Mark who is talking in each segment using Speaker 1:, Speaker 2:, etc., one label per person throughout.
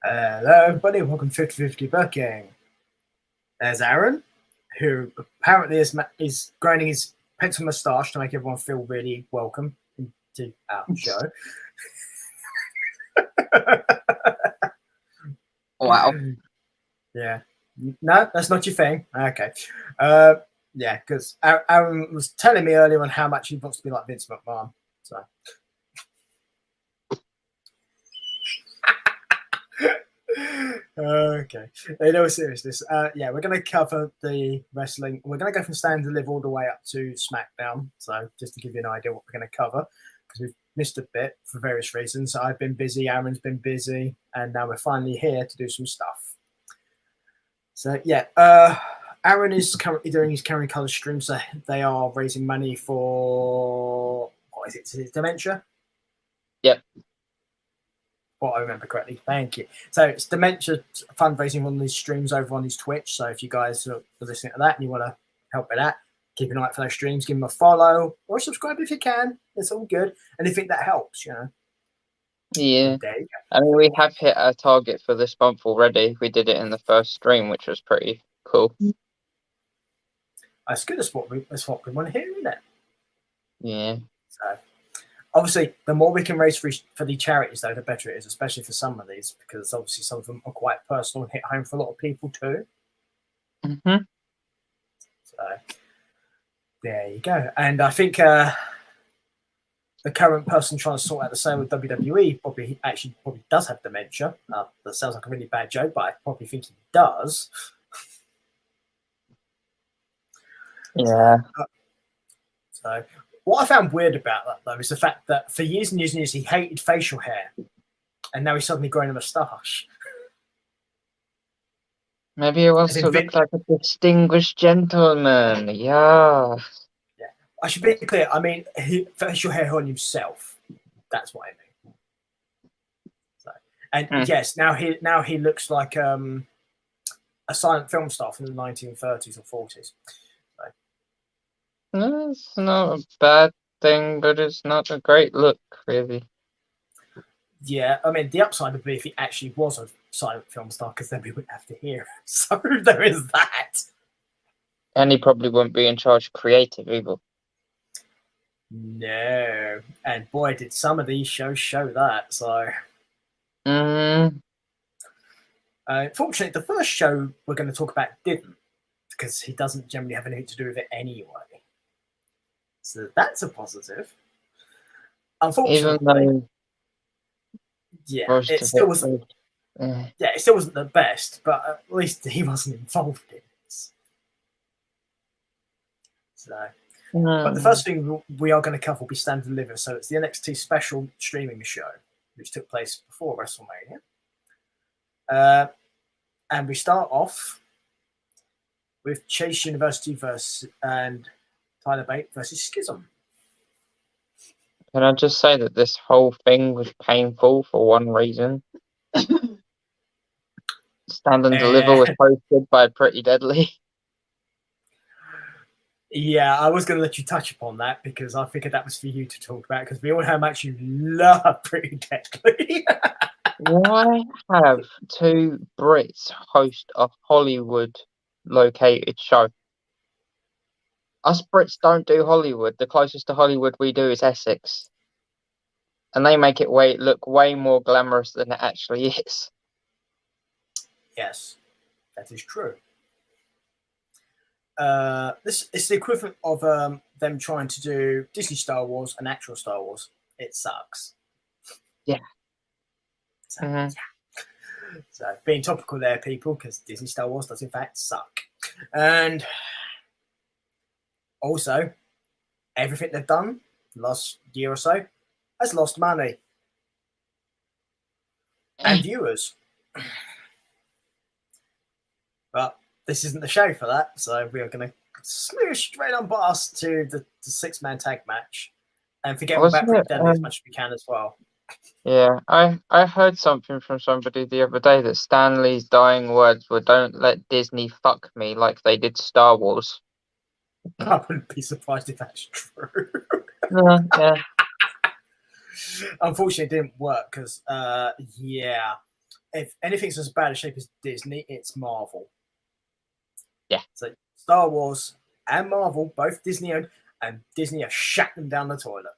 Speaker 1: Hello, everybody. Welcome to 50/50 Booking. There's Aaron, who apparently is grinding his pencil moustache to make everyone feel really welcome to our show.
Speaker 2: Wow.
Speaker 1: Yeah. No, that's not your thing. Okay. Yeah, because Aaron was telling me earlier on how much he wants to be like Vince McMahon. So. Okay. In all seriousness, yeah, we're going to cover the wrestling. We're going to go from Stand and Live all the way up to SmackDown. So just to give you an idea what we're going to cover, because we've missed a bit for various reasons. I've been busy, Aaron's been busy, and now we're finally here to do some stuff. So yeah, Aaron is currently doing his Carry Color stream. So they are raising money for, what is it? Is it dementia?
Speaker 2: Yep.
Speaker 1: What I remember correctly. Thank you. So it's Dementia fundraising on these streams over on his Twitch. So if you guys are listening to that and you want to help with that, keep an eye out for those streams, give them a follow or subscribe if you can. It's all good. And if that helps, you know.
Speaker 2: Yeah.
Speaker 1: There you go.
Speaker 2: I mean, we have hit our target for this month already. We did it in the first stream, which was pretty cool.
Speaker 1: That's good. That's what we want to hear, isn't it?
Speaker 2: Yeah.
Speaker 1: So obviously, the more we can raise for the charities, though, the better it is, especially for some of these, because obviously some of them are quite personal and hit home for a lot of people too.
Speaker 2: Mm-hmm.
Speaker 1: So there you go. And I think the current person trying to sort out the sale with WWE probably does have dementia. That sounds like a really bad joke, but I probably think he does.
Speaker 2: Yeah.
Speaker 1: So what I found weird about that, though, is the fact that for years and years and years he hated facial hair, and now he's suddenly growing a moustache.
Speaker 2: Maybe he wants to look like a distinguished gentleman. Yeah.
Speaker 1: Yeah. I should be clear. I mean, facial hair on himself. That's what I mean. So, and yes, now he looks like a silent film star from the 1930s or 40s.
Speaker 2: So. It's not a bad thing, but it's not a great look, really.
Speaker 1: Yeah, I mean, the upside would be if he actually was a silent film star, because then we wouldn't have to hear it. So there is that.
Speaker 2: And he probably wouldn't be in charge of creative either.
Speaker 1: No. And boy, did some of these shows show that. So. Fortunately, the first show we're going to talk about didn't, because he doesn't generally have anything to do with it anyway. So that's a positive. Unfortunately, yeah, it still wasn't. Yeah, it still wasn't the best, but at least he wasn't involved in it. So, but the first thing we are going to cover will be Stand and Deliver. So it's the NXT special streaming show, which took place before WrestleMania. And we start off with Chase University and Tyler Bate versus Schism.
Speaker 2: Can I just say that this whole thing was painful for one reason? Stand and Deliver was hosted by Pretty Deadly.
Speaker 1: Yeah, I was going to let you touch upon that because I figured that was for you to talk about, because we all know how much you love Pretty Deadly.
Speaker 2: Why have two Brits host a Hollywood-located show? Us Brits don't do Hollywood. The closest to Hollywood we do is Essex. And they make it look way more glamorous than it actually is.
Speaker 1: Yes, that is true. This is the equivalent of them trying to do Disney Star Wars and actual Star Wars. It sucks.
Speaker 2: Yeah.
Speaker 1: So, yeah. So being topical there, people, because Disney Star Wars does in fact suck. And also, everything they've done the last year or so has lost money and viewers. But this isn't the show for that, so we are going to smooth straight on past to the 6-man tag match and forget about Pretty Deadly as much as we can as well.
Speaker 2: Yeah, I heard something from somebody the other day that Stan Lee's dying words were, "Don't let Disney fuck me like they did Star Wars."
Speaker 1: I wouldn't be surprised if that's true.
Speaker 2: Yeah.
Speaker 1: Unfortunately, it didn't work because, yeah, if anything's as bad a shape as Disney, it's Marvel.
Speaker 2: Yeah.
Speaker 1: So Star Wars and Marvel, both Disney owned, and Disney have shut them down the toilet.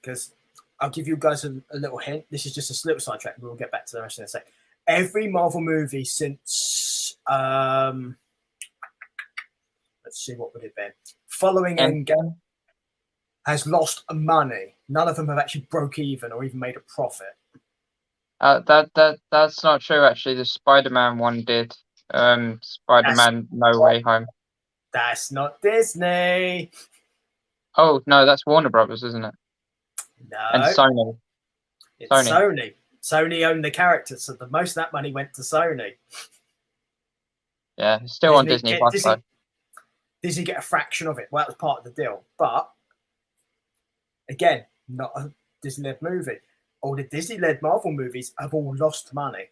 Speaker 1: Because I'll give you guys a little hint. This is just a little sidetrack. We'll get back to the rest in a sec. Every Marvel movie since let's see, what would it be? Following Endgame has lost money. None of them have actually broke even or even made a profit.
Speaker 2: That's not true. Actually, the Spider-Man one did. Spider-Man No Way Home.
Speaker 1: That's not Disney.
Speaker 2: Oh no, that's Warner Brothers, isn't it?
Speaker 1: No,
Speaker 2: and Sony.
Speaker 1: It's Sony. Sony owned the characters, so the most of that money went to Sony.
Speaker 2: Yeah, it's still on Disney Plus.
Speaker 1: Disney get a fraction of it. Well, that was part of the deal, but again, not a Disney-led movie. All the Disney-led Marvel movies have all lost money.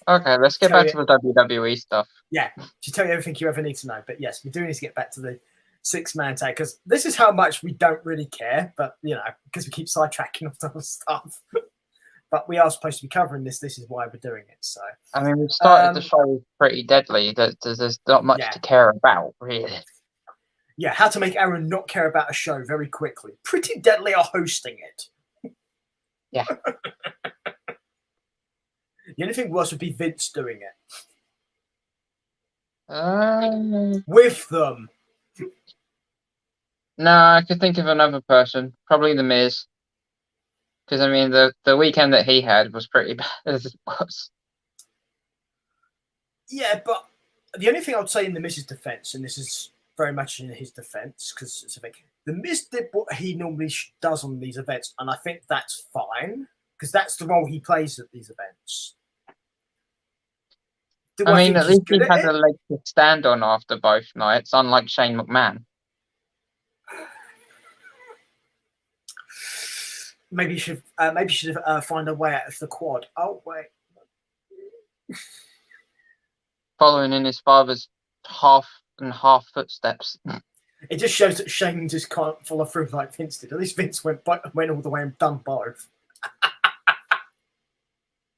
Speaker 2: Okay, let's get back to the WWE stuff.
Speaker 1: Yeah, to tell you everything you ever need to know. But yes, we do need to get back to the six-man tag, because this is how much we don't really care, but you know, because we keep sidetracking off other stuff. But we are supposed to be covering this. This is why we're doing it. So
Speaker 2: I mean, we've started the show pretty deadly. There's not much to care about, really.
Speaker 1: Yeah, how to make Aaron not care about a show very quickly. Pretty Deadly are hosting it.
Speaker 2: Yeah.
Speaker 1: The only thing worse would be Vince doing
Speaker 2: it.
Speaker 1: With them.
Speaker 2: No, I could think of another person. Probably The Miz. Because, I mean, the weekend that he had was pretty bad as it was.
Speaker 1: Yeah, but the only thing I would say in The Miz's defense, and this is very much in his defense, because it's a thing, The Miz did what he normally does on these events, and I think that's fine, because that's the role he plays at these events.
Speaker 2: I mean, at least he had a leg to stand on after both nights, unlike Shane McMahon.
Speaker 1: Maybe you should find a way out of the quad. Oh wait.
Speaker 2: Following in his father's half and half footsteps.
Speaker 1: It just shows that Shane just can't follow through like Vince did. At least Vince went all the way and done both.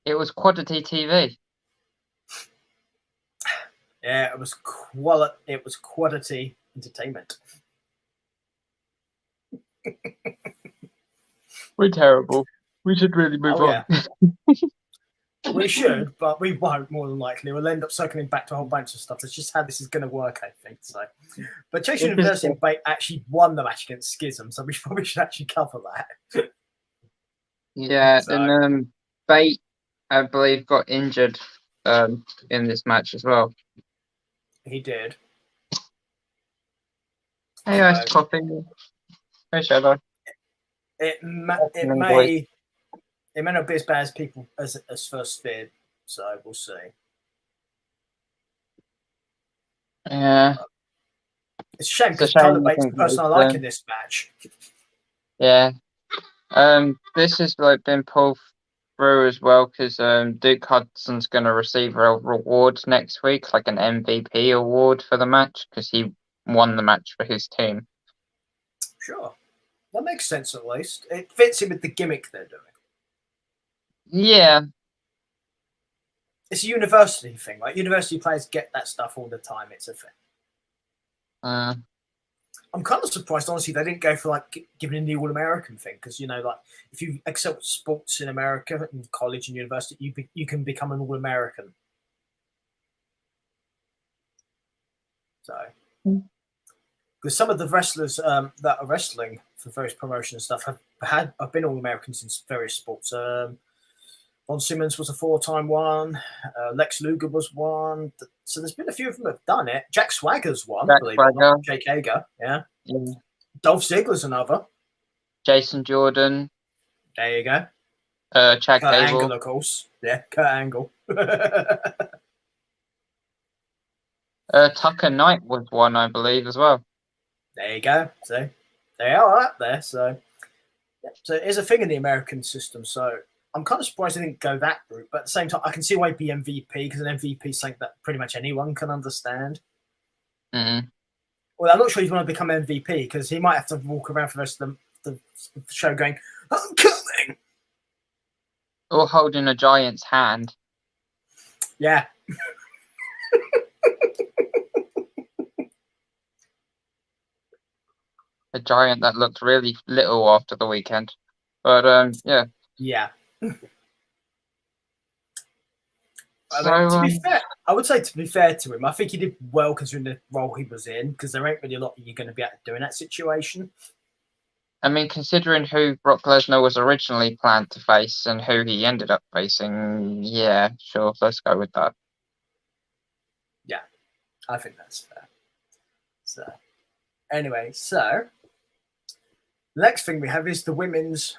Speaker 2: It was quality TV.
Speaker 1: Yeah, it was quality entertainment.
Speaker 2: We're terrible. We should really move on.
Speaker 1: We should, but we won't, more than likely. We'll end up circling back to a whole bunch of stuff. That's just how this is going to work, I think. So, but Chase University and Bate actually won the match against Schism, so we probably should actually cover that.
Speaker 2: Yeah, so. And Bate, I believe, got injured in this match as well.
Speaker 1: He did.
Speaker 2: Hey, nice popping. Hey, Shadow.
Speaker 1: It may not be as bad as people as first feared, so we'll see.
Speaker 2: Yeah,
Speaker 1: it's a shame because Tyler Bates is the person I like in this match.
Speaker 2: Yeah, this has been pulled through as well because Duke Hudson's going to receive a reward next week, like an MVP award for the match because he won the match for his team.
Speaker 1: Sure. That makes sense, at least. It fits in with the gimmick they're doing.
Speaker 2: Yeah.
Speaker 1: It's a university thing. Like, university players get that stuff all the time. It's a thing. I'm kind of surprised, honestly, they didn't go for, like, giving a the All-American thing. Because, you know, like, if you excel at sports in America, in college and university, you can become an All-American. So... Because some of the wrestlers that are wrestling for various promotion stuff have been All-Americans in various sports. Ron Simmons was a 4-time one. Lex Luger was one. So there's been a few of them that have done it. Jack Swagger's one, believe it or not. Jake Hager, yeah. Dolph Ziggler's another.
Speaker 2: Jason Jordan.
Speaker 1: There you go.
Speaker 2: Chad
Speaker 1: Kurt
Speaker 2: Gable.
Speaker 1: Angle, of course. Yeah, Kurt Angle.
Speaker 2: Tucker Knight was one, I believe, as well.
Speaker 1: There you go. So they are up there. So it is a thing in the American system. So I'm kind of surprised they didn't go that route. But at the same time, I can see why it'd be MVP because an MVP is something that pretty much anyone can understand.
Speaker 2: Mm-hmm.
Speaker 1: Well, I'm not sure he's going to become MVP because he might have to walk around for the rest of the show going, "I'm coming."
Speaker 2: Or holding a giant's hand.
Speaker 1: Yeah.
Speaker 2: A giant that looked really little after the weekend. But yeah.
Speaker 1: Yeah.
Speaker 2: So
Speaker 1: to be fair, I would say to be fair to him, I think he did well considering the role he was in because there ain't really a lot you're going to be able to do in that situation.
Speaker 2: I mean, considering who Brock Lesnar was originally planned to face and who he ended up facing, yeah, sure, let's go with that.
Speaker 1: Yeah, I think that's fair. So, anyway, so the next thing we have is the women's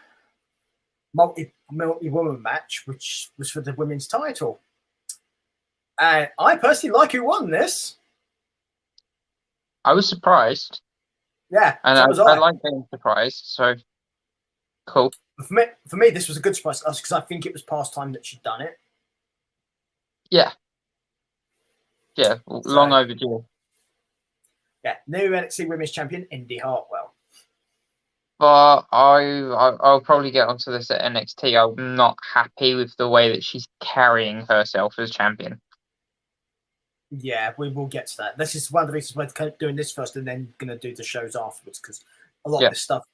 Speaker 1: multi-woman match, which was for the women's title. And I personally like who won this.
Speaker 2: I was surprised.
Speaker 1: Yeah,
Speaker 2: and
Speaker 1: so was
Speaker 2: I
Speaker 1: I.
Speaker 2: like being surprised, so cool.
Speaker 1: For me, this was a good surprise because I think it was past time that she'd done it.
Speaker 2: Yeah. Yeah, long overdue.
Speaker 1: Yeah, new NXT Women's Champion, Indy Hartwell.
Speaker 2: But I'll probably get onto this at NXT. I'm not happy with the way that she's carrying herself as champion.
Speaker 1: Yeah, we will get to that. This is one of the reasons we're doing this first and then going to do the shows afterwards because a lot of this stuff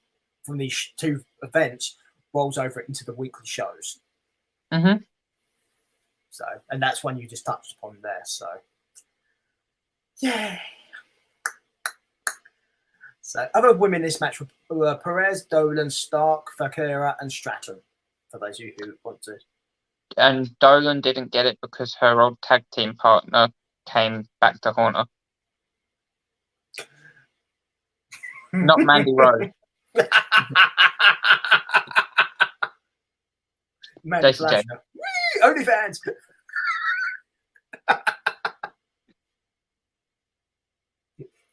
Speaker 1: from these two events rolls over into the weekly shows.
Speaker 2: Mm-hmm.
Speaker 1: So, and that's one you just touched upon there. So, yeah. So, other women in this match were Perez, Dolan, Stark, Fakira, and Stratton. For those of you who want to.
Speaker 2: And Dolan didn't get it because her old tag team partner came back to haunt her. Not Mandy Rose.
Speaker 1: Mandy Flasher. OnlyFans.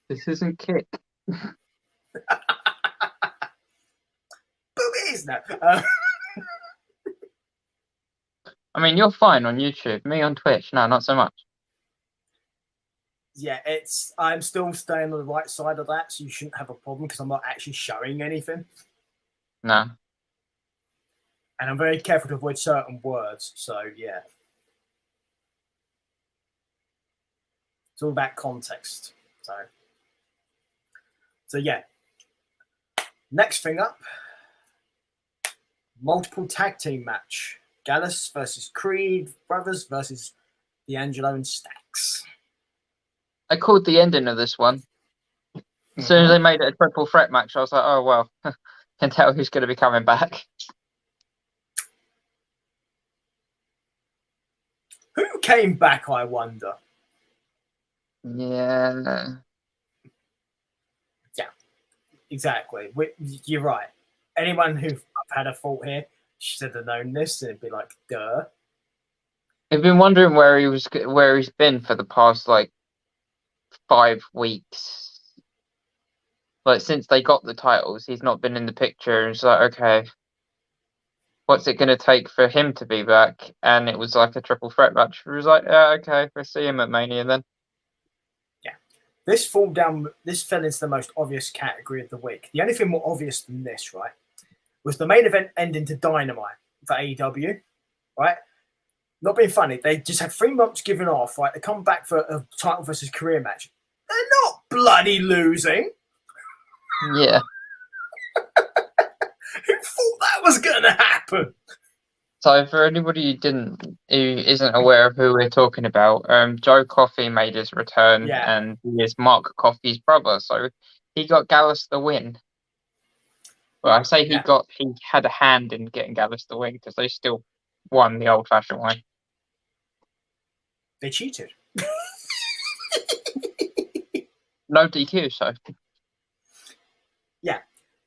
Speaker 2: This isn't Kick.
Speaker 1: Boobies! No.
Speaker 2: I mean, you're fine on YouTube. Me on Twitch, no, not so much.
Speaker 1: Yeah, I'm still staying on the right side of that, so you shouldn't have a problem because I'm not actually showing anything.
Speaker 2: No.
Speaker 1: And I'm very careful to avoid certain words, so yeah. It's all about context. So yeah. Next thing up, multiple tag team match. Gallus versus Creed Brothers versus D'Angelo and Stacks.
Speaker 2: I called the ending of this one. As soon as they made it a triple threat match, I was like, oh, well, can tell who's going to be coming back.
Speaker 1: Who came back, I wonder?
Speaker 2: Yeah.
Speaker 1: Yeah, exactly. You're right. Anyone who had a fault here should have known this, and it'd be like, duh.
Speaker 2: I've been wondering where he's been for the past, 5 weeks. Like, since they got the titles, he's not been in the picture. It's like, okay, what's it going to take for him to be back? And it was like a triple threat match. It was like, yeah, okay, we'll see him at Mania then.
Speaker 1: Yeah. This fell into the most obvious category of the week. The only thing more obvious than this, right, was the main event ending to Dynamite for AEW, right? Not being funny, they just had 3 months given off, right? They come back for a title versus career match. They're not bloody losing.
Speaker 2: Yeah.
Speaker 1: Who thought that was going to happen?
Speaker 2: So for anybody who isn't aware of who we're talking about, Joe Coffey made his return, and he is Mark Coffey's brother. So he got Gallus the win. Well, I say he had a hand in getting Gallus the win because they still won the old-fashioned way.
Speaker 1: They cheated.
Speaker 2: No DQ, so.
Speaker 1: Yeah,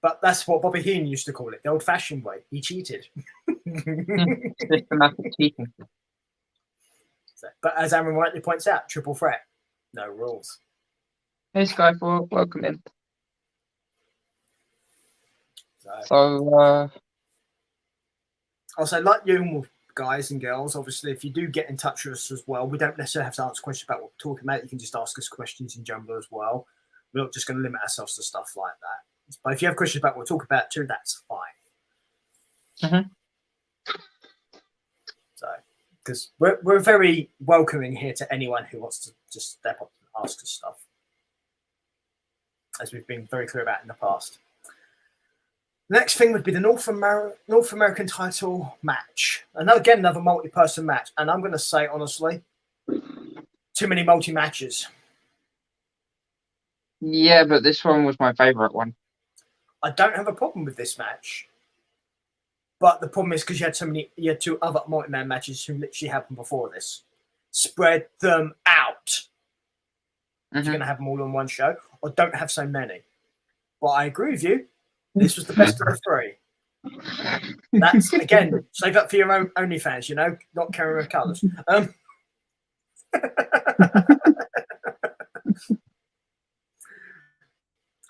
Speaker 1: but that's what Bobby Heenan used to call it, the old-fashioned way. He cheated.
Speaker 2: Systematic cheating.
Speaker 1: But as Aaron rightly points out, triple threat, no rules.
Speaker 2: Hey, Skyfall, welcome in.
Speaker 1: So also, like you guys and girls, obviously, if you do get in touch with us as well, we don't necessarily have to answer questions about what we're talking about. You can just ask us questions in general as well. We're not just going to limit ourselves to stuff like that. But if you have questions about what we'll talk about too, that's fine. So, because we're very welcoming here to anyone who wants to just step up and ask us stuff, as we've been very clear about in the past. The next thing would be the North American title match. And again, another multi-person match. And I'm going to say, honestly, too many multi-matches.
Speaker 2: Yeah, but this one was my favourite one.
Speaker 1: I don't have a problem with this match. But the problem is because you had two other multi-man matches who literally happened before this. Spread them out. If you're going to have them all on one show, or don't have so many. But I agree with you. This was the best of the three. That's, again, save that for your own OnlyFans, you know, not carrying with colours.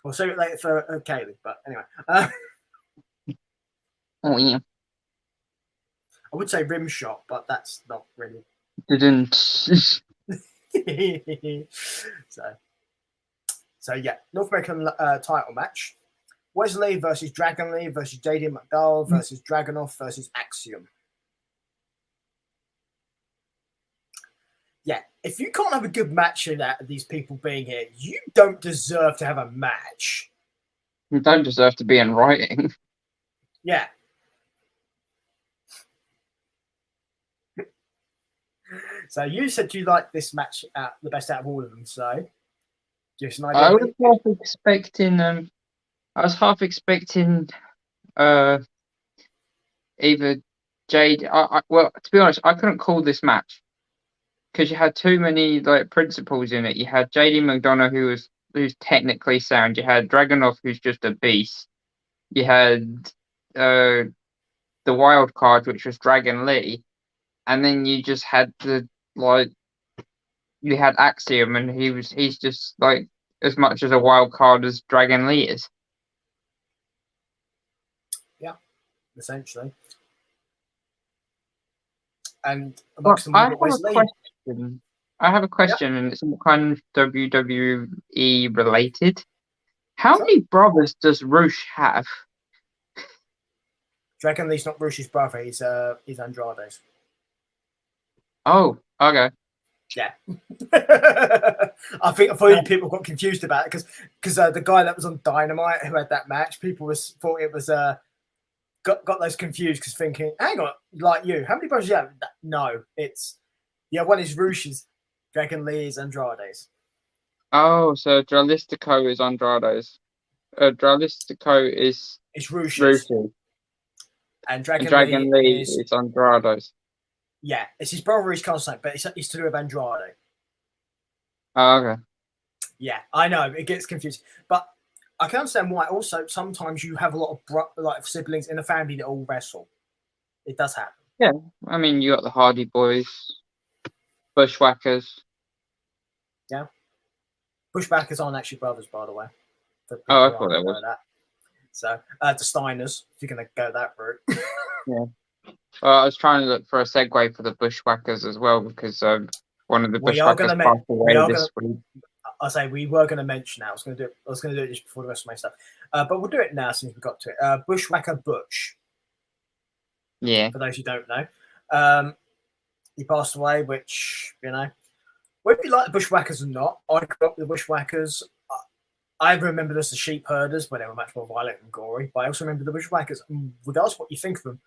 Speaker 1: We'll save it later for Kaylee, but anyway.
Speaker 2: Oh, yeah.
Speaker 1: I would say rim shot, but that's not really.
Speaker 2: Didn't.
Speaker 1: So yeah, North American title match. Wesley versus Dragon Lee versus JD McDowell versus Dragunov versus Axiom. Yeah, if you can't have a good match in that, these people being here, you don't deserve to have a match.
Speaker 2: You don't deserve to be in writing.
Speaker 1: Yeah. So you said you liked this match the best out of all of them. So just an idea.
Speaker 2: I was half expecting. I was half expecting. Either Jade. Well, to be honest, I couldn't call this match because you had too many like principles in it. You had JD McDonough, who's technically sound. You had Dragunov, who's just a beast. You had the wild card, which was Dragon Lee, and then you just had you had Axiom, and he's just like as much as a wild card as Dragon Lee is.
Speaker 1: Yeah, essentially. And
Speaker 2: I have a question, and it's kind of WWE related. How many brothers does Rush have?
Speaker 1: Dragon Lee's not Rush's brother. He's Andrade's.
Speaker 2: Oh, okay.
Speaker 1: Yeah. I thought people got confused about it because the guy that was on Dynamite who had that match, people thought it was got those confused because thinking, hang on, like you, how many brothers do you have? No, it's one is Rush's, Dragon Lee is Andrade's.
Speaker 2: Oh, so Dralistico is Andrade's. Dralistico is
Speaker 1: Rush's. And Dragon Lee
Speaker 2: is Andrade's.
Speaker 1: Yeah, it's his brother is Constantine, but it's to do with Andrade.
Speaker 2: Oh, okay.
Speaker 1: Yeah, I know it gets confusing, but I can understand why. Also, sometimes you have a lot of siblings in a family that all wrestle. It does happen.
Speaker 2: Yeah, I mean, you got the Hardy Boys, Bushwhackers.
Speaker 1: Yeah, Bushwhackers aren't actually brothers, by the way.
Speaker 2: Oh, I thought that was.
Speaker 1: So, the Steiners, if you're going to go that route.
Speaker 2: Yeah. Well, I was trying to look for a segue for the Bushwhackers as well because one of the Bushwhackers passed away this week.
Speaker 1: I say we were going to mention that. I was going to do it just before the rest of my stuff, but we'll do it now since we got to it. Bushwhacker Butch.
Speaker 2: Yeah.
Speaker 1: For those who don't know, he passed away. Which whether you like the Bushwhackers or not, I grew up with the Bushwhackers. I remember this as sheep herders, where they were much more violent and gory. But I also remember the Bushwhackers. Regardless of what you think of them,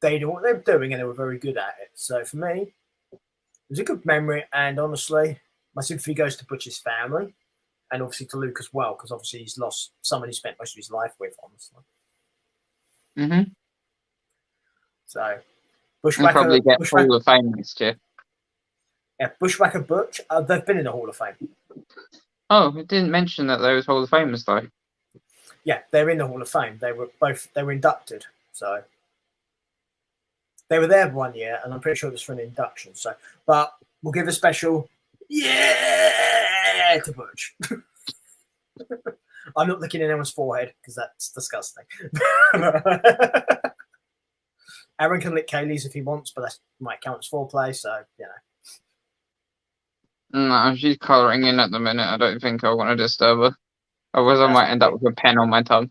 Speaker 1: they knew what they were doing and they were very good at it. So for me, it was a good memory. And honestly, my sympathy goes to Butch's family and obviously to Luke as well, because obviously he's lost someone he spent most of his life with, honestly.
Speaker 2: Mm-hmm.
Speaker 1: So Bushwhacker.
Speaker 2: We'll probably get Hall of Fame next year.
Speaker 1: Yeah, Bushwhacker Butch. They've been in the Hall of Fame.
Speaker 2: Oh, it didn't mention that they was Hall of Famers though. Yeah,
Speaker 1: they're in the Hall of Fame. They were inducted. So they were there 1 year, and I'm pretty sure it was for an induction. So, but we'll give a special to Butch. I'm not looking at anyone's forehead because that's disgusting. Aaron can lick Kaylee's if he wants, but that might count as foreplay. So
Speaker 2: No, she's colouring in at the minute. I don't think I want to disturb her. Otherwise, I
Speaker 1: That's
Speaker 2: might end up
Speaker 1: it.
Speaker 2: with a pen on my tongue.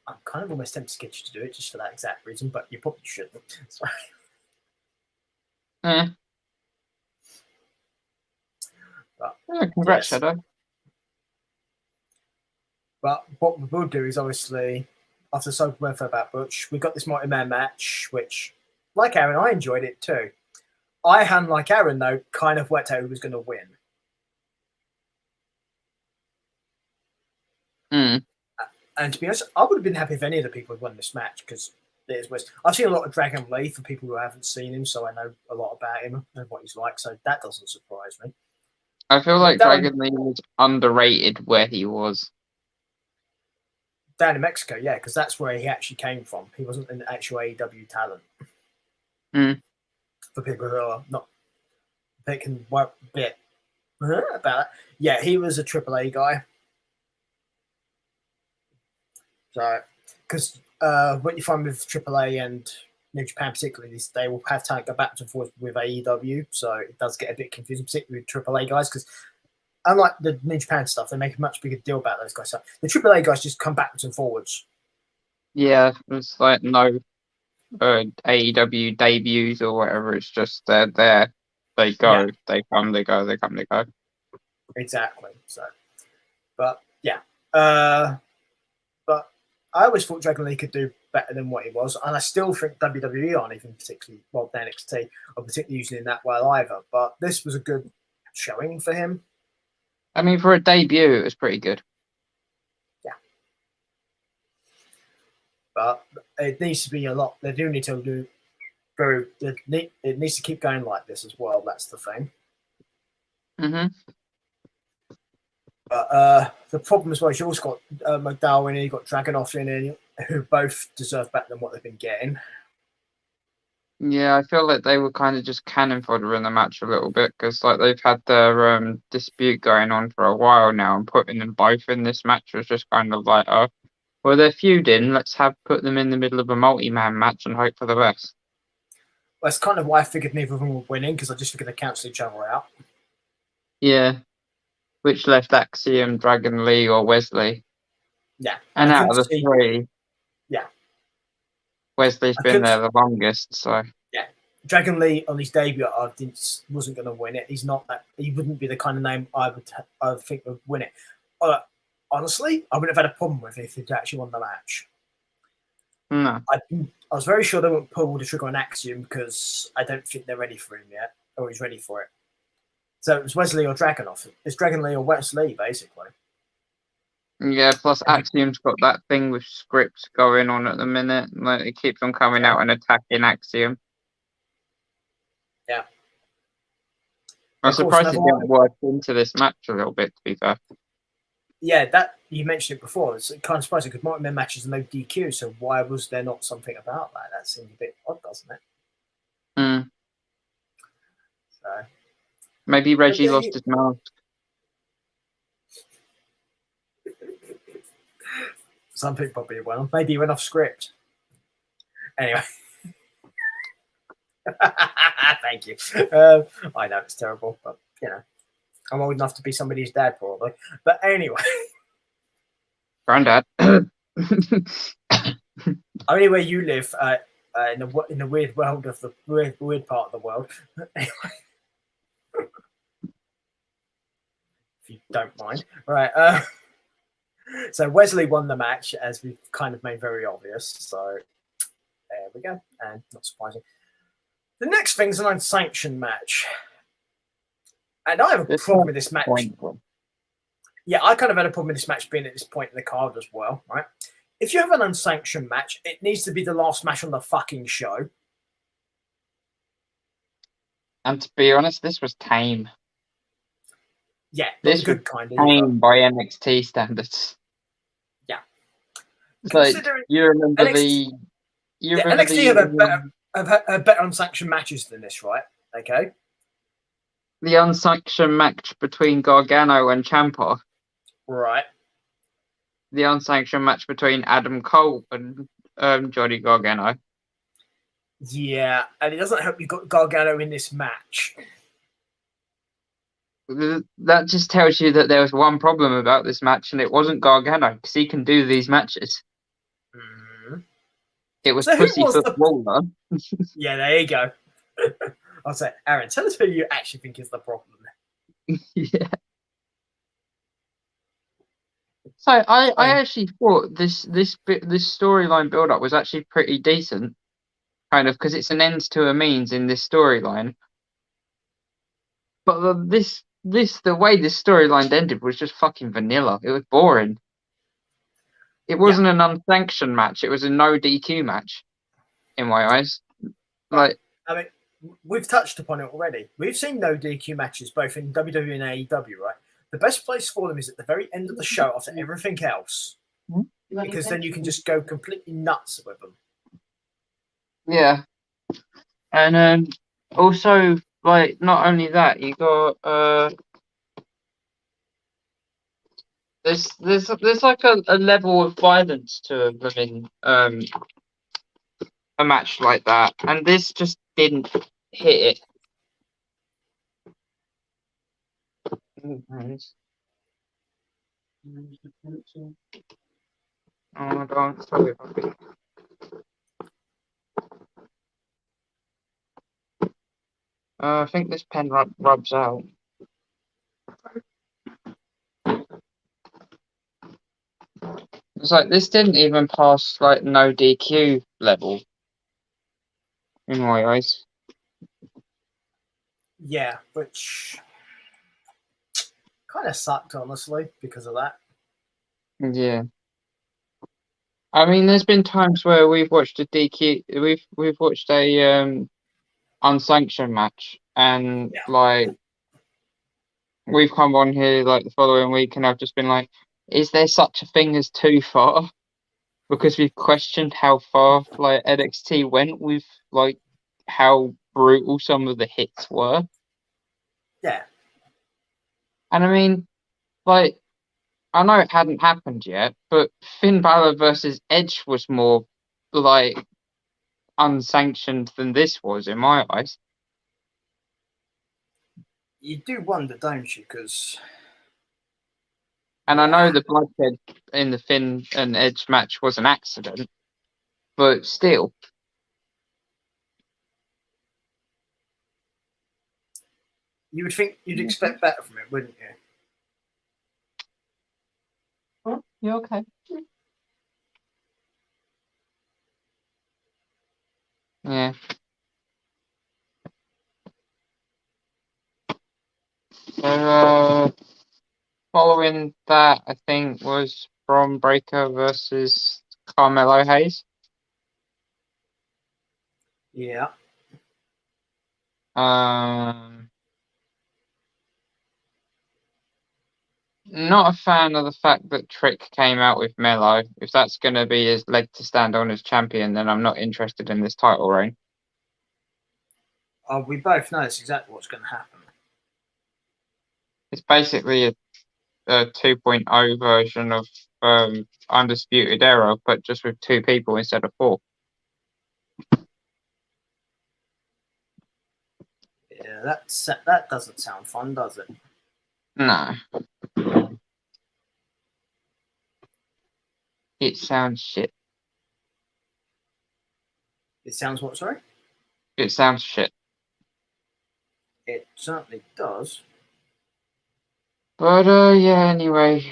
Speaker 1: I'm kind of almost tempted to get you to do it just for that exact reason, but you probably shouldn't. So,
Speaker 2: Eh.
Speaker 1: but,
Speaker 2: Yeah, congrats,
Speaker 1: yes.
Speaker 2: Shadow.
Speaker 1: But what we will do is obviously, after so much about Butch, we got this multi-man match, which, like Aaron, I enjoyed it too. I, unlike Aaron, though, kind of worked out who was going to win.
Speaker 2: Mm.
Speaker 1: And to be honest, I would have been happy if any of the people had won this match because I've seen a lot of Dragon Lee for people who haven't seen him, so I know a lot about him and what he's like. So that doesn't surprise me.
Speaker 2: I feel
Speaker 1: But
Speaker 2: like Dragon Lee was underrated where he was.
Speaker 1: Down in Mexico, yeah, because that's where he actually came from. He wasn't an actual AEW talent.
Speaker 2: Mm.
Speaker 1: For people who are not thinking a bit about that, yeah, he was a AAA guy. So, because what you find with AAA and New Japan particularly is they will have talent go back and forth with AEW, so it does get a bit confusing, particularly with AAA guys, because unlike the New Japan stuff, they make a much bigger deal about those guys. So the AAA guys just come backwards and forwards.
Speaker 2: Yeah, it's like no AEW debuts or whatever. It's just they're there. They go,
Speaker 1: Yeah.
Speaker 2: they come, they go, they come, they go.
Speaker 1: Exactly. So, but yeah, but I always thought Dragon Lee could do better than what he was, and I still think WWE aren't even particularly well, NXT or particularly using him that well either. But this was a good showing for him.
Speaker 2: I mean, for a debut, it was pretty good.
Speaker 1: Yeah, but it needs to be a lot. They do need to do very. It needs to keep going like this as well. That's the thing.
Speaker 2: Mm-hmm.
Speaker 1: But the problem as well is you also got McDowell in, you got Dragunov in, who both deserve better than what they've been getting.
Speaker 2: Yeah, I feel like they were kind of just cannon fodder in the match a little bit because like they've had their dispute going on for a while now, and putting them both in this match was just kind of like, oh, well they're feuding, let's put them in the middle of a multi-man match and hope for the best.
Speaker 1: Well, that's kind of why I figured neither of them were winning because I just figured they cancel each other out.
Speaker 2: Yeah, which left Axiom, Dragon Lee, or Wesley.
Speaker 1: Yeah,
Speaker 2: And out of the three,
Speaker 1: yeah,
Speaker 2: Wesley's been there the longest, so
Speaker 1: yeah. Dragon Lee on his debut, wasn't going to win it. He's not that. He wouldn't be the kind of name I would think would win it. Honestly, I wouldn't have had a problem with it if he'd actually won the match.
Speaker 2: No.
Speaker 1: I was very sure they wouldn't pull the trigger on Axiom because I don't think they're ready for him yet, or he's ready for it. So it was Wesley or Dragunov. It's Dragon Lee or Wesley, basically.
Speaker 2: Yeah, plus Axiom's got that thing with scripts going on at the minute. Like it keeps on coming out and attacking Axiom.
Speaker 1: Yeah.
Speaker 2: I'm surprised it didn't work into this match a little bit, to be fair.
Speaker 1: Yeah, that you mentioned it before. It's kind of surprising because multi-man matches are no DQ, so why was there not something about that? That seems a bit odd, doesn't it?
Speaker 2: Mm.
Speaker 1: So
Speaker 2: maybe Reggie lost his mask.
Speaker 1: Something probably well. Maybe he went off script. Anyway. Thank you. I know it's terrible, but you know, I'm old enough to be somebody's dad, probably. But anyway,
Speaker 2: Granddad.
Speaker 1: only where you live, in the weird world of the weird part of the world. Anyway, if you don't mind, right? So Wesley won the match, as we've kind of made very obvious. So there we go, and not surprising. The next thing's an unsanctioned match. And I have a problem with this match. Yeah, I kind of had a problem with this match being at this point in the card as well, right? If you have an unsanctioned match, it needs to be the last match on the fucking show.
Speaker 2: And to be honest, this was tame.
Speaker 1: Yeah,
Speaker 2: this
Speaker 1: good kind
Speaker 2: of tame by NXT standards.
Speaker 1: Yeah.
Speaker 2: It's like, you remember
Speaker 1: NXT, have better unsanctioned matches than this, right? Okay.
Speaker 2: The unsanctioned match between Gargano and Ciampa.
Speaker 1: Right.
Speaker 2: The unsanctioned match between Adam Cole and Johnny Gargano.
Speaker 1: Yeah, and it doesn't help you got Gargano in this match.
Speaker 2: that just tells you that there was one problem about this match, and it wasn't Gargano because he can do these matches.
Speaker 1: Mhm.
Speaker 2: It was
Speaker 1: So who was
Speaker 2: Pussyfoot
Speaker 1: the?
Speaker 2: Waller.
Speaker 1: Yeah, there you go. I'll say, Aaron, tell us who you actually think is the problem.
Speaker 2: Yeah. So I
Speaker 1: I
Speaker 2: actually thought this storyline build up was actually pretty decent, kind of because it's an ends to a means in this storyline. But the way this storyline ended was just fucking vanilla. It was boring. It
Speaker 1: yeah,
Speaker 2: wasn't an unsanctioned match. It was a no DQ match in my eyes.
Speaker 1: right.
Speaker 2: Like,
Speaker 1: I mean, we've touched upon it already. We've seen no DQ matches both in WWE and AEW, right? The best place for them is at the very end of the show after everything else, because then you can just go completely nuts with them.
Speaker 2: yeah, and also like not only that, you got there's like a level of violence to them in a match like that, and this just didn't hit it. Oh, don't sorry. I think this pen rubs out. It's like this didn't even pass like no DQ level in my eyes.
Speaker 1: Yeah, which kind of sucked, honestly, because of that.
Speaker 2: Yeah. I mean, there's been times where we've watched a DQ, we've watched a unsanctioned match, and
Speaker 1: Yeah,
Speaker 2: like we've come on here like the following week, and I've just been like, is there such a thing as too far? Because we've questioned how far like NXT went with like how brutal some of the hits were,
Speaker 1: yeah,
Speaker 2: and I mean, like I know it hadn't happened yet, but Finn Balor versus Edge was more like unsanctioned than this was in my eyes.
Speaker 1: you do wonder, don't you? Because
Speaker 2: And I
Speaker 1: yeah,
Speaker 2: know the bloodshed in the Finn and Edge match was an accident, but still.
Speaker 1: you would think you'd expect better from it, wouldn't you?
Speaker 2: You okay? Yeah. So following that, I think was Bron Breakker versus Carmelo Hayes.
Speaker 1: Yeah,
Speaker 2: Um, Not a fan of the fact that Trick came out with Melo. If that's going to be his leg to stand on as champion, then I'm not interested in this title reign.
Speaker 1: we both know it's exactly what's going to happen.
Speaker 2: It's basically a 2.0 version of Undisputed Era, but just with two people instead of four.
Speaker 1: Yeah, that doesn't sound fun, does it?
Speaker 2: No, it sounds shit.
Speaker 1: It sounds what? Sorry,
Speaker 2: It sounds shit.
Speaker 1: it certainly does.
Speaker 2: But yeah. Anyway,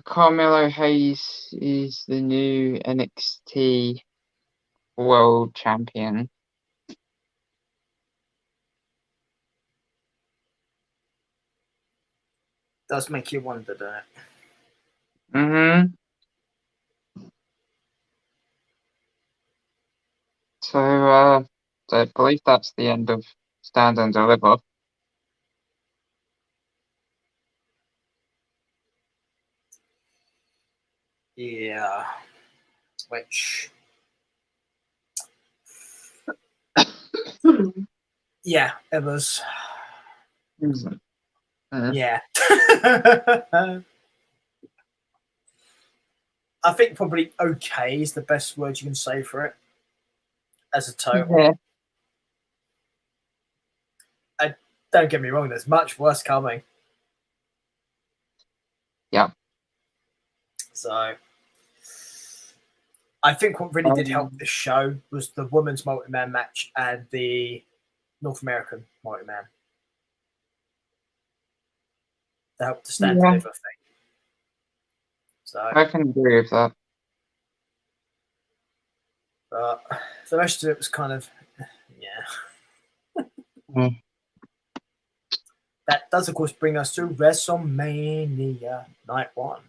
Speaker 2: Carmelo Hayes is the new NXT World Champion.
Speaker 1: Does make you wonder, doesn't it?
Speaker 2: Mm-hmm. So I believe that's the end of Stand and Deliver.
Speaker 1: Yeah, which yeah, it was. Yeah. I think probably okay is the best word you can say for it as a total.
Speaker 2: Yeah.
Speaker 1: Don't get me wrong, there's much worse coming. So I think what really did help this show was the women's multi-man match and the North American multi-man. That helped to stand deliver thing. So
Speaker 2: I can agree with that.
Speaker 1: But the rest of it was kind of, yeah. That does, of course, bring us to WrestleMania Night 1.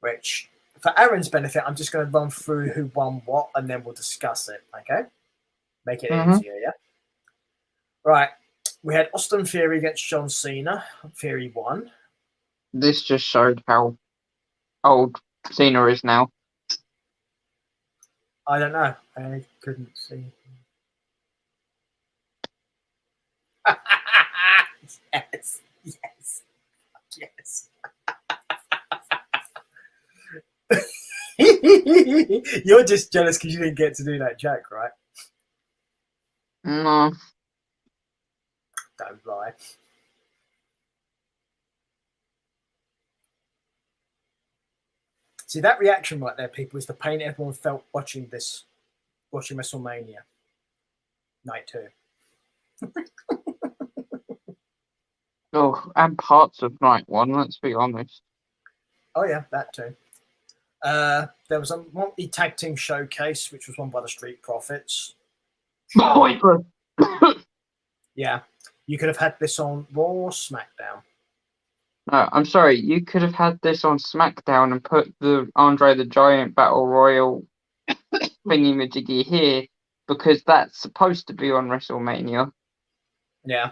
Speaker 1: Which, for Aaron's benefit, I'm just going to run through who won what, and then we'll discuss it, okay? Make it easier, yeah? Right. We had Austin Theory against John Cena. Theory won.
Speaker 2: This just showed how old Cena is now.
Speaker 1: I don't know. I couldn't see. Yes. Yes. Yes. You're just jealous because you didn't get to do that joke, right?
Speaker 2: No.
Speaker 1: Don't lie. See, that reaction right there, people, is the pain everyone felt watching WrestleMania Night 2.
Speaker 2: Oh, and parts of Night 1, let's be honest.
Speaker 1: Oh, yeah, that too. There was a monthly tag team showcase, which was won by the Street Profits. Yeah, you could have had this on Raw or SmackDown.
Speaker 2: No, I'm sorry, you could have had this on SmackDown and put the Andre the Giant Battle Royal thingy-majiggy here, because that's supposed to be on WrestleMania.
Speaker 1: Yeah.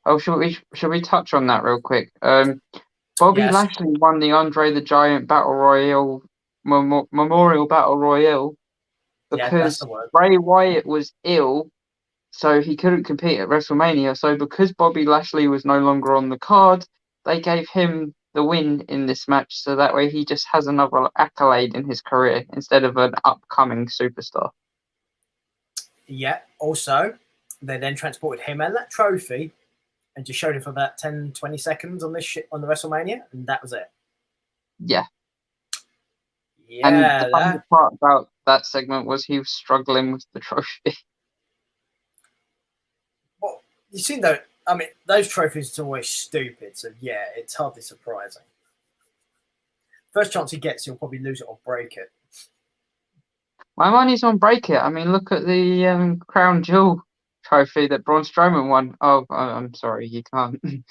Speaker 2: Oh, should we touch on that real quick? Bobby Lashley won the Andre the Giant Battle Royal Memorial Battle Royal because Bray Wyatt was ill, so he couldn't compete at WrestleMania. So because Bobby Lashley was no longer on the card, they gave him the win in this match, so that way he just has another accolade in his career instead of an upcoming superstar.
Speaker 1: Yeah. Also, they then transported him and that trophy and just showed him for about 10, 20 seconds on this on the WrestleMania, and that was it.
Speaker 2: Yeah.
Speaker 1: Yeah.
Speaker 2: And the funny part about that segment was he was struggling with the trophy.
Speaker 1: Well, you see, though, I mean, those trophies are always stupid, so yeah, it's hardly surprising. First chance he gets, he'll probably lose it or break it.
Speaker 2: My money's on break it. I mean, look at the Crown Jewel trophy that Braun Strowman won. Oh, I'm sorry, you can't.
Speaker 1: No,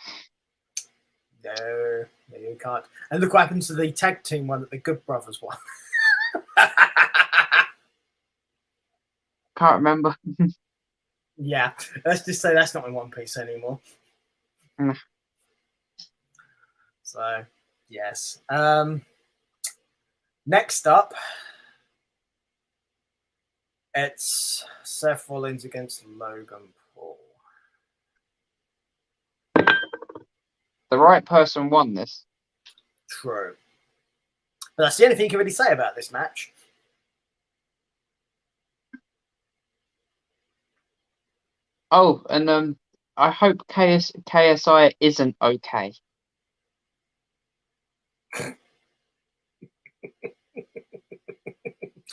Speaker 1: you can't. And look what happened to the tag team one that the Good Brothers won.
Speaker 2: Can't remember.
Speaker 1: Yeah, let's just say that's not in One Piece anymore. So, yes. Next up, it's Seth Rollins against Logan Paul.
Speaker 2: The right person won this.
Speaker 1: True. But that's the only thing you can really say about this match.
Speaker 2: Oh, and I hope KSI isn't okay.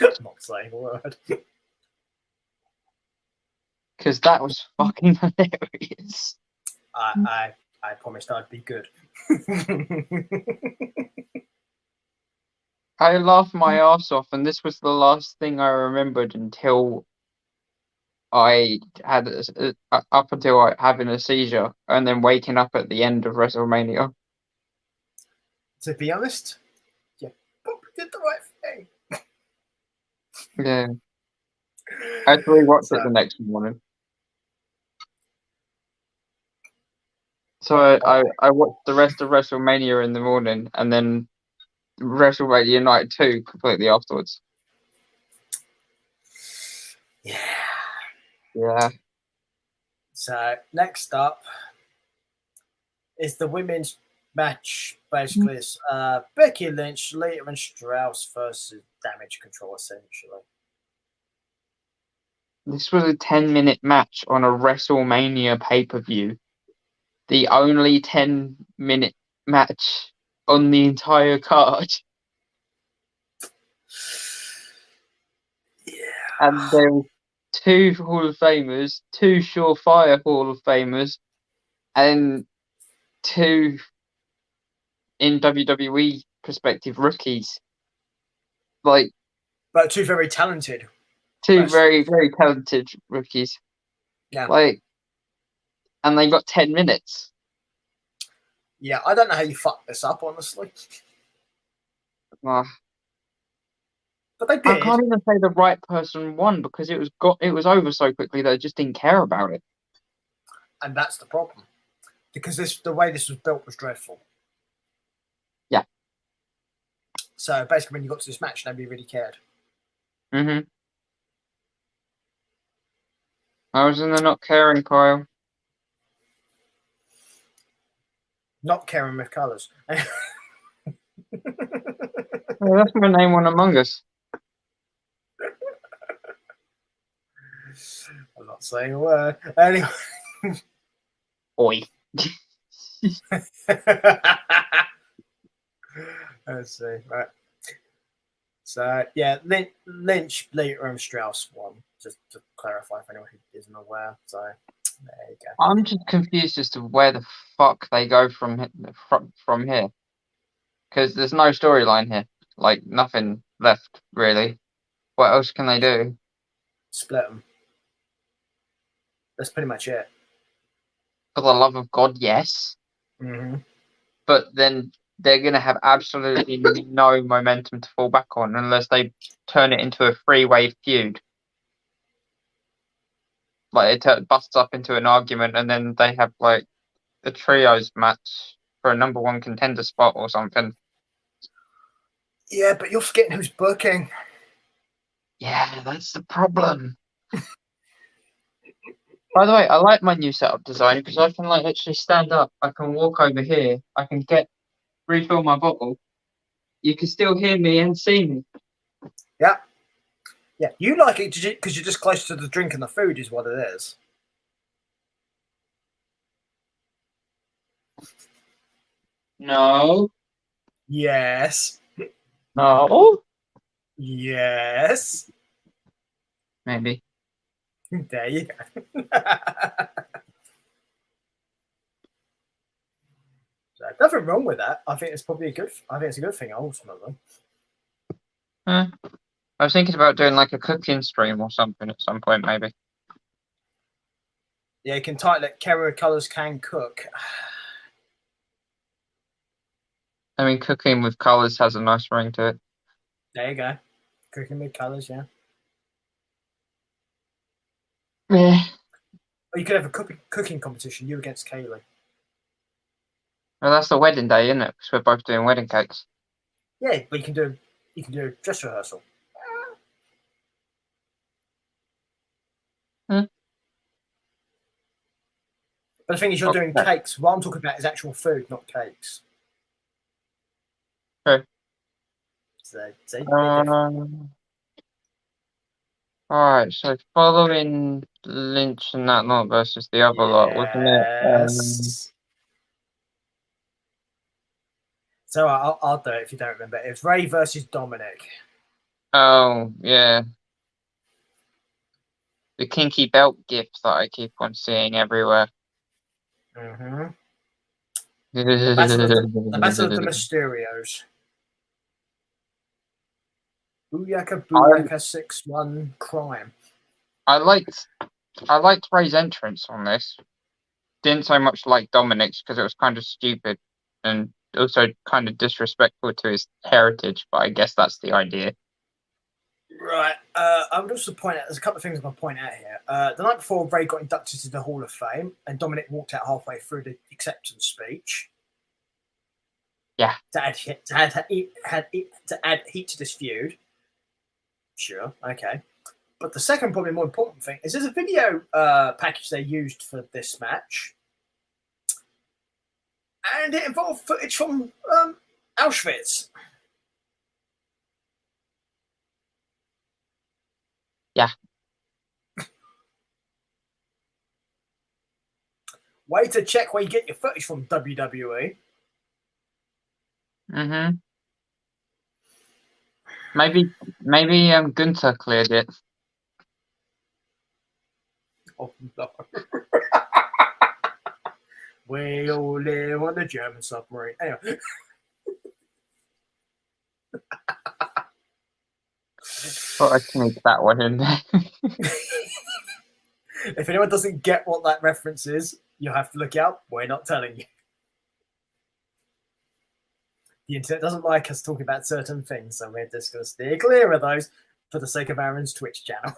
Speaker 1: Not saying a word.
Speaker 2: Because that was fucking hilarious.
Speaker 1: I promised I'd be good.
Speaker 2: I laughed my ass off, and this was the last thing I remembered until I had up until having a seizure and then waking up at the end of WrestleMania.
Speaker 1: To be honest, yeah, probably did the right thing.
Speaker 2: Yeah. I had to rewatch it the next morning. So I watched the rest of WrestleMania in the morning and then WrestleMania Night 2 completely afterwards.
Speaker 1: Yeah.
Speaker 2: Yeah.
Speaker 1: So next up is the women's match. Basically, it's Becky Lynch, Lita, and Strauss versus Damage Control, essentially.
Speaker 2: This was a 10-minute match on a WrestleMania pay-per-view. The only 10-minute match on the entire card.
Speaker 1: Yeah.
Speaker 2: And there were 2 Hall of Famers, 2 surefire Hall of Famers, and 2 in WWE perspective rookies. Like,
Speaker 1: But two very talented
Speaker 2: 2
Speaker 1: wrestlers.
Speaker 2: very, very talented rookies.
Speaker 1: Yeah.
Speaker 2: Like, and they got 10 minutes.
Speaker 1: Yeah, I don't know how you fucked this up, honestly.
Speaker 2: Uh,
Speaker 1: But they
Speaker 2: I
Speaker 1: did.
Speaker 2: can't even say the right person won because it was over so quickly that I just didn't care about it.
Speaker 1: And that's the problem. Because the way this was built was dreadful.
Speaker 2: Yeah.
Speaker 1: So basically, when you got to this match, nobody really cared.
Speaker 2: Mm-hmm. I was in the not caring pile.
Speaker 1: Not caring with colours.
Speaker 2: Oh, that's my name on Among Us.
Speaker 1: I'm not saying a word. Anyway.
Speaker 2: Oi.
Speaker 1: Let's see. Right. So, yeah, Lynch, Lita, and Strauss won. Just to clarify for anyone who isn't aware. So, there you go.
Speaker 2: I'm just confused as to where the fuck they go from here. Because there's no storyline here. Like, nothing left, really. What else can they do?
Speaker 1: Split them. That's pretty much it.
Speaker 2: For the love of God, yes.
Speaker 1: Mm-hmm.
Speaker 2: But then they're going to have absolutely no momentum to fall back on unless they turn it into a three-way feud. Like, it busts up into an argument and then they have, like, a trios match for a number 1 contender spot or something.
Speaker 1: Yeah, but you're forgetting who's booking.
Speaker 2: Yeah, that's the problem. By the way, I like my new setup design because I can like actually stand up. I can walk over here. I can refill my bottle. You can still hear me and see me.
Speaker 1: Yeah. Yeah, you like it because you're just close to the drink and the food is what it is.
Speaker 2: No.
Speaker 1: Yes.
Speaker 2: No.
Speaker 1: Yes.
Speaker 2: Maybe.
Speaker 1: There you go. So, nothing wrong with that. I think it's probably a good. I think it's a good thing ultimately.
Speaker 2: I was thinking about doing like a cooking stream or something at some point, maybe.
Speaker 1: Yeah, you can title it "Kara Colors Can Cook."
Speaker 2: I mean, cooking with colours has a nice ring to it.
Speaker 1: There you go. Cooking with colors, yeah.
Speaker 2: Yeah.
Speaker 1: Or you could have a cooking competition. You against Kaylee.
Speaker 2: Well, that's the wedding day, isn't it? Because we're both doing wedding cakes.
Speaker 1: Yeah, but you can do a dress rehearsal.
Speaker 2: Hmm.
Speaker 1: But the thing is, you're doing
Speaker 2: Okay.
Speaker 1: cakes. What I'm talking about is actual food, not cakes.
Speaker 2: Okay.
Speaker 1: So, see,
Speaker 2: Alright, so following Lynch and that lot versus the other lot, wasn't it?
Speaker 1: yes. So I'll do it if you don't remember. It's Ray versus Dominic.
Speaker 2: Oh, yeah. The kinky belt gift that I keep on seeing everywhere.
Speaker 1: Mm-hmm. The Battle of the Mysterios. Booyaka Booyaka 6-1 crime.
Speaker 2: I liked Ray's entrance on this. Didn't so much like Dominic's because it was kind of stupid and also kind of disrespectful to his heritage, but I guess that's the idea.
Speaker 1: Right. I would also point out, there's a couple of things I'm going to point out here. The night before Ray got inducted to the Hall of Fame and Dominic walked out halfway through the acceptance speech.
Speaker 2: Yeah.
Speaker 1: To add heat to this feud. Sure, okay. But the second, probably more important thing is there's a video package they used for this match. And it involved footage from Auschwitz.
Speaker 2: Yeah.
Speaker 1: Way to check where you get your footage from, WWE.
Speaker 2: Mm-hmm. Maybe Gunther cleared it.
Speaker 1: Oh, no. We all live on a German submarine. Anyway.
Speaker 2: Thought I'd sneak that one in there.
Speaker 1: If anyone doesn't get what that reference is, you'll have to look it up. We're not telling you. The internet doesn't like us talking about certain things, so we're just going to steer clear of those for the sake of Aaron's Twitch channel.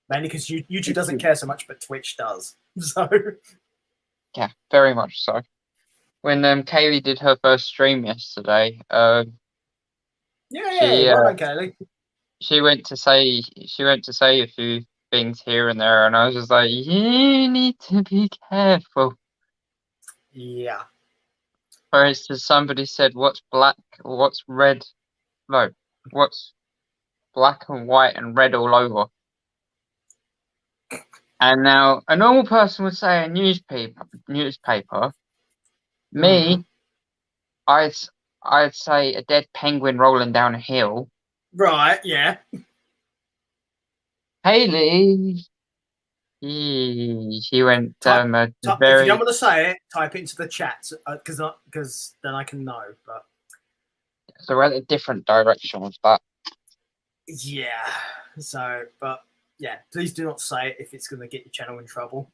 Speaker 1: Mainly because YouTube doesn't care so much, but Twitch does. So
Speaker 2: Yeah, very much so. When Kaylee did her first stream yesterday,
Speaker 1: yeah, well done, Kaylee.
Speaker 2: she went to say a few things here and there, and I was just like, you need to be careful.
Speaker 1: Yeah.
Speaker 2: For instance, somebody said, "What's black? What's red? No, what's black and white and red all over?" And now a normal person would say a newspaper. Me, I'd say a dead penguin rolling down a hill.
Speaker 1: Right, yeah.
Speaker 2: Haley, she went
Speaker 1: If you
Speaker 2: very.
Speaker 1: don't want to say it, type it into the chat because then I can know. But
Speaker 2: It's a rather different direction with that.
Speaker 1: yeah. So, but yeah, please do not say it if it's going to get your channel in trouble.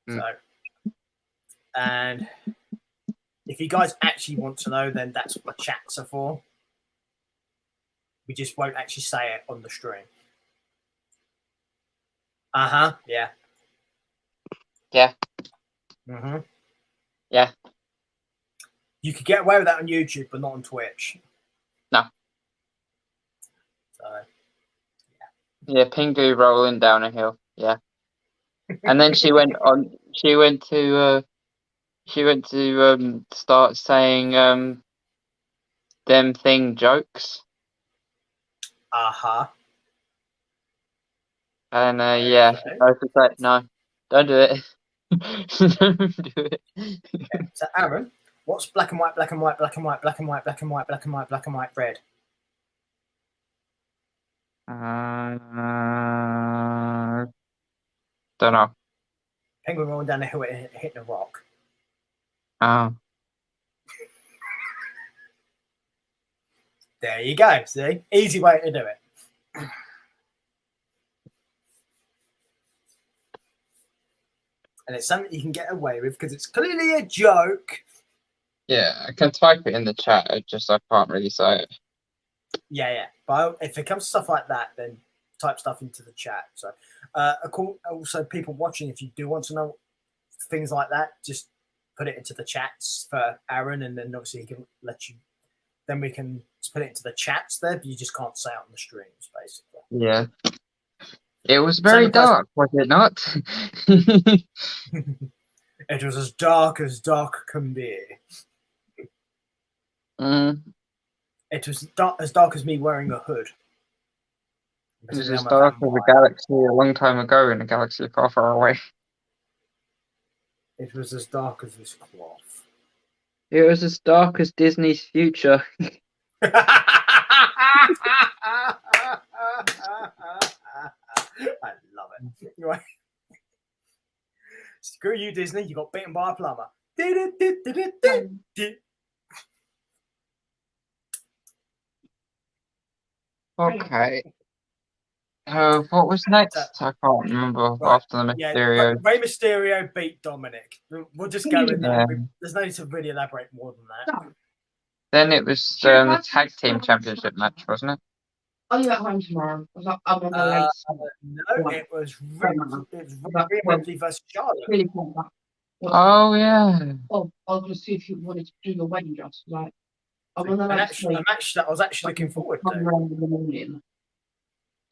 Speaker 1: So, and if you guys actually want to know, then that's what the chats are for. We just won't actually say it on the stream. Yeah.
Speaker 2: Yeah.
Speaker 1: Yeah. You could get away with that on YouTube, but not on Twitch.
Speaker 2: No.
Speaker 1: So.
Speaker 2: Yeah, Pingu rolling down a hill. Yeah. And then she went on. She went to start saying them thing jokes. And yeah, I was just like, no, don't do it. Don't do it.
Speaker 1: Okay. So Aaron, what's black and white, black and white, black and white, black and white, black and white, black and white, black and white, red?
Speaker 2: Don't know.
Speaker 1: Penguin rolling down the hill, hitting a rock.
Speaker 2: Oh.
Speaker 1: There you go. See, easy way to do it. And it's something you can get away with because it's clearly a joke.
Speaker 2: Yeah, I can type it in the chat. I can't really say it.
Speaker 1: Yeah. But if it comes to stuff like that, then type stuff into the chat. So, also people watching, if you do want to know things like that, just put it into the chats for Aaron, and then obviously he can let you. Then we can put it into the chats there, but you just can't say it on the streams, basically.
Speaker 2: Yeah. It was very dark, was it not?
Speaker 1: It was as dark can be. It was as dark as me wearing a hood.
Speaker 2: It was as dark as a galaxy a long time ago in a galaxy far, far away.
Speaker 1: It was as dark as this cloth.
Speaker 2: It was as dark as Disney's future.
Speaker 1: I love it. Right. Screw you, Disney. You got bitten by a plumber.
Speaker 2: Okay. What was next? I can't remember. Right. After the Mysterio.
Speaker 1: Rey Mysterio beat Dominic. We'll just go in there. There's no need to really elaborate more than that.
Speaker 2: Then it was the tag team championship match, wasn't it?
Speaker 3: Are you at home tomorrow?
Speaker 1: No, it was Rhea Ripley versus Charlotte.
Speaker 2: Oh yeah.
Speaker 3: Oh, I was going to see if you wanted to do your wedding dress. Like,
Speaker 1: a match that I was actually looking forward to.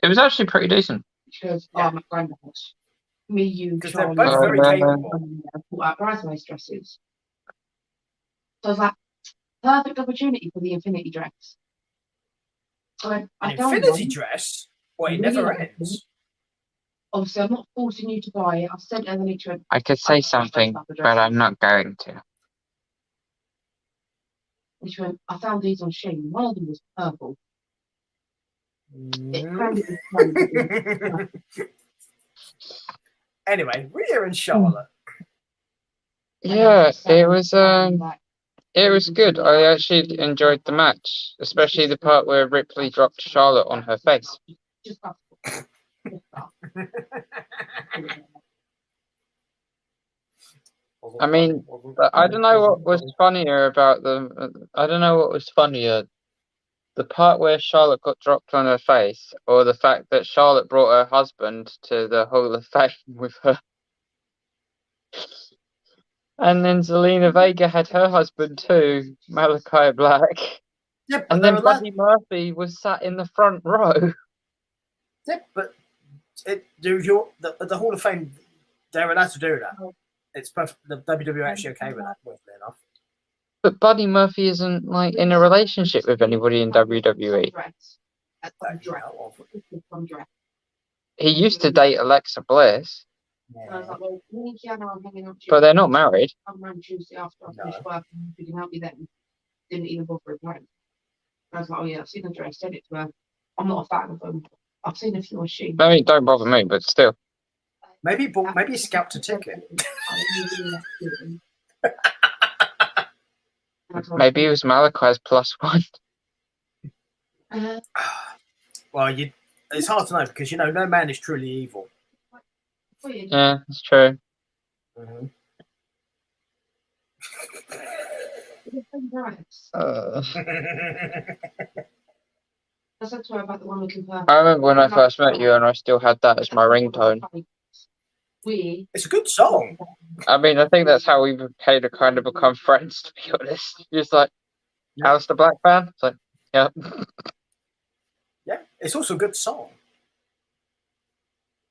Speaker 2: It was actually pretty decent.
Speaker 3: Because my grandma's. Me, you,
Speaker 1: because they're both very capable.
Speaker 3: Bridesmaids dresses. So I was like, perfect opportunity for the Infinity dress. I
Speaker 1: An
Speaker 3: found
Speaker 1: infinity
Speaker 3: one.
Speaker 1: dress? Well, it
Speaker 3: Really
Speaker 1: never
Speaker 3: nice.
Speaker 1: ends.
Speaker 3: Obviously, I'm not forcing you to buy it. I've sent her the link to it.
Speaker 2: I could say something, but I'm not going to.
Speaker 3: And she went, I found these on Shein. One of them was purple. It kind of was
Speaker 1: Anyway, Rhea and Charlotte.
Speaker 2: Yeah, it was good. I actually enjoyed the match, especially the part where Ripley dropped Charlotte on her face. I mean, but I don't know what was funnier about the. I don't know what was funnier, the part where Charlotte got dropped on her face, or the fact that Charlotte brought her husband to the Hall of Fame with her. And then Zelina Vega had her husband too, Malachi Black.
Speaker 1: Yeah, but
Speaker 2: And
Speaker 1: they're
Speaker 2: then
Speaker 1: allowed.
Speaker 2: Buddy Murphy was sat in the front row.
Speaker 1: Yeah, but the Hall of Fame, they're allowed to do that. It's perfect. The WWE are actually okay with that, weirdly enough.
Speaker 2: But Buddy Murphy isn't like in a relationship with anybody in WWE. He used to date Alexa Bliss, but they're not married.
Speaker 3: I'm around Tuesday after I finished work, and if you can help me then. Didn't even bother replying. I was like, oh yeah, I've seen the dress, send it to her. I'm not a fan of them. I've seen a few on Shein.
Speaker 2: I mean, don't bother me, but still.
Speaker 1: Maybe he scalped a ticket.
Speaker 2: Maybe it was Malachi's +1.
Speaker 1: Well, it's hard to know because no man is truly evil.
Speaker 2: Yeah, that's true.
Speaker 1: Mm-hmm.
Speaker 3: I said to her about the one looking for.
Speaker 2: I remember when I first met you and I still had that as my ringtone.
Speaker 1: It's a good song.
Speaker 2: I mean, I think that's how we became to kind of become friends, to be honest. Just like, Alistair Black fan? It's like, yeah.
Speaker 1: Yeah, it's also a good song.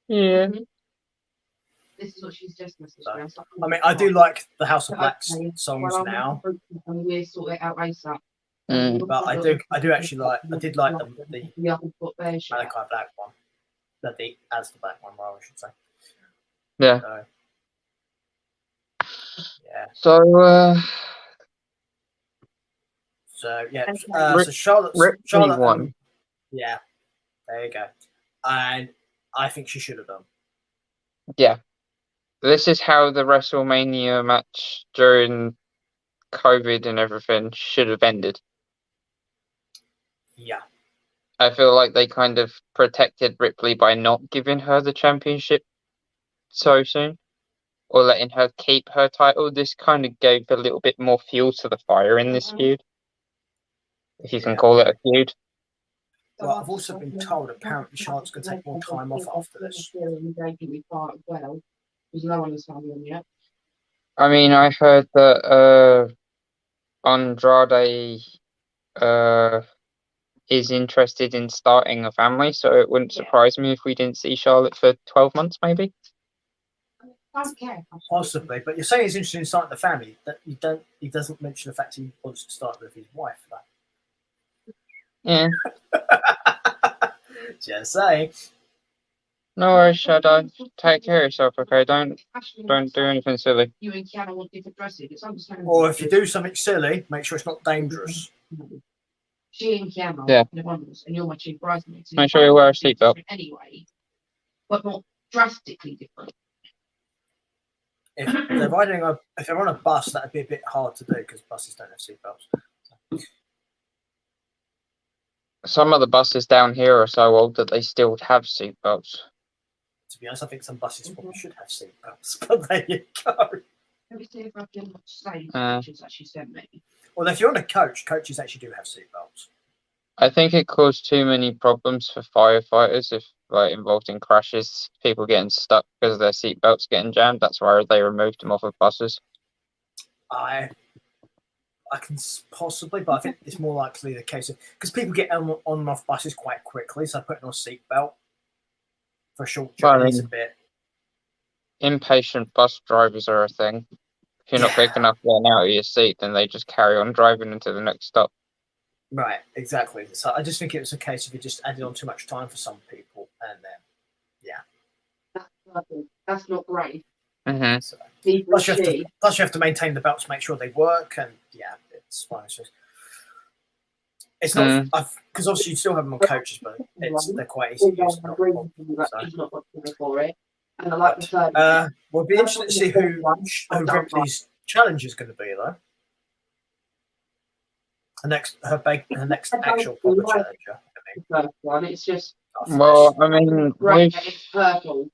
Speaker 2: Yeah.
Speaker 3: This is what she's just messaged me.
Speaker 1: I mean, I do like the House of Black songs now.
Speaker 3: And we'll sort it out ASAP.
Speaker 1: But I do actually like. I did like the
Speaker 3: Malachi
Speaker 1: Black one, the Alistair Black one, well, I should say.
Speaker 2: Yeah.
Speaker 1: Yeah. So Charlotte
Speaker 2: won.
Speaker 1: Yeah, there you go. And I think she should have done.
Speaker 2: Yeah. This is how the WrestleMania match during COVID and everything should have ended.
Speaker 1: Yeah.
Speaker 2: I feel like they kind of protected Ripley by not giving her the championship so soon, or letting her keep her title. This kind of gave a little bit more fuel to the fire in this feud, if you can call it a feud.
Speaker 1: Well, I've also been told apparently Charlotte's going to take more time off after this.
Speaker 2: I mean, I heard that Andrade is interested in starting a family, so it wouldn't surprise me if we didn't see Charlotte for 12 months, maybe.
Speaker 1: Possibly, but you're saying he's interested in starting the family. That he doesn't mention the fact he wants to start with his wife.
Speaker 2: Yeah.
Speaker 1: Just saying.
Speaker 2: No worries, Shadow. Take care of yourself, okay? Don't do anything silly.
Speaker 3: You and Kiana want different dresses. It's understandable.
Speaker 1: Or if you do something silly, make sure it's not dangerous.
Speaker 3: She and Kiana,
Speaker 2: yeah,
Speaker 3: and you're my chief bridesmaid.
Speaker 2: Make sure you wear a seatbelt.
Speaker 3: Anyway, but not drastically different.
Speaker 1: If they're on a bus, that'd be a bit hard to do because buses don't have seatbelts.
Speaker 2: Some of the buses down here are so old that they still have seatbelts.
Speaker 1: To be honest, I think some buses probably should have seatbelts, but there you go.
Speaker 3: Let me see if I can save pictures that she sent me.
Speaker 1: Well, if you're on a coach, coaches actually do have seatbelts.
Speaker 2: I think it caused too many problems for firefighters if involved in crashes, people getting stuck because of their seatbelts getting jammed. That's why they removed them off of buses.
Speaker 1: I can possibly, but I think it's more likely the case of because people get on and off buses quite quickly, so putting on a seatbelt for a short journey is a bit.
Speaker 2: Impatient bus drivers are a thing. If you're not quick enough getting out of your seat, then they just carry on driving into the next stop.
Speaker 1: Right, exactly. So I just think it was a case of it just added on too much time for some people, and then
Speaker 3: That's purple. That's not great.
Speaker 2: Hmm.
Speaker 1: so.
Speaker 3: Neither is she.
Speaker 1: Plus you have to maintain the belts to make sure they work, and yeah, it's fine. It's not because obviously you still have them on coaches, but they're quite easy to use. Not a problem, so.
Speaker 3: She's not got for it. And I like the third.
Speaker 1: We'll be interested to see who Ripley's challenge is going to be, though. Her next actual proper challenger.
Speaker 3: The first one. It's just
Speaker 2: Well, I mean,
Speaker 3: great. It's purple.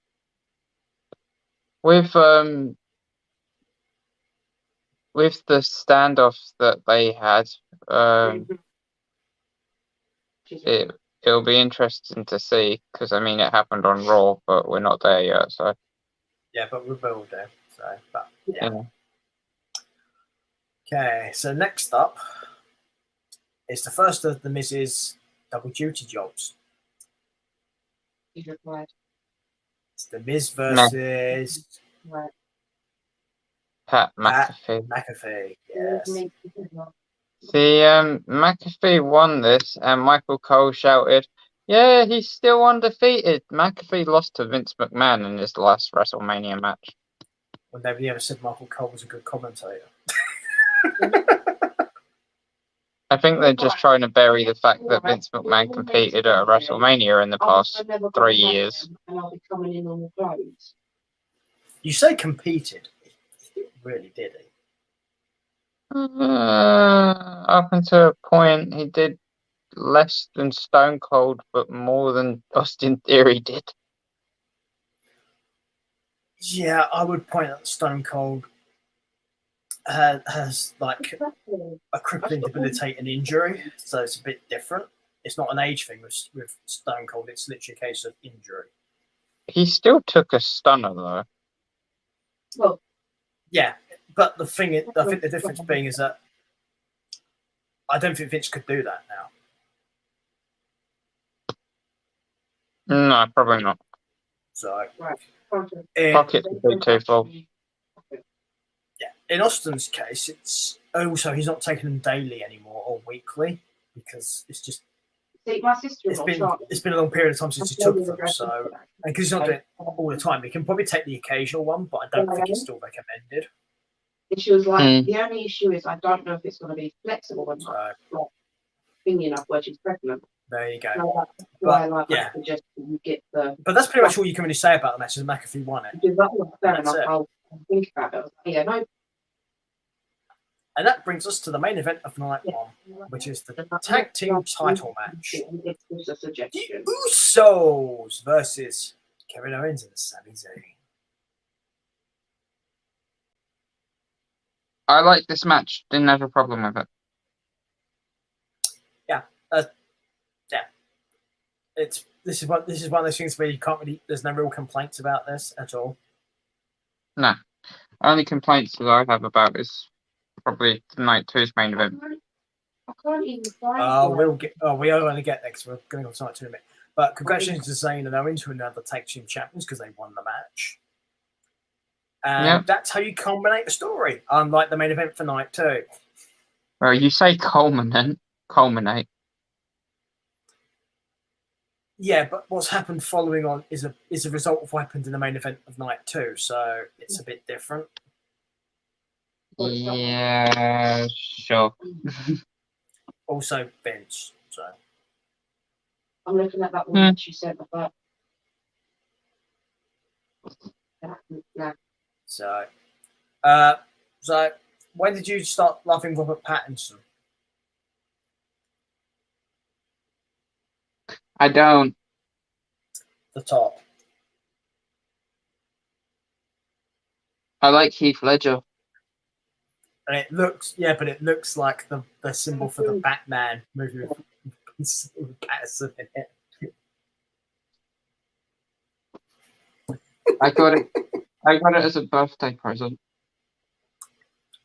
Speaker 2: with the standoff that they had, it'll be interesting to see, because I mean it happened on Raw, but we're not there yet. So
Speaker 1: yeah, but we will do. So, but yeah.
Speaker 2: Yeah.
Speaker 1: Okay, so next up is the first of the Miz's double duty jobs.
Speaker 3: He's replied.
Speaker 1: It's the Miz versus
Speaker 3: Right.
Speaker 2: Pat McAfee.
Speaker 1: McAfee. Yes.
Speaker 2: See, McAfee won this, and Michael Cole shouted, "Yeah, he's still undefeated." McAfee lost to Vince McMahon in his last WrestleMania match.
Speaker 1: Well, nobody ever said Michael Cole was a good commentator.
Speaker 2: I think they're just trying to bury the fact that Vince McMahon competed at a WrestleMania in the past 3 years.
Speaker 3: And I'll be coming in on the clothes.
Speaker 1: You say competed. He really did he?
Speaker 2: Up until a point, he did less than Stone Cold, but more than Austin Theory did.
Speaker 1: Yeah, I would point out that Stone Cold has like a crippling, debilitating injury, so it's a bit different. It's not an age thing with Stone Cold. It's literally a case of injury.
Speaker 2: He still took a stunner, though.
Speaker 3: Well,
Speaker 1: yeah, but the thing is, I think the difference being is that I don't think Vince could do that now.
Speaker 2: No, probably not.
Speaker 1: So,
Speaker 3: right.
Speaker 2: Pockets would be too full.
Speaker 1: Yeah, in Austin's case, it's also he's not taking them daily anymore or weekly because it's just.
Speaker 3: See, my sister
Speaker 1: it's been a long period of time since he took them, so and because he's not doing it all the time, he can probably take the occasional one, but I don't think it's still recommended.
Speaker 3: And she was like, the only issue is I don't know if it's going to be flexible or not. Like, thingy enough where she's pregnant.
Speaker 1: There you go.
Speaker 3: So I suggest you get the.
Speaker 1: But that's pretty much all you can really say about the match. Is McAfee won it.
Speaker 3: Fair enough. I'll think about it. Yeah, no.
Speaker 1: And that brings us to the main event of night one, which is the tag team title match.
Speaker 3: It's a suggestion.
Speaker 1: The Usos versus Kevin Owens and Sami Zayn.
Speaker 2: I like this match. Didn't have a problem with it.
Speaker 1: This is one of those things where you can't really. There's no real complaints about this at all.
Speaker 2: No, only complaints that I have about is probably night two's main event.
Speaker 3: I can't even find
Speaker 1: we are going to get there because we're going to go to night two in a minute. But congratulations to Zayn and Owens, who are now the tag team champions because they won the match. And that's how you culminate a story, unlike the main event for night two.
Speaker 2: Well, you say culminate.
Speaker 1: Yeah, but what's happened following on is a result of what happened in the main event of night two, so it's a bit different.
Speaker 2: Yeah, sure.
Speaker 1: Also, Vince. So
Speaker 3: I'm looking at that one that you sent about.
Speaker 1: So when did you start loving Robert Pattinson?
Speaker 2: I don't.
Speaker 1: The top.
Speaker 2: I like Heath Ledger.
Speaker 1: And it looks like the symbol for the Batman movie with Pattinson in it.
Speaker 2: I got it as a birthday present.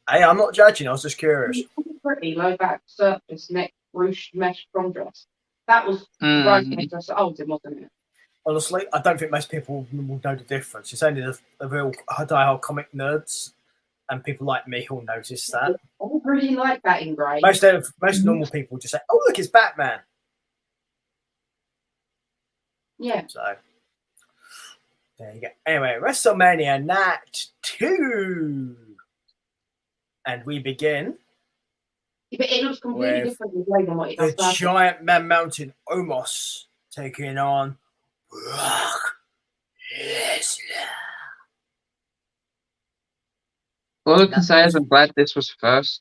Speaker 1: Hey, I'm not judging. I was just curious.
Speaker 3: Pretty low back surface neck ruched mesh prom dress. That was right dress at Oldham, wasn't it?
Speaker 1: Honestly, I don't think most people will know the difference. It's only the real die-hard comic nerds and people like me will notice that.
Speaker 3: I would really like that in grey.
Speaker 1: Most normal people just say, "Oh, look, it's Batman."
Speaker 3: Yeah.
Speaker 1: So there you go. Anyway, WrestleMania Night 2, and we begin
Speaker 3: Yeah, but it looks completely
Speaker 1: with
Speaker 3: different in grey than what it
Speaker 1: the
Speaker 3: does. first.
Speaker 1: giant man mountain Omos taking on Brock Lesnar.
Speaker 2: All I can say is I'm glad this was first.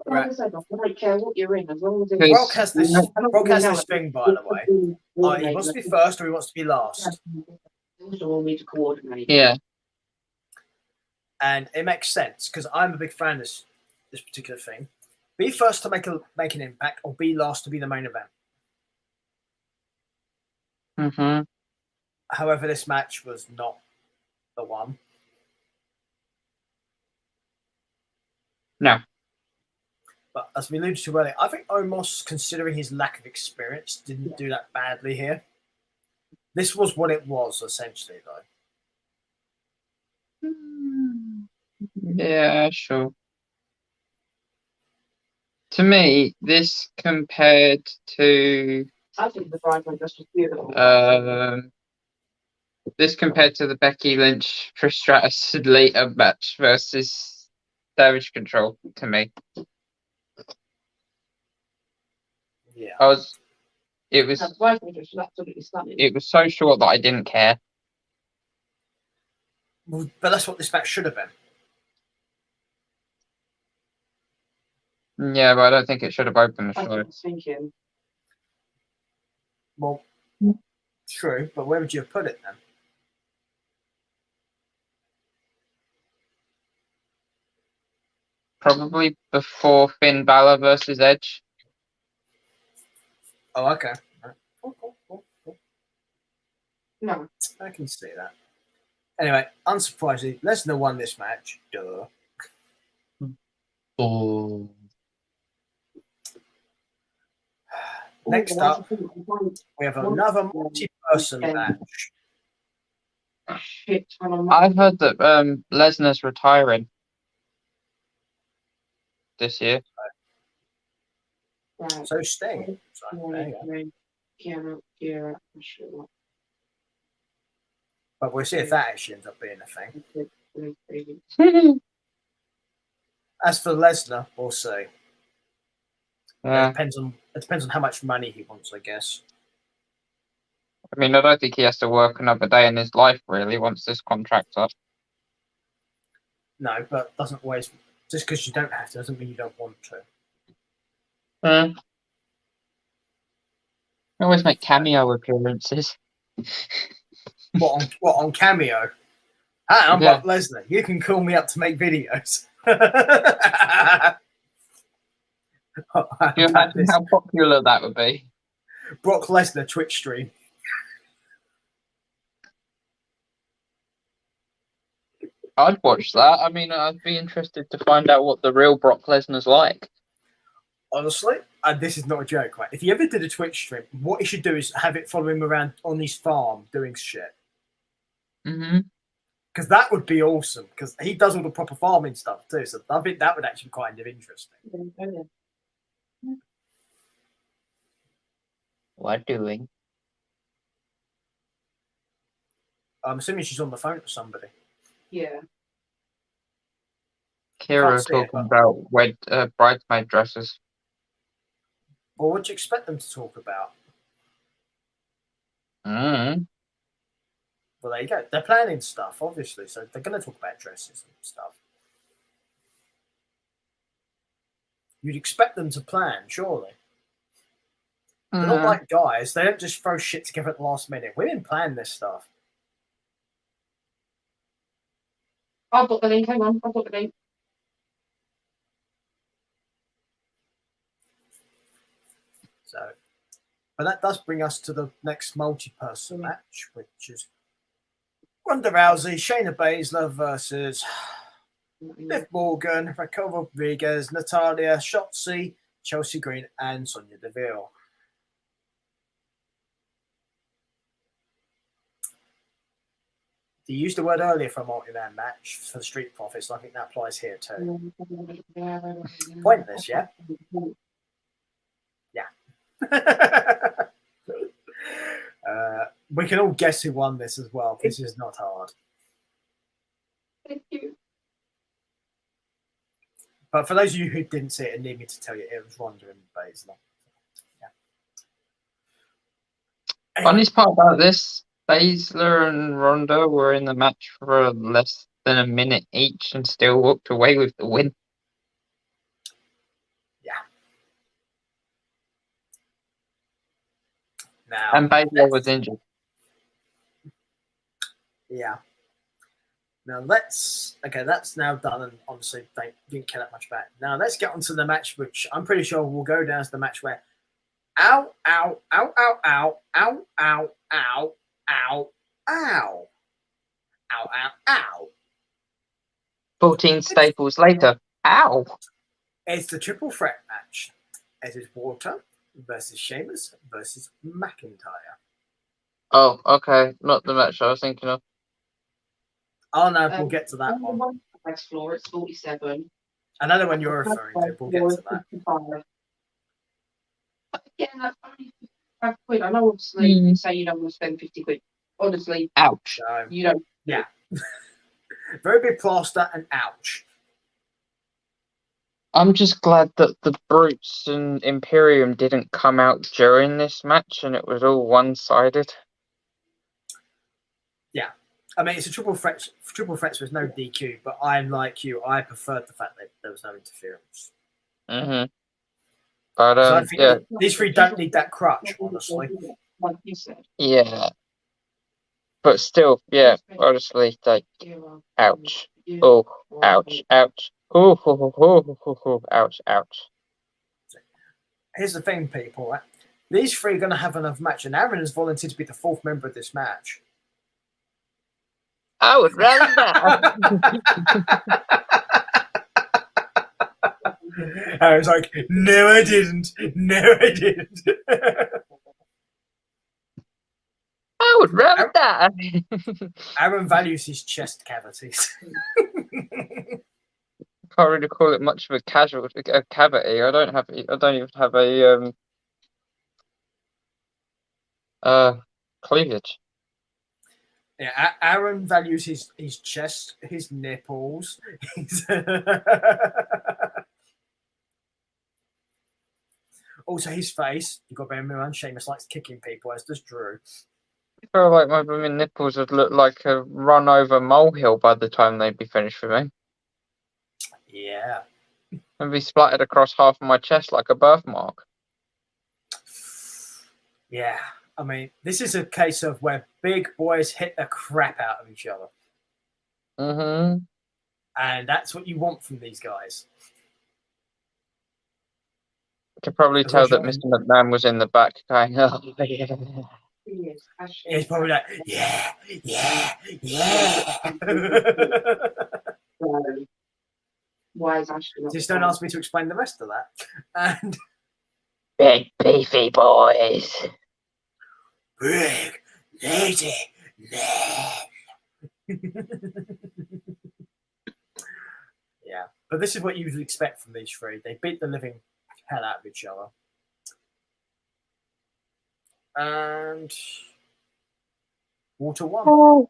Speaker 3: Like I said, I don't care what you're in, as long as it's
Speaker 2: Because-
Speaker 1: Brock has this.
Speaker 3: I don't
Speaker 1: Brock has
Speaker 3: really
Speaker 1: this
Speaker 3: know.
Speaker 1: thing, by the way. He wants to be first or he wants to be last,
Speaker 3: They also want me to coordinate.
Speaker 2: Yeah.
Speaker 1: and it makes sense because I'm a big fan of this particular thing. Be first to make an impact, or be last to be the main event.
Speaker 2: Mm-hmm.
Speaker 1: However, this match was not the one.
Speaker 2: No.
Speaker 1: But as we alluded to earlier, I think Omos, considering his lack of experience, didn't do that badly here. This was what it was, essentially, though.
Speaker 2: Yeah, sure. To me, this compared to
Speaker 3: I think the bridesmaid dress was beautiful.
Speaker 2: this compared to the Becky Lynch Trish Stratus later match versus Damage Control. To me,
Speaker 1: Yeah.
Speaker 2: it was
Speaker 3: The bridesmaid dress was absolutely stunning.
Speaker 2: it was so short that I didn't care.
Speaker 1: Well, but that's what this match should have been.
Speaker 2: Yeah, but I don't think it should have opened the
Speaker 3: That's what I
Speaker 2: show.
Speaker 3: was thinking.
Speaker 1: Well, true, but where would you have put it then?
Speaker 2: Probably before Finn Balor versus Edge.
Speaker 1: Oh, okay. Cool.
Speaker 3: No,
Speaker 1: I can see that. Anyway, unsurprisingly, Lesnar won this match. Duh.
Speaker 2: Oh.
Speaker 1: Next up, we have another multi-person match.
Speaker 3: shit ton of
Speaker 2: I've heard that Lesnar's retiring this year.
Speaker 3: Right.
Speaker 1: So Sting. So, there you go.
Speaker 3: Kira, sure.
Speaker 1: But we'll see if that actually ends up being a thing. As for Lesnar, we'll see.
Speaker 2: Yeah.
Speaker 1: It depends on how much money he wants, I guess.
Speaker 2: I mean, I don't think he has to work another day in his life, really, once this contract's up.
Speaker 1: No, but doesn't always. Just because you don't have to doesn't mean you don't want to.
Speaker 2: I always make cameo appearances.
Speaker 1: What on Cameo? Hi, I'm
Speaker 2: Yeah.
Speaker 1: Brock Lesnar. You can call me up to make videos.
Speaker 2: Can you imagine how popular that would be?
Speaker 1: Brock Lesnar Twitch stream.
Speaker 2: I'd watch that. I mean, I'd be interested to find out what the real Brock Lesnar's like.
Speaker 1: Honestly, and this is not a joke, right? If you ever did a Twitch stream, what you should do is have it follow him around on his farm doing shit.
Speaker 2: Mm-hmm.
Speaker 1: Because that would be awesome. Because he does all the proper farming stuff too. So I think that would actually be kind of interesting.
Speaker 2: What doing?
Speaker 1: I'm assuming she's on the phone to somebody.
Speaker 3: Yeah.
Speaker 2: Kira
Speaker 1: Can't see it,
Speaker 2: talking
Speaker 1: but-
Speaker 2: about bridesmaid dresses.
Speaker 1: Well, what do you expect them to talk about?
Speaker 2: Mm.
Speaker 1: Well, there you go. They're planning stuff, obviously. So they're going to talk about dresses and stuff. You'd expect them to plan, surely. They're not like guys. They don't just throw shit together at the last minute. Women plan this stuff.
Speaker 3: I've got the link. Hang on. I've got the link.
Speaker 1: So, but that does bring us to the next multi-person match, which is Ronda Rousey, Shayna Baszler versus Liv Morgan, Raquel Rodriguez, Natalia, Shotzi, Chelsea Green, and Sonya Deville. They used the word earlier for a multi-man match for the Street Profits, and I think that applies here too. Pointless, yeah? We can all guess who won this as well. This is not hard.
Speaker 3: Thank you.
Speaker 1: But for those of you who didn't see it and need me to tell you, it was Ronda and Baszler. Yeah.
Speaker 2: Funniest part about this, Baszler and Ronda were in the match for less than a minute each and still walked away with the win.
Speaker 1: Now,
Speaker 2: And Baszler was injured.
Speaker 1: yeah. Now that's now done, and honestly, they didn't care that much about it. Now let's get on to the match, which I'm pretty sure will go down as the match where ow, ow, ow, ow, ow, ow, ow, ow, ow, ow, ow, ow, ow.
Speaker 2: 14 staples later. Ow!
Speaker 1: It's the triple threat match. It is Walter versus Sheamus versus McIntyre.
Speaker 2: Oh, okay. Not the match I was thinking of.
Speaker 1: Oh no, we'll get to that one.
Speaker 3: Next floor, it's 47.
Speaker 1: Another one you're referring to. We'll get to that.
Speaker 3: Again, that's only 55 quid. I know obviously you say you don't want to spend 50 quid. Honestly,
Speaker 2: Ouch.
Speaker 1: So,
Speaker 3: you don't.
Speaker 1: yeah. Very big plaster and ouch.
Speaker 2: I'm just glad that the Brutes and Imperium didn't come out during this match and it was all one-sided.
Speaker 1: Yeah. I mean, it's a triple threat. Triple threats with no DQ, but I'm like you. I preferred the fact that there was no interference.
Speaker 2: Mm-hmm. But
Speaker 1: So I think these three don't need that crutch, honestly.
Speaker 3: Like you said.
Speaker 2: yeah. But still, yeah, honestly, like, ouch. Oh, ouch, ouch. Oh, ouch, ouch.
Speaker 1: Here's the thing, people. Right? These three are going to have another match, and Aaron has volunteered to be the fourth member of this match.
Speaker 2: I would rather not.
Speaker 1: Aaron's like, no, I didn't. No, I didn't.
Speaker 2: I would rather die.
Speaker 1: Aaron values his chest cavities.
Speaker 2: Can't really call it much of a cavity. I don't even have a cleavage.
Speaker 1: Yeah, Aaron values his chest, his nipples. Also, his face. You've got to bear in mind, Sheamus likes kicking people, as does Drew.
Speaker 2: I feel like my blooming nipples would look like a run over molehill by the time they'd be finished with me.
Speaker 1: Yeah.
Speaker 2: And be splattered across half of my chest like a birthmark.
Speaker 1: Yeah. I mean, this is a case of where big boys hit the crap out of each other.
Speaker 2: Mm-hmm.
Speaker 1: And that's what you want from these guys.
Speaker 2: You can probably tell that Mr. McMahon was in the back going, oh, yeah.
Speaker 1: He's probably like, yeah, yeah, yeah.
Speaker 3: Why is Ashley not
Speaker 1: Just don't ask me to explain the rest of that. And
Speaker 2: big beefy boys.
Speaker 1: Big lady man. Yeah, but this is what you would expect from these three. They beat the living hell out of each other. And Walter won.
Speaker 2: Oh.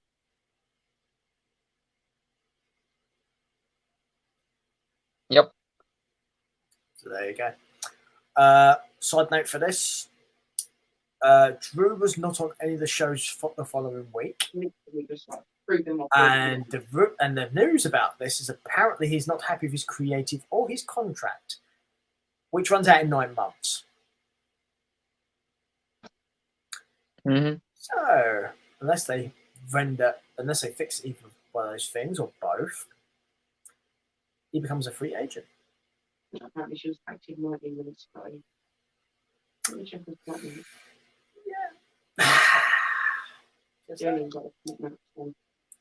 Speaker 2: Yep.
Speaker 1: So there you go. Side note for this. Drew was not on any of the shows for the following week. And the news about this is apparently he's not happy with his creative or his contract, which runs out in 9 months.
Speaker 2: Mm-hmm.
Speaker 1: So unless they fix either one of those things or both, he becomes a free agent.
Speaker 3: Apparently she was active 19 minutes ago. Let me check this out.
Speaker 1: Yeah.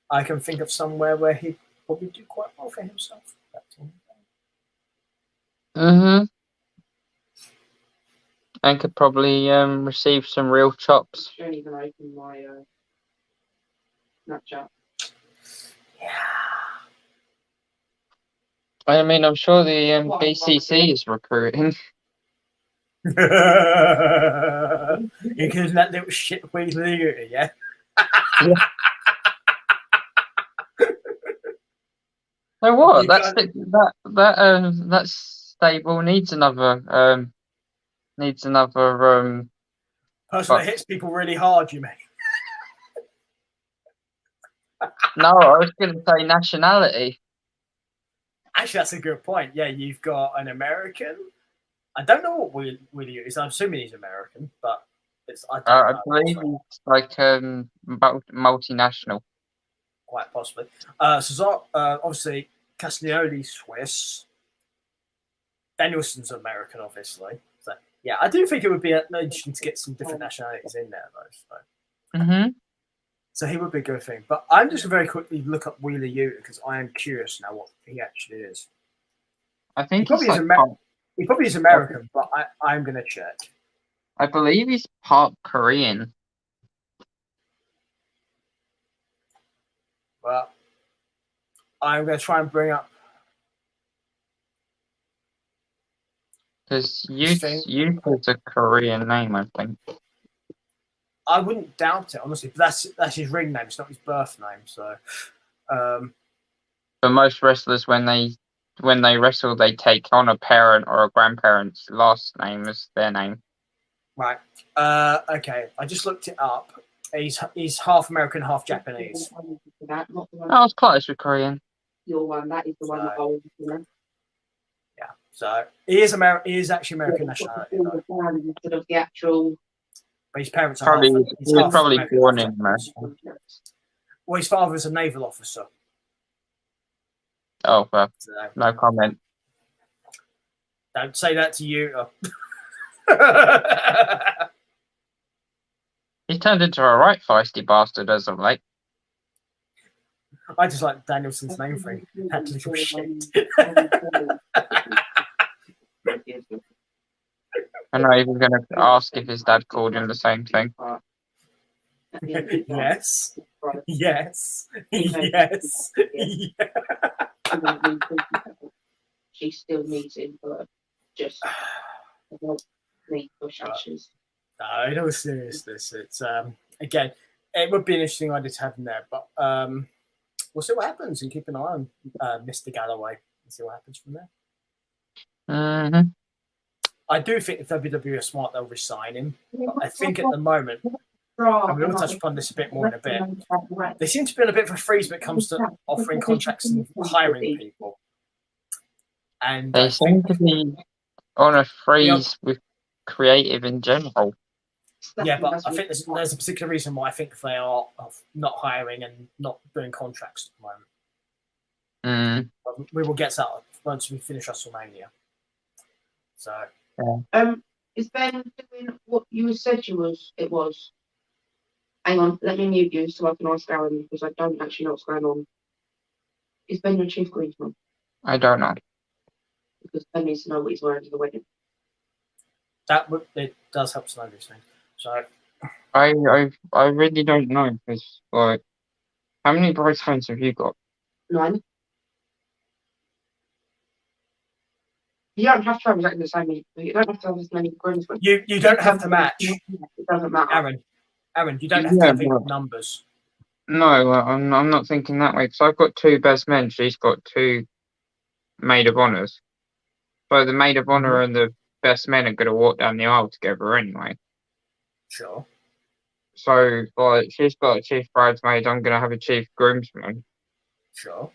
Speaker 1: I can think of somewhere where he'd probably do quite well for himself.
Speaker 2: Mm-hmm. And could probably receive some real chops.
Speaker 3: I don't even open my Snapchat.
Speaker 2: I mean, I'm sure the BCC is recruiting.
Speaker 1: Including that little shit Wheeler, yeah.
Speaker 2: So what?
Speaker 1: You
Speaker 2: That's
Speaker 1: can't-
Speaker 2: that stable needs another
Speaker 1: person
Speaker 2: But-
Speaker 1: that hits people really hard. You mean?
Speaker 2: No, I was going to say nationality.
Speaker 1: Actually, that's a good point. Yeah, you've got an American. I don't know what Willie is. I'm assuming he's American, but I don't
Speaker 2: I
Speaker 1: know.
Speaker 2: believe it's like multinational.
Speaker 1: Quite possibly. So obviously Castagnoli's Swiss. Danielson's American, obviously. So yeah, I do think it would be interesting to get some different nationalities in there, though. So. So he would be a good thing. But I'm just going to very quickly look up Wheeler Yuta because I am curious now what he actually is.
Speaker 2: I think
Speaker 1: He probably is American, but I'm going to check.
Speaker 2: I believe he's part Korean.
Speaker 1: Well, I'm going to try and bring up.
Speaker 2: Because Youth is a Korean name, I think.
Speaker 1: I wouldn't doubt it, honestly. But that's his ring name. It's not his birth name. So,
Speaker 2: For most wrestlers, when they wrestle, they take on a parent or a grandparent's last name as their name.
Speaker 1: Right. Okay. I just looked it up. He's half American, half Japanese.
Speaker 3: That, not the one.
Speaker 2: I was close with Korean.
Speaker 3: Your one. That is the one that I was looking at.
Speaker 1: Yeah. So he is He is actually American nationality, though.
Speaker 3: Instead of the actual.
Speaker 1: But his parents are
Speaker 2: Probably,
Speaker 1: half.
Speaker 2: he was probably
Speaker 1: American,
Speaker 2: born
Speaker 1: half
Speaker 2: in
Speaker 1: Japanese.
Speaker 2: America.
Speaker 1: Well, his father is a naval officer.
Speaker 2: Oh, well,
Speaker 1: So
Speaker 2: no comment.
Speaker 1: don't say that to you.
Speaker 2: He's turned into a right feisty bastard as of late.
Speaker 1: I just like Danielson's name for him. That little shit.
Speaker 2: I'm not even going to ask if his dad called him the same thing.
Speaker 1: Yes. Yes. Yes.
Speaker 3: She still needs him, but just need push ashes.
Speaker 1: No, in all seriousness, it's again, it would be an interesting idea to have him there, but we'll see what happens and keep an eye on Mr. Galloway and see what happens from there.
Speaker 2: Mm-hmm.
Speaker 1: I do think if WWE are smart, they'll resign him. But I think at the moment, I'm going to touch upon this a bit more in a bit. They seem to be in a bit of a freeze when it comes to offering contracts and hiring people. And
Speaker 2: They seem to be on a freeze with creative in general.
Speaker 1: Yeah, but I think there's a particular reason why I think they are not hiring and not doing contracts at the moment. But we will get to that once we finish WrestleMania. So,
Speaker 3: is Ben doing what you said it was? Hang on, let me mute you so I can ask Aaron because I don't actually know what's going on. Is Ben your chief groomsman?
Speaker 2: I don't know.
Speaker 3: Because Ben needs to know what he's wearing to the wedding.
Speaker 1: It does help to know these things. So
Speaker 2: I really don't know because like, how many bridesmaids have you got?
Speaker 3: 9. You don't have to have exactly the same. You don't have to have as many groomsmen.
Speaker 1: you don't have to match.
Speaker 3: It doesn't matter.
Speaker 1: Aaron, you don't have to have equal numbers.
Speaker 2: No, I'm not thinking that way because I've got 2 best men. She's got 2 maid of honors. So the maid of honor and the best men are going to walk down the aisle together anyway.
Speaker 1: Sure.
Speaker 2: So, like, she's got a chief bridesmaid. I'm going to have a chief groomsman.
Speaker 1: Sure.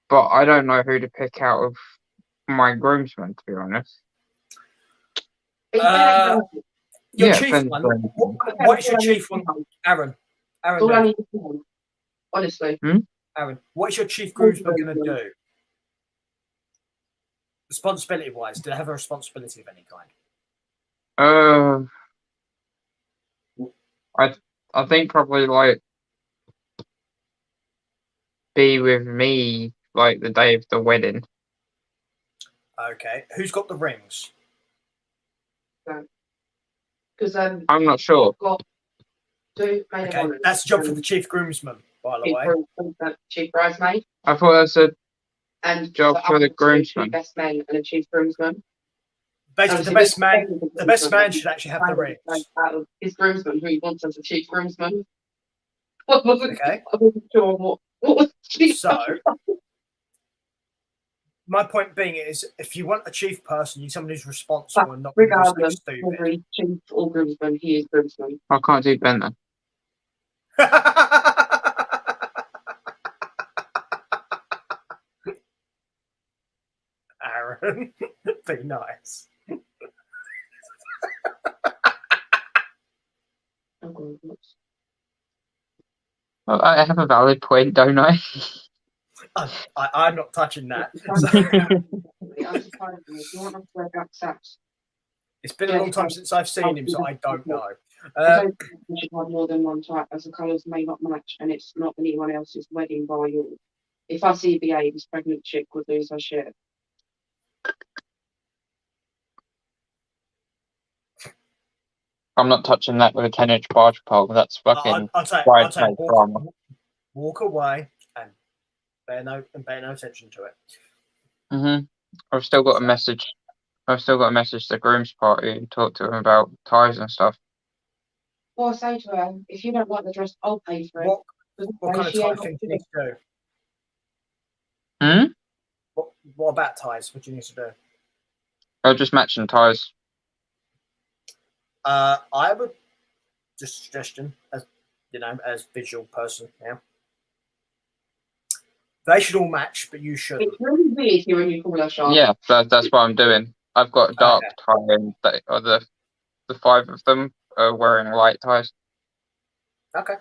Speaker 2: But I don't know who to pick out of my groomsmen, to be honest.
Speaker 1: Your chief one. What is your chief one, Aaron?
Speaker 3: All I need to know, honestly.
Speaker 1: Aaron, what is your chief groomsman going to do? Responsibility-wise, do they have a responsibility of any kind?
Speaker 2: I think probably like be with me like the day of the wedding.
Speaker 1: Okay, who's got the rings?
Speaker 3: Because
Speaker 2: I'm not sure.
Speaker 3: got 2 maid of
Speaker 1: Okay,
Speaker 3: honors.
Speaker 1: that's the job for the chief groomsman. by the way.
Speaker 3: Chief bridesmaid.
Speaker 2: I thought that was a
Speaker 3: And
Speaker 2: job for the groomsman.
Speaker 3: Two best men and a chief groomsman.
Speaker 1: Basically, the best man should actually have the rings.
Speaker 3: His groomsman, who he wants as a chief groomsman. I wasn't sure what was chief.
Speaker 1: So, my point being is, if you want a chief person, you need someone who's responsible and not
Speaker 3: regardless
Speaker 1: stupid.
Speaker 3: whether he's chief or groomsman, he is groomsman.
Speaker 2: I can't do Ben then.
Speaker 1: Aaron, be nice.
Speaker 2: Well, I have a valid point, don't I?
Speaker 1: I'm not touching that. It's been a long time since I've seen him, so I don't know.
Speaker 3: I don't think we should have more than one type, as the colours may not match, and it's not anyone else's wedding by yours. If I see BA, this pregnant chick would lose her shit.
Speaker 2: I'm not touching that with a 10-inch barge pole. That's fucking
Speaker 1: I'll say walk away and bear no attention to it.
Speaker 2: I've still got a message. I've still got a message to the groom's party and talk to them about ties and stuff.
Speaker 3: Well, I say to her, if you don't like the dress, I'll pay for it.
Speaker 1: What kind of tie thing do you need to do? What about ties? What do you need to do?
Speaker 2: Oh, just matching ties.
Speaker 1: I would just suggestion as visual person. Yeah, they should all match, but you shouldn't.
Speaker 3: It's really weird hearing you call her Charlotte.
Speaker 2: Yeah, that's what I'm doing. I've got a dark tie, and the five of them are wearing light ties.
Speaker 1: Okay.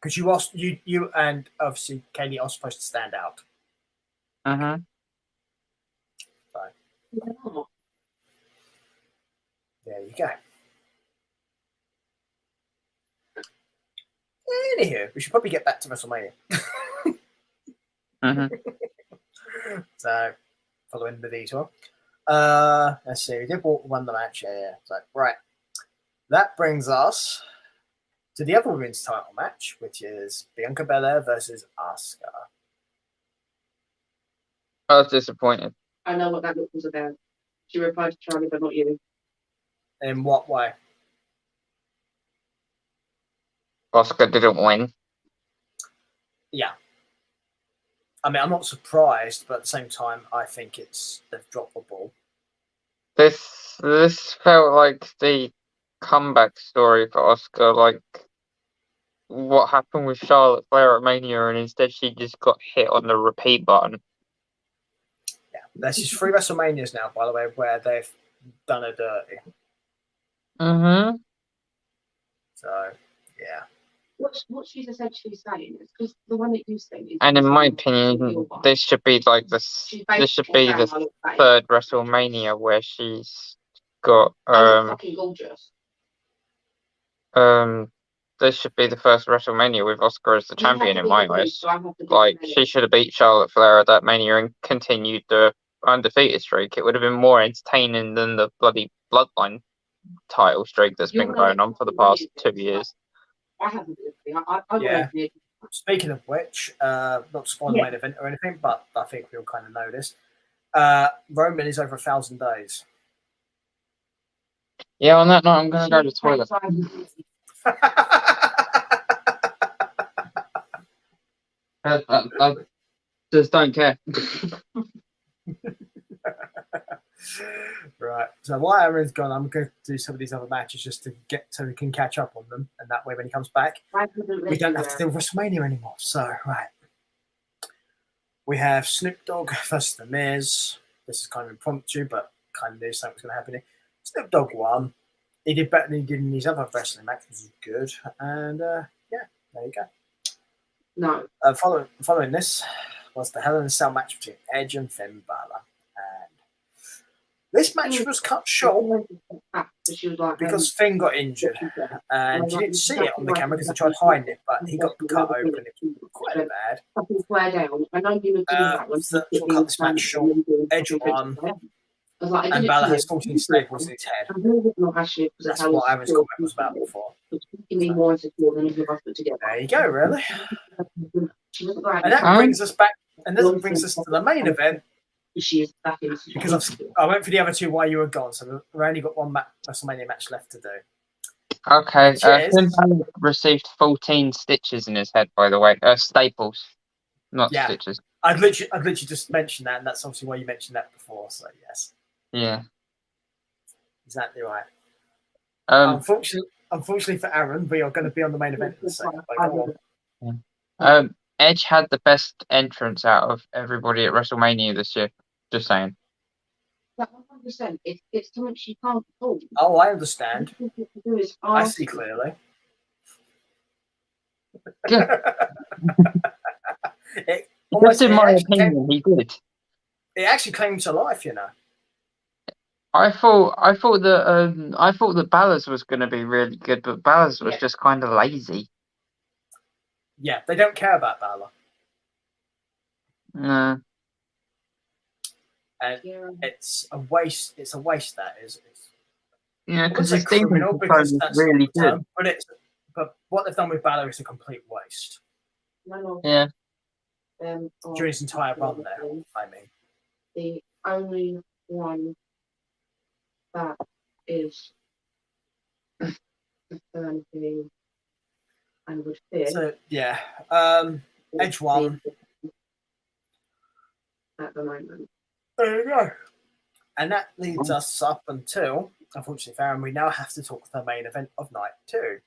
Speaker 1: Because you and obviously Katie are supposed to stand out. So. There you go. Anywho, we should probably get back to WrestleMania. So, following the detour. Let's see. We did won the match. Yeah. So, right. That brings us to the other women's title match, which is Bianca Belair versus Asuka.
Speaker 2: I was disappointed.
Speaker 3: I know what that look was about. She replied to Charlie, but not you.
Speaker 1: In what way?
Speaker 2: Asuka didn't win.
Speaker 1: Yeah. I mean, I'm not surprised, but at the same time, I think they've dropped the ball.
Speaker 2: This felt like the comeback story for Asuka, like what happened with Charlotte Flair at Mania, and instead she just got hit on the repeat button.
Speaker 1: Yeah, this is 3 WrestleManias now, by the way, where they've done her dirty. So, yeah.
Speaker 3: What she's essentially saying is, because the one that you said is,
Speaker 2: and in my opinion, this should be like the third WrestleMania where she's got
Speaker 3: fucking gorgeous.
Speaker 2: This should be the first WrestleMania with Asuka as the champion in my eyes. Like, she should have beat Charlotte Flair at that Mania and continued the undefeated streak. It would have been more entertaining than the bloody Bloodline title streak that's been going on for the past 2 years.
Speaker 3: I haven't been.
Speaker 1: Speaking of which, not to spoil the main event or anything, but I think we all kind of know this. Roman is over 1,000 days.
Speaker 2: Yeah, on that note, I'm going to go to the toilet. I just don't care.
Speaker 1: Right. So while Aaron's gone, I'm going to do some of these other matches just to get so we can catch up on them, and that way when he comes back, we don't have to do WrestleMania anymore. So right, we have Snoop Dogg versus The Miz. This is kind of impromptu, but kind of knew something was going to happen here. Snoop Dogg won. He did better than he did in his other wrestling match, which is good. And yeah, there you go.
Speaker 3: No.
Speaker 1: Following this was the Hell in a Cell match between Edge and Finn Balor. This match was cut short because Finn got injured, and you didn't see it on the camera because I tried hiding it, but he got cut open. It was quite bad. So we'll cut this match short. Edge won, and Balor has 14 staples in his head. That's what Aaron's comment was about before.
Speaker 3: can be more insecure than either of us put together.
Speaker 1: There you go, really.
Speaker 3: She doesn't like
Speaker 1: And that brings us back, and this brings us to the main event,
Speaker 3: she is back in
Speaker 1: because I went for the other two while you were gone, so we've only got one WrestleMania match left to do.
Speaker 2: Okay.
Speaker 1: Cheers.
Speaker 2: Finn Balor received 14 stitches in his head, by the way. Staples, not
Speaker 1: Yeah.
Speaker 2: stitches.
Speaker 1: I'd literally just mentioned that, and that's obviously why you mentioned that before. So yes,
Speaker 2: Yeah.
Speaker 1: exactly right.
Speaker 2: Um.
Speaker 1: Unfortunately for Aaron, we are going to be on the main event in a second. But go on.
Speaker 2: Edge had the best entrance out of everybody at WrestleMania this year. Just saying.
Speaker 3: That 100%. It's something she can't pull.
Speaker 1: Oh, I understand.
Speaker 3: All you have to do is
Speaker 1: I
Speaker 3: ask
Speaker 1: see
Speaker 3: her.
Speaker 1: clearly. It
Speaker 2: Just in my
Speaker 1: actually
Speaker 2: opinion, he did.
Speaker 1: it actually came to life, you know.
Speaker 2: I thought that Balor's was going to be really good, but Balor's was just kind of lazy.
Speaker 1: Yeah, they don't care about Balor,
Speaker 2: No.
Speaker 1: and
Speaker 3: Yeah.
Speaker 1: it's a waste. It's a waste that is.
Speaker 2: Yeah,
Speaker 1: I wouldn't
Speaker 2: because
Speaker 1: say
Speaker 2: his demon
Speaker 1: criminal because
Speaker 2: control
Speaker 1: that's
Speaker 2: is really
Speaker 1: not the
Speaker 2: good.
Speaker 1: term, but what they've done with Balor is a complete waste
Speaker 3: None of
Speaker 2: Yeah.
Speaker 3: them are
Speaker 1: during his entire run there.
Speaker 3: actually
Speaker 1: I mean,
Speaker 3: the only one that is a firm thing and would fit
Speaker 1: so yeah, Edge
Speaker 3: is
Speaker 1: won.
Speaker 3: at the moment.
Speaker 1: There you go. And that leads us up until, unfortunately, Farron, we now have to talk the main event of night 2.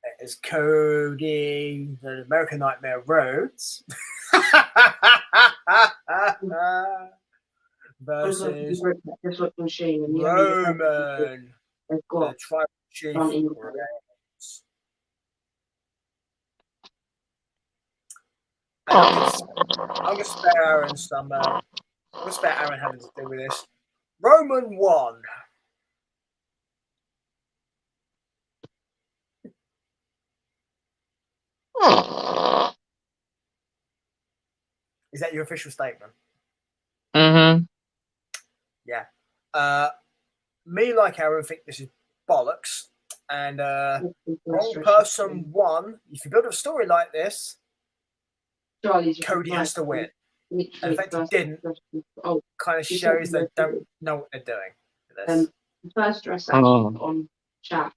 Speaker 1: It is Cody, the American Nightmare Rhodes, versus
Speaker 3: Just like machine and the only
Speaker 1: Roman,
Speaker 3: they've
Speaker 1: the
Speaker 3: got
Speaker 1: tribal chief.
Speaker 3: running.
Speaker 1: Reigns. And I'm going to spare Aaron some. I'm going to spare Aaron having to deal with this. Roman won. Is that your official statement?
Speaker 2: Mm-hmm.
Speaker 1: Yeah. Me, like Aaron, think this is bollocks. And wrong person won. If you build a story like this, Cody has to win. And the fact he didn't kind of shows they don't know what they're doing for this.
Speaker 3: The first dress on chat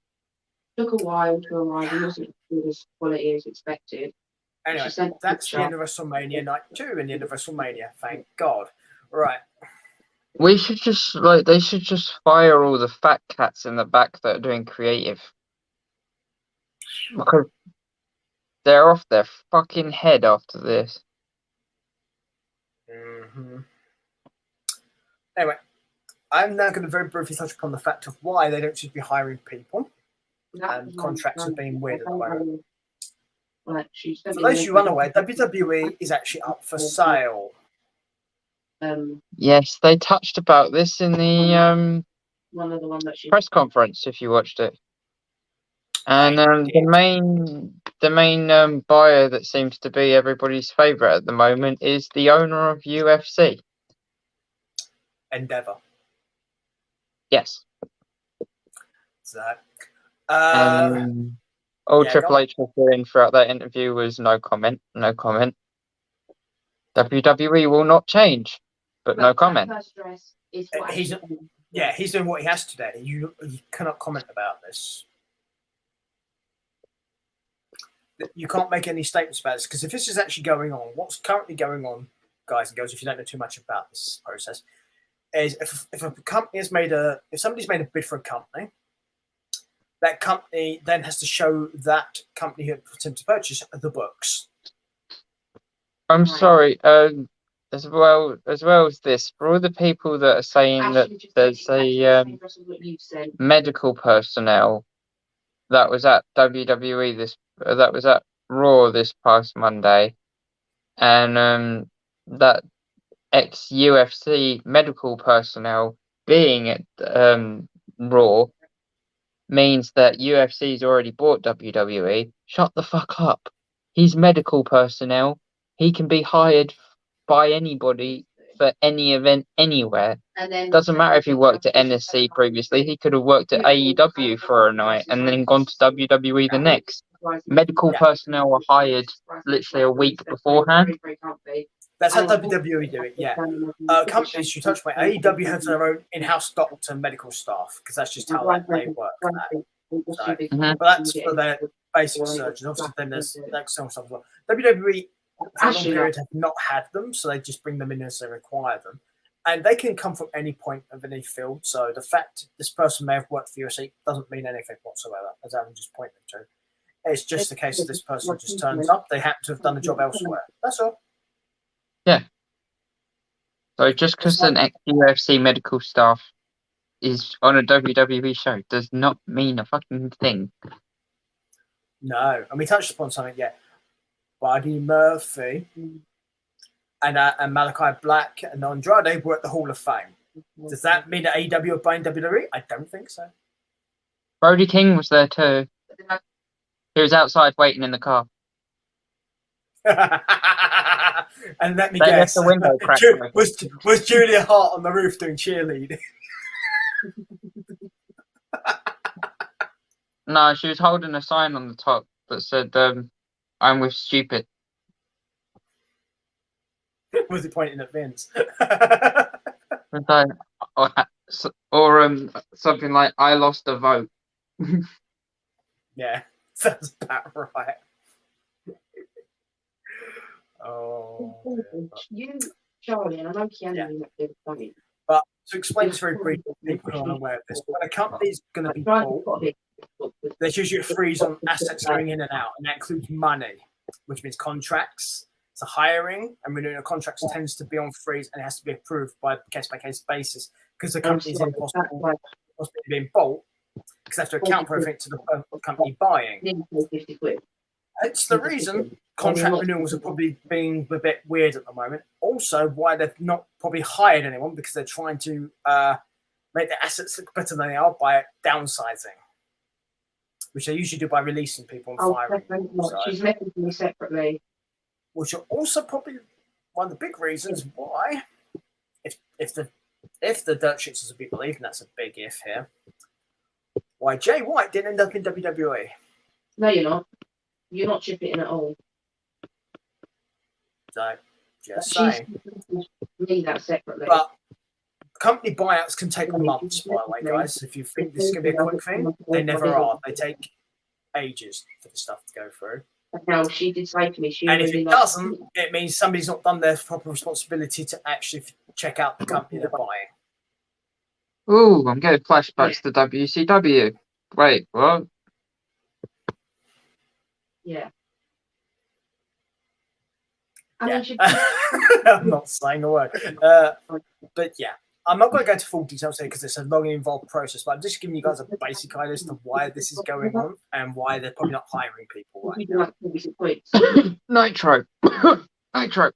Speaker 3: took a while to arrive. It wasn't as good as quality as expected.
Speaker 1: Anyway, that's the end of WrestleMania Night 2 and the end of WrestleMania. Thank God. Right.
Speaker 2: We should just they should just fire all the fat cats in the back that are doing creative, because they're off their fucking head after this.
Speaker 1: Mm-hmm. Anyway, I'm now going to very briefly touch upon the fact of why they don't seem to be hiring people, and contracts are being weird at the moment. For those you unaware, WWE is actually up for sale.
Speaker 2: Yes, they touched about this in the
Speaker 3: one of the one that
Speaker 2: press conference, if you watched it. And the main buyer that seems to be everybody's favourite at the moment is the owner of UFC.
Speaker 1: Endeavour.
Speaker 2: Yes.
Speaker 1: So,
Speaker 2: all Triple H was doing throughout that interview was no comment, no comment. WWE will not change, but no comment.
Speaker 1: He's doing what he has to do. You cannot comment about this. You can't make any statements about this, because if this is actually going on, what's currently going on, guys and girls, if you don't know too much about this process, is if a company has if somebody's made a bid for a company, that company then has to show that company who put him to purchase the books.
Speaker 2: I'm sorry. As well as this, for all the people that are saying that there's a medical personnel that was at WWE that was at Raw this past Monday, and that ex-UFC medical personnel being at Raw means that UFC's already bought WWE. Shut the fuck up. He's medical personnel. He can be hired by anybody for any event anywhere.
Speaker 3: And then
Speaker 2: Doesn't matter if he worked at NSC previously, he could have worked at AEW for a night and then gone to WWE the next. Medical
Speaker 1: Yeah.
Speaker 2: personnel are hired literally a week beforehand.
Speaker 1: That's how WWE do it, yeah. Companies, you touched on, AEW has their own in-house doctor and medical staff because that's just how they work. But that's for their basic surgeons. Obviously, then there's external stuff as well. WWE, for a long period, have not had them, so they just bring them in as they require them. And they can come from any point of any field. So the fact this person may have worked for UFC doesn't mean anything whatsoever, as Aaron just pointed to. It's just the case of this person just turns up. They happen to have done a job elsewhere. That's all.
Speaker 2: So just because an ex-UFC medical staff is on a WWE show does not mean a fucking thing.
Speaker 1: No, and we touched upon something yet. Buddy Murphy and Malachi Black and Andrade were at the Hall of Fame. Does that mean that AEW are buying WWE? I don't think so.
Speaker 2: Brody King was there too. He was outside waiting in the car.
Speaker 1: And let me
Speaker 2: They
Speaker 1: guess,
Speaker 2: left the window cracked
Speaker 1: was Julia Hart on the roof doing cheerleading?
Speaker 2: No, she was holding a sign on the top that said, I'm with stupid.
Speaker 1: Was he pointing at Vince?
Speaker 2: Or something like, I lost a vote.
Speaker 1: Yeah, that's about right. Oh,
Speaker 3: you, Charlie, and I know Keanu did funny.
Speaker 1: But to explain this very briefly, people who aren't aware of this, when a company is going to be bought, there's usually a freeze on assets going in and out, and that includes money, which means contracts. So hiring and renewing of contracts tends to be on freeze, and it has to be approved by case-by-case basis because the company's in possibly being bought because they have to account for everything to the company buying. It's the reason contract renewals are probably being a bit weird at the moment. Also, why they've not probably hired anyone because they're trying to make their assets look better than they are by downsizing, which they usually do by releasing people and firing.
Speaker 3: She's messaging me separately.
Speaker 1: Which are also probably one of the big reasons why, if the dirt sheets is to be believed, and that's a big if here, why Jay White didn't end up in WWE.
Speaker 3: No, you're not. You're not chipping in at all.
Speaker 1: So, just saying.
Speaker 3: Me that separately.
Speaker 1: But company buyouts can take months, by the way, guys. If you think this is going to be a quick thing, they never are. They take ages for the stuff to go through.
Speaker 3: No, she did say to me,
Speaker 1: and if it doesn't, it means somebody's not done their proper responsibility to actually check out the company they're buying.
Speaker 2: Ooh, I'm getting flashbacks to WCW. Wait, what?
Speaker 3: Yeah.
Speaker 1: Yeah. I'm not saying a word. But yeah, I'm not going to go into full details here because it's a long and involved process, but I'm just giving you guys a basic idea as to why this is going on and why they're probably not hiring people right now.
Speaker 2: Nitro. Nitro.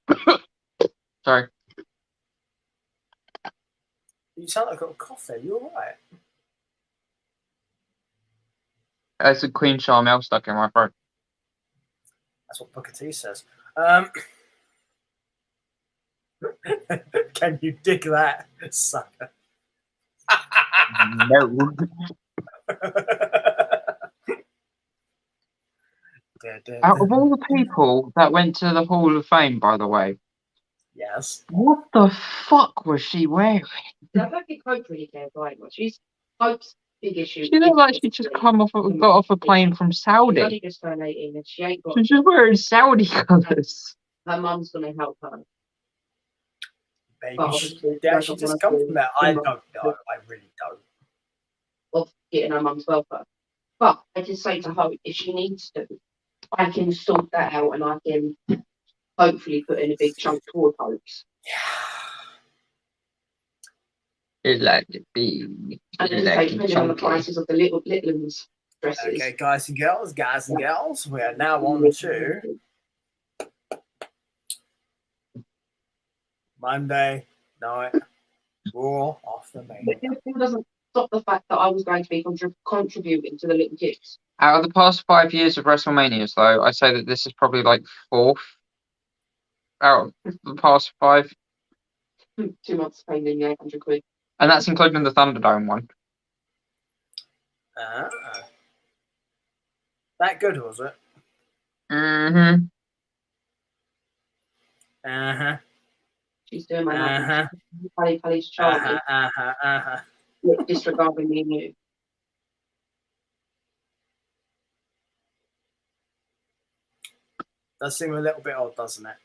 Speaker 2: Sorry.
Speaker 1: You sound like I've got a cough there. You all right?
Speaker 2: There's a Queen Charmel stuck in my throat.
Speaker 1: That's what Booker T says. Can you dig that, sucker?
Speaker 2: No. Out of all the people that went to the Hall of Fame, by the way,
Speaker 1: yes.
Speaker 2: What the fuck was she wearing?
Speaker 3: I don't think Hope really cares very much. She's Hope's big issue.
Speaker 2: She looked like she just got off a plane from Saudi.
Speaker 3: She only just turned 18 and she ain't got.
Speaker 2: She's just wearing Saudi colours.
Speaker 3: Her mum's gonna help her.
Speaker 1: Maybe she actually just come from that. I don't know. I really don't.
Speaker 3: Of getting her mum's welfare. But I just say to Hope, if she needs to, I can sort that out and I can hopefully put in a big chunk toward Hope's.
Speaker 2: It's like to be.
Speaker 3: And then like, depending on the prices of the little ones dresses.
Speaker 1: Okay, guys and girls, we are now on to Monday night Raw off the main.
Speaker 3: But it still doesn't stop the fact that I was going to be contributing to the little kids.
Speaker 2: Out of the past 5 years of WrestleManias, though, I say that this is probably like fourth out of the past 5.
Speaker 3: 2 months paying nearly 800 quid.
Speaker 2: And that's including the Thunderdome one.
Speaker 1: Ah. That good, was it?
Speaker 2: Mm-hmm.
Speaker 1: Uh-huh.
Speaker 3: She's doing my
Speaker 1: Uh-huh.
Speaker 3: Paddy's Charlie,
Speaker 1: Uh-huh.
Speaker 3: disregarding me and you.
Speaker 1: Does seem a little bit odd, doesn't it?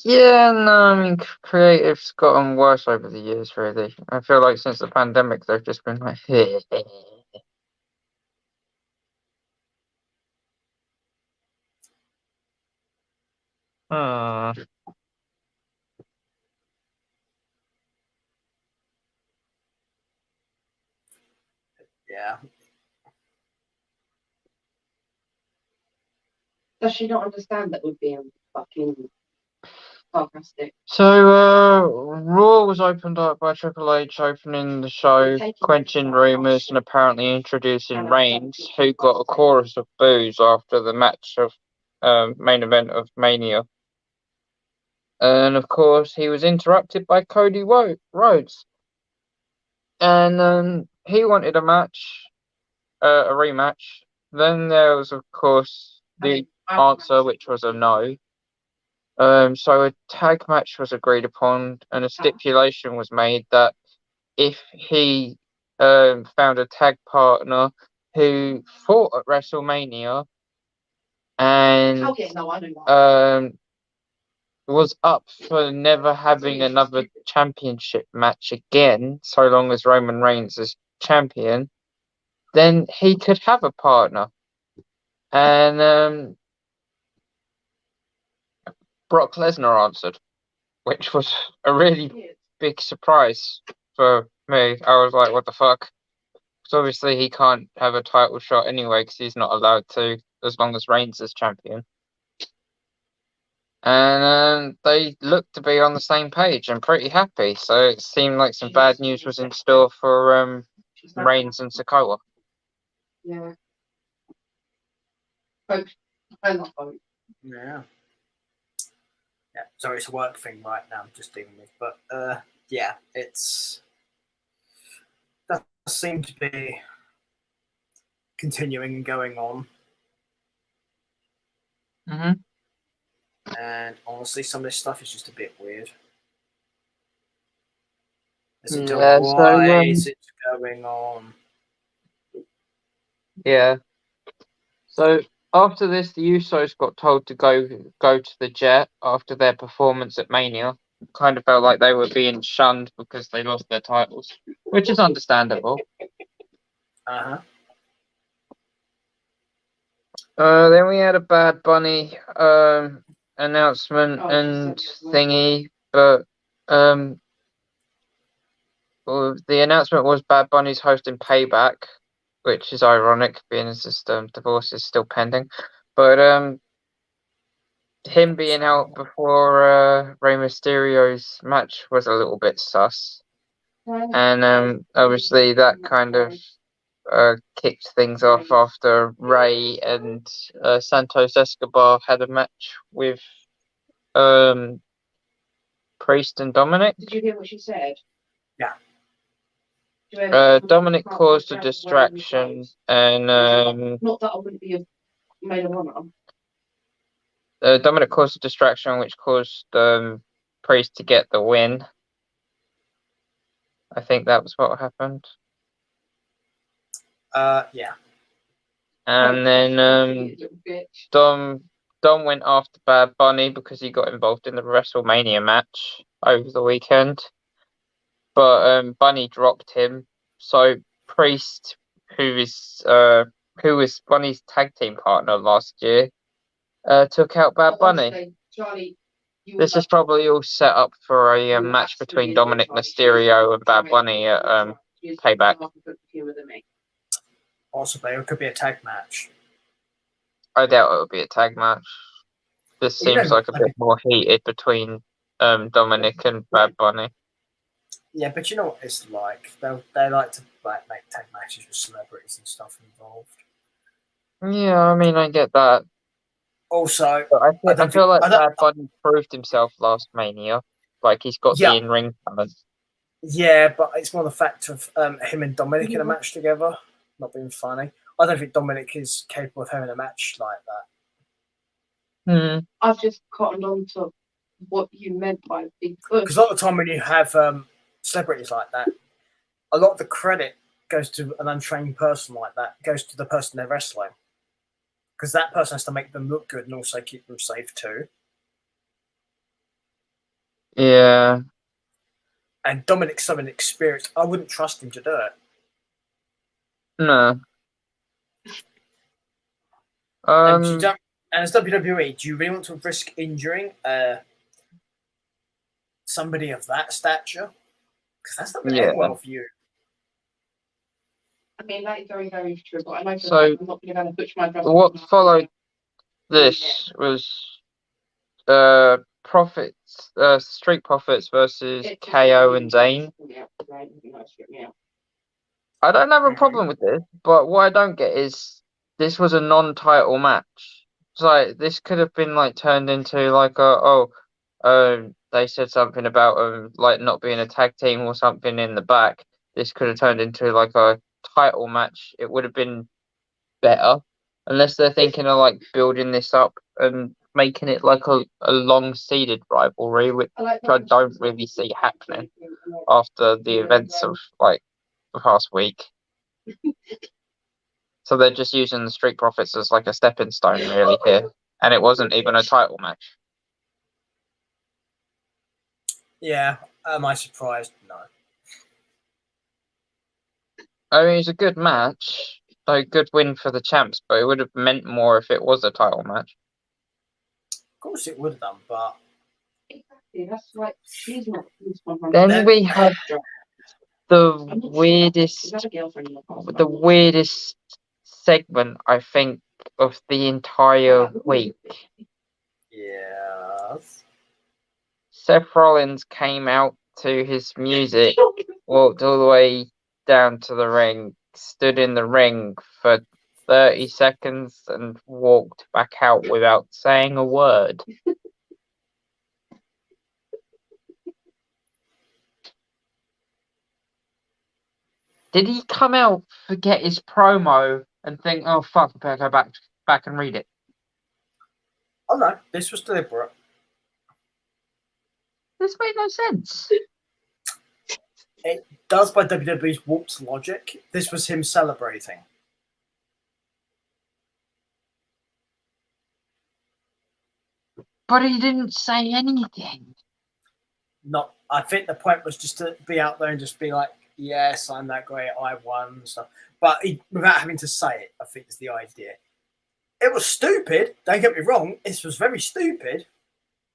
Speaker 2: Yeah, no, I mean, creative's gotten worse over the years, really. I feel like since the pandemic, they've just been like, Hmm.
Speaker 1: Yeah.
Speaker 3: Does she not understand that we're being fucking sarcastic?
Speaker 2: So, Raw was opened up by Triple H opening the show, quenching rumours and apparently introducing Reigns, who got a chorus of boos after the match of main event of Mania. And of course, he was interrupted by Cody Rhodes. And he wanted a match, a rematch. Then there was, of course, the answer, which was a no. So a tag match was agreed upon, and a stipulation was made that if he found a tag partner who fought at WrestleMania and was up for never having another championship match again, so long as Roman Reigns is champion, then he could have a partner. And Brock Lesnar answered, which was a really big surprise for me. I was like, what the fuck? Because obviously he can't have a title shot anyway, because he's not allowed to as long as Reigns is champion. And they looked to be on the same page and pretty happy. So it seemed like some bad news was in store for Reigns and Sikoa.
Speaker 3: Yeah. Folks, I love both.
Speaker 1: Yeah. Yeah. Sorry, it's a work thing right now I'm just dealing with. But yeah, that seemed to be continuing and going on.
Speaker 2: Mm-hmm.
Speaker 1: And honestly, some of this stuff is just a bit weird.
Speaker 2: Yeah,
Speaker 1: why is it going on?
Speaker 2: Yeah. So after this, the Usos got told to go to the Jet after their performance at Mania. Kind of felt like they were being shunned because they lost their titles, which is understandable.
Speaker 1: Uh-huh.
Speaker 2: Then we had a Bad Bunny announcement and thingy, but well, the announcement was Bad Bunny's hosting Payback, which is ironic, being as this divorce is still pending. But him being out before Rey Mysterio's match was a little bit sus, and obviously that kind of kicked things off after Rey and Santos Escobar had a match with Priest and Dominic.
Speaker 3: Did you hear what she said?
Speaker 1: Yeah.
Speaker 2: Dominic caused a distraction, and
Speaker 3: not that I wouldn't be a maid of honor.
Speaker 2: Dominic caused a distraction, which caused Priest to get the win. I think that was what happened.
Speaker 1: Yeah.
Speaker 2: And then Dom went after Bad Bunny because he got involved in the WrestleMania match over the weekend. But Bunny dropped him. So Priest, who was Bunny's tag team partner last year, took out Bad Bunny.
Speaker 3: Charlie,
Speaker 2: this is probably all set up for a match between Dominic Mysterio and Bad Bunny at Payback.
Speaker 1: Possibly, it could be a tag match.
Speaker 2: I doubt it would be a tag match. This seems like a bit more heated between Dominic and Bad Bunny.
Speaker 1: Yeah, but you know what it's like. They like to make tag matches with celebrities and stuff involved.
Speaker 2: Yeah, I mean, I get that.
Speaker 1: Also,
Speaker 2: But
Speaker 1: I
Speaker 2: I
Speaker 1: don't
Speaker 2: feel
Speaker 1: think
Speaker 2: like
Speaker 1: I don't.
Speaker 2: Bad Bunny proved himself last Mania. Like he's got
Speaker 1: Yeah,
Speaker 2: the in-ring talent.
Speaker 1: yeah, but it's more the fact of him and Dominic in a match together, not being funny. I don't think Dominic is capable of having a match like that.
Speaker 3: I've just cottoned on to what you meant by big push.
Speaker 1: Because a lot of the time when you have celebrities like that, a lot of the credit goes to an untrained person like that, goes to the person they're wrestling. Because that person has to make them look good and also keep them safe too.
Speaker 2: Yeah.
Speaker 1: And Dominic's so inexperienced, I wouldn't trust him to do it.
Speaker 2: No.
Speaker 1: And you don't. And as WWE, do you really want to risk injuring somebody of that stature? Because that's not going to end well for you.
Speaker 3: I mean, that is very, very true. But I know
Speaker 2: So,
Speaker 3: I'm not going to butcher my brother.
Speaker 2: what followed this was Profits, Street Profits versus KO and Zayn. I don't have a problem with this, but what I don't get is this was a non-title match. It's like this could have been like turned into like they said something about like not being a tag team or something in the back. This could have turned into like a title match. It would have been better, unless they're thinking of like building this up and making it like a long-seeded rivalry, which I don't really see happening after the events of like the past week. So they're just using the Street Profits as like a stepping stone really here, and it wasn't even a title match.
Speaker 1: Yeah, am I surprised? No.
Speaker 2: I mean, it's a good match, a good win for the champs, but it would have meant more if it was a title match.
Speaker 1: Of course it would have done, but
Speaker 3: exactly, that's like she's not.
Speaker 2: Then we have the weirdest segment I think of the entire week.
Speaker 1: Yes.
Speaker 2: Seth Rollins came out to his music, walked all the way down to the ring, stood in the ring for 30 seconds and walked back out without saying a word. Did he come out, forget his promo, and think, "Oh fuck, I better go back and read it"?
Speaker 1: Oh no, this was deliberate.
Speaker 2: This made no sense.
Speaker 1: It does by WWE's warped logic. This was him celebrating.
Speaker 2: But he didn't say anything.
Speaker 1: Not. I think the point was just to be out there and just be like, "Yes, I'm that great. I won," and stuff. But without having to say it, I think is the idea. It was stupid. Don't get me wrong. This was very stupid,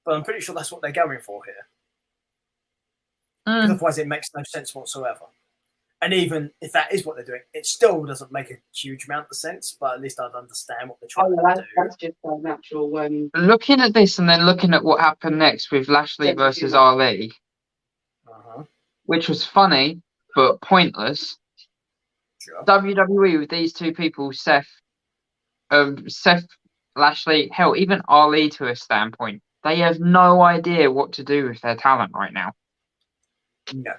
Speaker 1: but I'm pretty sure that's what they're going for here. Because otherwise, it makes no sense whatsoever. And even if that is what they're doing, it still doesn't make a huge amount of sense. But at least I'd understand what they're trying to do.
Speaker 3: That's just a natural.
Speaker 2: Looking at this and then looking at what happened next with Lashley versus Ali, which was funny but pointless. Sure. WWE with these two people, Seth, Lashley, hell, even Ali to a standpoint, they have no idea what to do with their talent right now.
Speaker 1: No.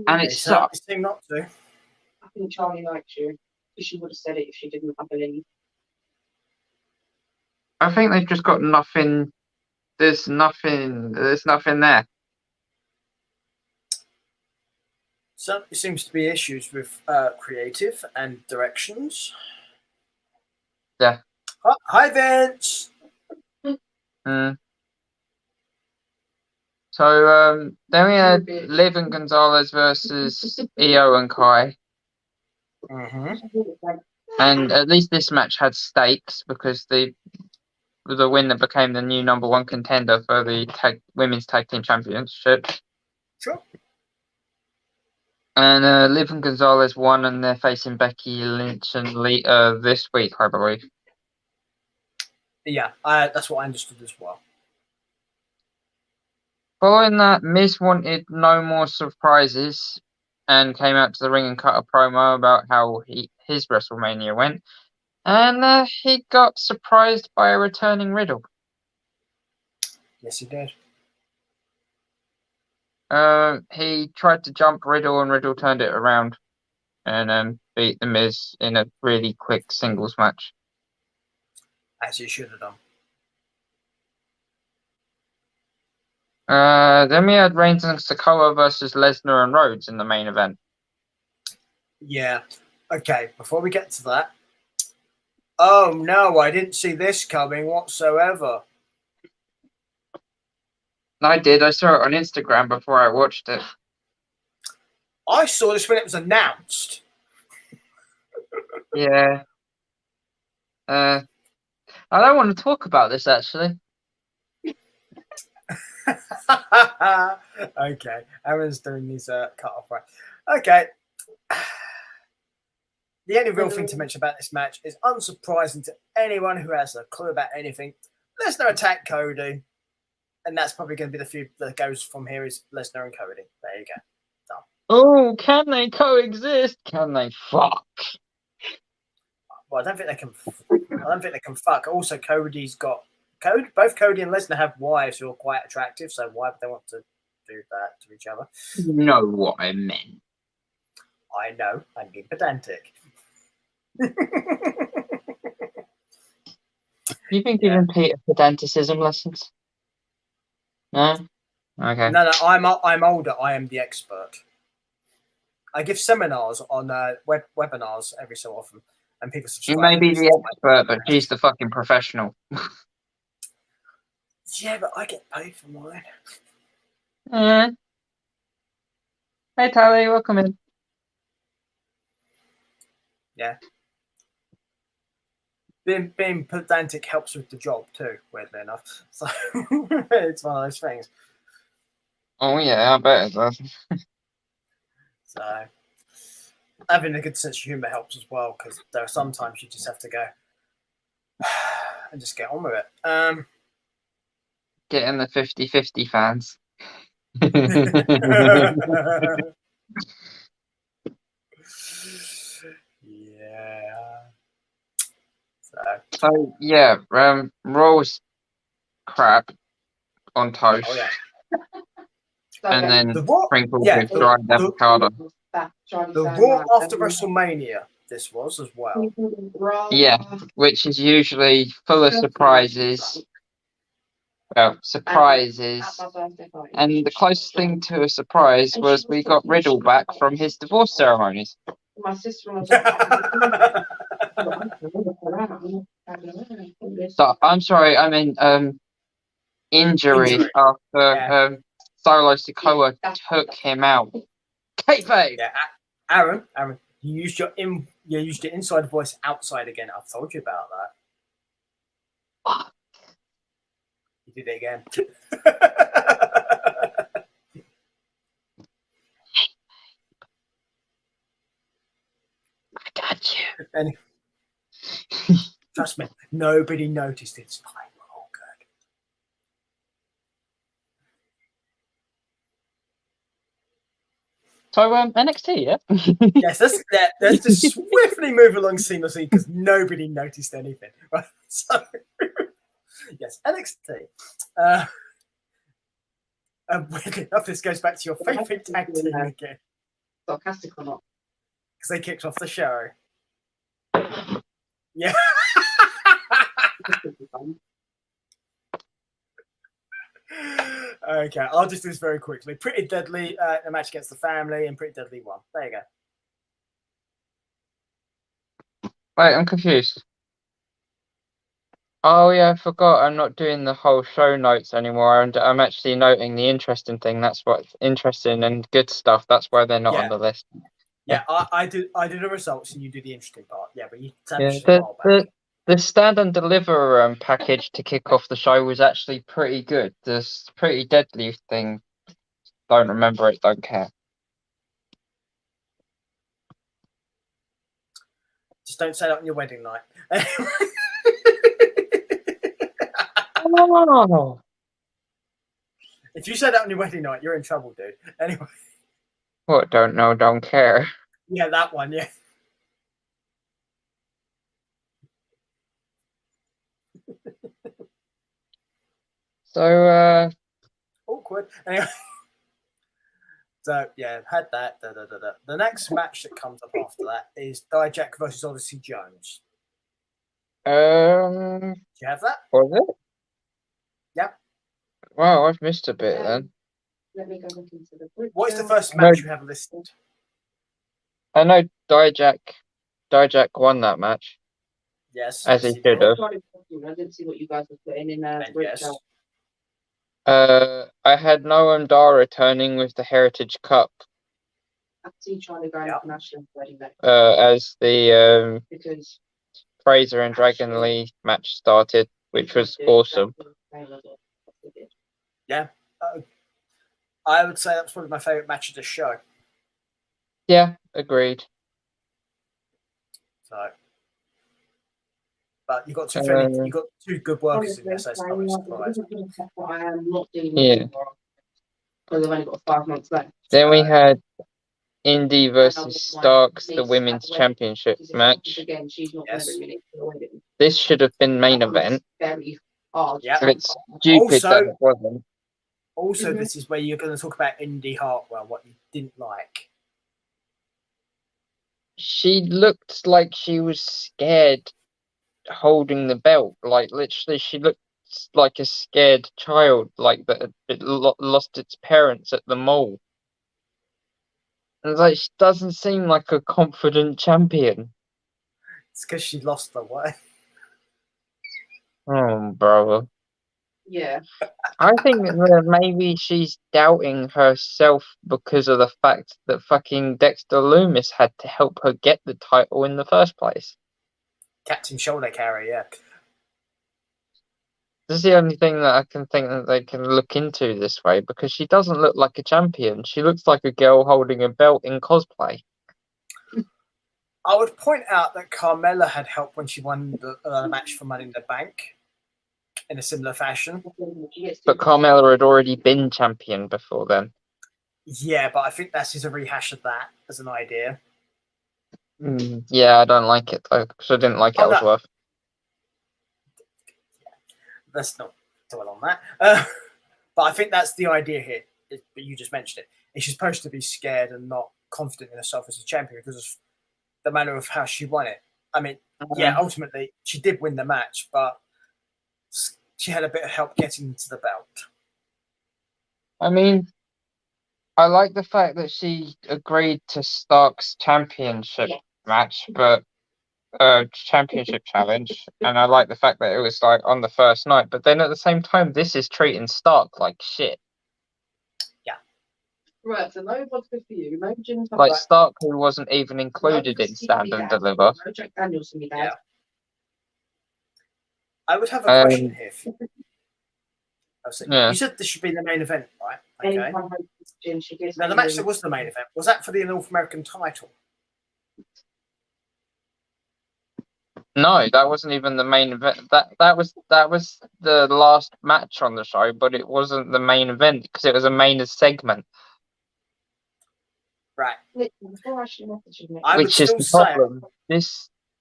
Speaker 2: And it sucks.
Speaker 1: Not to.
Speaker 3: I think Charlie likes you. She would have said it if she didn't, I believe.
Speaker 2: I think they've just got nothing. There's nothing there.
Speaker 1: So it seems to be issues with creative and directions.
Speaker 2: Yeah.
Speaker 1: Hi, Vince.
Speaker 2: So then we had Liv and Gonzalez versus Io and Kai. And at least this match had stakes because the winner became the new number one contender for the women's tag team championship.
Speaker 1: Sure.
Speaker 2: And Liv and Gonzalez won, and they're facing Becky Lynch and Lita this week, I believe.
Speaker 1: Yeah, that's what I understood as well.
Speaker 2: Following that, Miz wanted no more surprises and came out to the ring and cut a promo about how his WrestleMania went. And he got surprised by a returning Riddle.
Speaker 1: Yes, he did.
Speaker 2: He tried to jump Riddle, and Riddle turned it around and beat The Miz in a really quick singles match.
Speaker 1: As he should have done.
Speaker 2: Then we had Reigns and Sikoa versus Lesnar and Rhodes in the main event.
Speaker 1: Yeah. Okay, before we get to that. Oh, no, I didn't see this coming whatsoever.
Speaker 2: I did. I saw it on Instagram before I watched it.
Speaker 1: I saw this when it was announced.
Speaker 2: Yeah. I don't want to talk about this, actually.
Speaker 1: Okay, Aaron's doing his cut-off right. Okay. The only real thing to mention about this match is unsurprising to anyone who has a clue about anything. Lesnar attacked Cody, and that's probably going to be the feud that goes from here is Lesnar and Cody. There you go. Done.
Speaker 2: Oh, can they coexist? Can they fuck?
Speaker 1: Well, I don't think they can. I don't think they can fuck. Also, Cody's got both Cody and Lesnar have wives who are quite attractive. So why would they want to do that to each other?
Speaker 2: You know what I meant.
Speaker 1: I know. I'm being pedantic.
Speaker 2: Do you think you can Peter pedanticism lessons? No? Okay.
Speaker 1: No. I'm older. I am the expert. I give seminars on webinars every so often, and people subscribe.
Speaker 2: You may be the expert, but she's the fucking professional.
Speaker 1: Yeah, but I get paid for mine.
Speaker 2: Hey, Tally, welcome in.
Speaker 1: Yeah. Being pedantic helps with the job too, weirdly enough. So it's one of those things.
Speaker 2: Oh, yeah, I bet it does.
Speaker 1: So having a good sense of humour helps as well, because there are sometimes you just have to go and just get on with it.
Speaker 2: Getting the 50-50 fans.
Speaker 1: Yeah.
Speaker 2: So yeah, Raw was crap on toast,
Speaker 1: Oh yeah.
Speaker 2: and then
Speaker 1: The Raw,
Speaker 2: sprinkled
Speaker 1: yeah,
Speaker 2: with dried avocado.
Speaker 1: the Raw after WrestleMania, this was as well.
Speaker 2: Yeah, which is usually full of surprises. Well, surprises. And the closest thing to a surprise was we got Riddle back from his divorce ceremonies.
Speaker 3: My sister was
Speaker 2: So I'm sorry, I mean injury after Solo Sikoa took him out. Kayfabe!
Speaker 1: Yeah, Aaron, you used your inside voice outside again. I've told you about that. You did it again.
Speaker 2: I got you.
Speaker 1: And trust me, nobody noticed. It's fine. We're all good.
Speaker 2: So NXT, yeah.
Speaker 1: Yes, let's just swiftly move along seamlessly because nobody noticed anything. Right. So yes, NXT. Weirdly enough, this goes back to your favorite tag team again.
Speaker 3: Sarcastic or not?
Speaker 1: Because they kicked off the show. Yeah. Okay, I'll just do this very quickly. Pretty Deadly, a match against the Family, and Pretty Deadly won. There you go.
Speaker 2: Wait, I'm confused. Oh yeah, I forgot. I'm not doing the whole show notes anymore. I'm actually noting the interesting thing. That's what's interesting and good stuff. That's why they're not on the list.
Speaker 1: Yeah, I do the results and you do the interesting part. Yeah, but you
Speaker 2: the stand and deliver package to kick off the show was actually pretty good. This Pretty Deadly thing, don't remember it, don't care.
Speaker 1: Just don't say that on your wedding night.
Speaker 2: Oh.
Speaker 1: If you say that on your wedding night, you're in trouble, dude. Anyway.
Speaker 2: What? Don't know, don't care.
Speaker 1: Yeah, that one, yeah.
Speaker 2: So,
Speaker 1: Awkward. Anyway. So yeah, had that. The next match that comes up after that is Dijak versus Odyssey Jones.
Speaker 2: um,
Speaker 1: Do you have that?
Speaker 2: was it?
Speaker 1: Yep.
Speaker 2: Wow, I've missed a bit then.
Speaker 3: Let me go look into the group.
Speaker 1: What is the
Speaker 3: chat.
Speaker 1: first match you have listed?
Speaker 2: I know Dijak won that match,
Speaker 1: Yes.
Speaker 2: as
Speaker 1: yes,
Speaker 2: he
Speaker 1: you
Speaker 2: should
Speaker 1: did.
Speaker 2: have.
Speaker 3: I didn't see what you guys were putting in
Speaker 1: And
Speaker 3: group
Speaker 1: yes.
Speaker 3: chat.
Speaker 2: I had Noam Dar returning with the Heritage Cup
Speaker 3: I see Charlie going
Speaker 1: Yep.
Speaker 3: international wedding that
Speaker 2: as the
Speaker 3: because
Speaker 2: Fraser and Dragon Lee match started, which was awesome.
Speaker 1: I would say that was probably my favourite match of the show.
Speaker 2: Yeah, agreed.
Speaker 1: So, but you got two
Speaker 2: Uh,
Speaker 1: you got two good workers in there, so it's not a surprise.
Speaker 3: I am not dealing
Speaker 2: Yeah.
Speaker 3: with it because I've only got 5 months left.
Speaker 2: Then we
Speaker 1: So,
Speaker 2: had Indy
Speaker 3: And I
Speaker 2: versus
Speaker 3: want my
Speaker 2: Starks, the
Speaker 3: niece
Speaker 2: women's
Speaker 3: at the wedding,
Speaker 2: championship
Speaker 3: because if it
Speaker 2: match.
Speaker 3: happens again, she's not
Speaker 1: Yes.
Speaker 3: going to bring me to the wedding.
Speaker 2: This should have been main
Speaker 3: That was
Speaker 2: event.
Speaker 3: Very hard.
Speaker 1: Yeah.
Speaker 2: But it's stupid that
Speaker 1: Also-
Speaker 2: it wasn't.
Speaker 1: Also,
Speaker 3: Mhm.
Speaker 1: this is where you're going to talk about Indy Hartwell, what you didn't like.
Speaker 2: She looked like she was scared holding the belt. Like, literally, she looked like a scared child, like that it lost its parents at the mall. And it's like, she doesn't seem like a confident champion.
Speaker 1: It's because she lost the way.
Speaker 2: Oh, brother.
Speaker 3: Yeah.
Speaker 2: I think that maybe she's doubting herself because of the fact that fucking Dexter Loomis had to help her get the title in the first place.
Speaker 1: Captain Shoulder Carry, yeah.
Speaker 2: This is the only thing that I can think that they can look into this way, because she doesn't look like a champion. She looks like a girl holding a belt in cosplay.
Speaker 1: I would point out that Carmella had helped when she won the match for Money in the Bank in a similar fashion.
Speaker 2: But Carmella had already been champion before then.
Speaker 1: Yeah, but I think that's just a rehash of that as an idea.
Speaker 2: Yeah, I don't like it though, because I didn't like
Speaker 1: Oh, no.
Speaker 2: Ellsworth.
Speaker 1: Let's not dwell on that. But I think that's the idea here. But you just mentioned it. Is she's supposed to be scared and not confident in herself as a champion because of the manner of how she won it. I mean, yeah, ultimately she did win the match, but she had a bit of help getting to the belt.
Speaker 2: I mean, I like the fact that she agreed to Stark's championship match, but championship challenge, and I like the fact that it was like on the first night. But then at the same time, this is treating Stark like shit.
Speaker 3: Right, so no vodka for you, no gin and
Speaker 2: Like
Speaker 3: tonic,
Speaker 2: Stark, who wasn't even included
Speaker 3: no
Speaker 2: in
Speaker 3: whiskey
Speaker 2: Stand
Speaker 3: for me,
Speaker 2: and
Speaker 3: Dad,
Speaker 2: Deliver.
Speaker 3: no Jack Daniels for me, Dad.
Speaker 1: Yeah. I would have a question here.
Speaker 2: Yeah.
Speaker 1: You said this should be the main event, right? Okay.
Speaker 3: Anytime I gin, she gives
Speaker 1: Now, the
Speaker 3: me
Speaker 1: match that was the main event, was that for the North American title?
Speaker 2: No, that wasn't even the main event. That was the last match on the show, but it wasn't the main event because it was a main segment,
Speaker 1: Right.
Speaker 3: Before I actually messaged me,
Speaker 1: I would
Speaker 2: which is
Speaker 1: still
Speaker 2: the
Speaker 1: say,
Speaker 2: problem.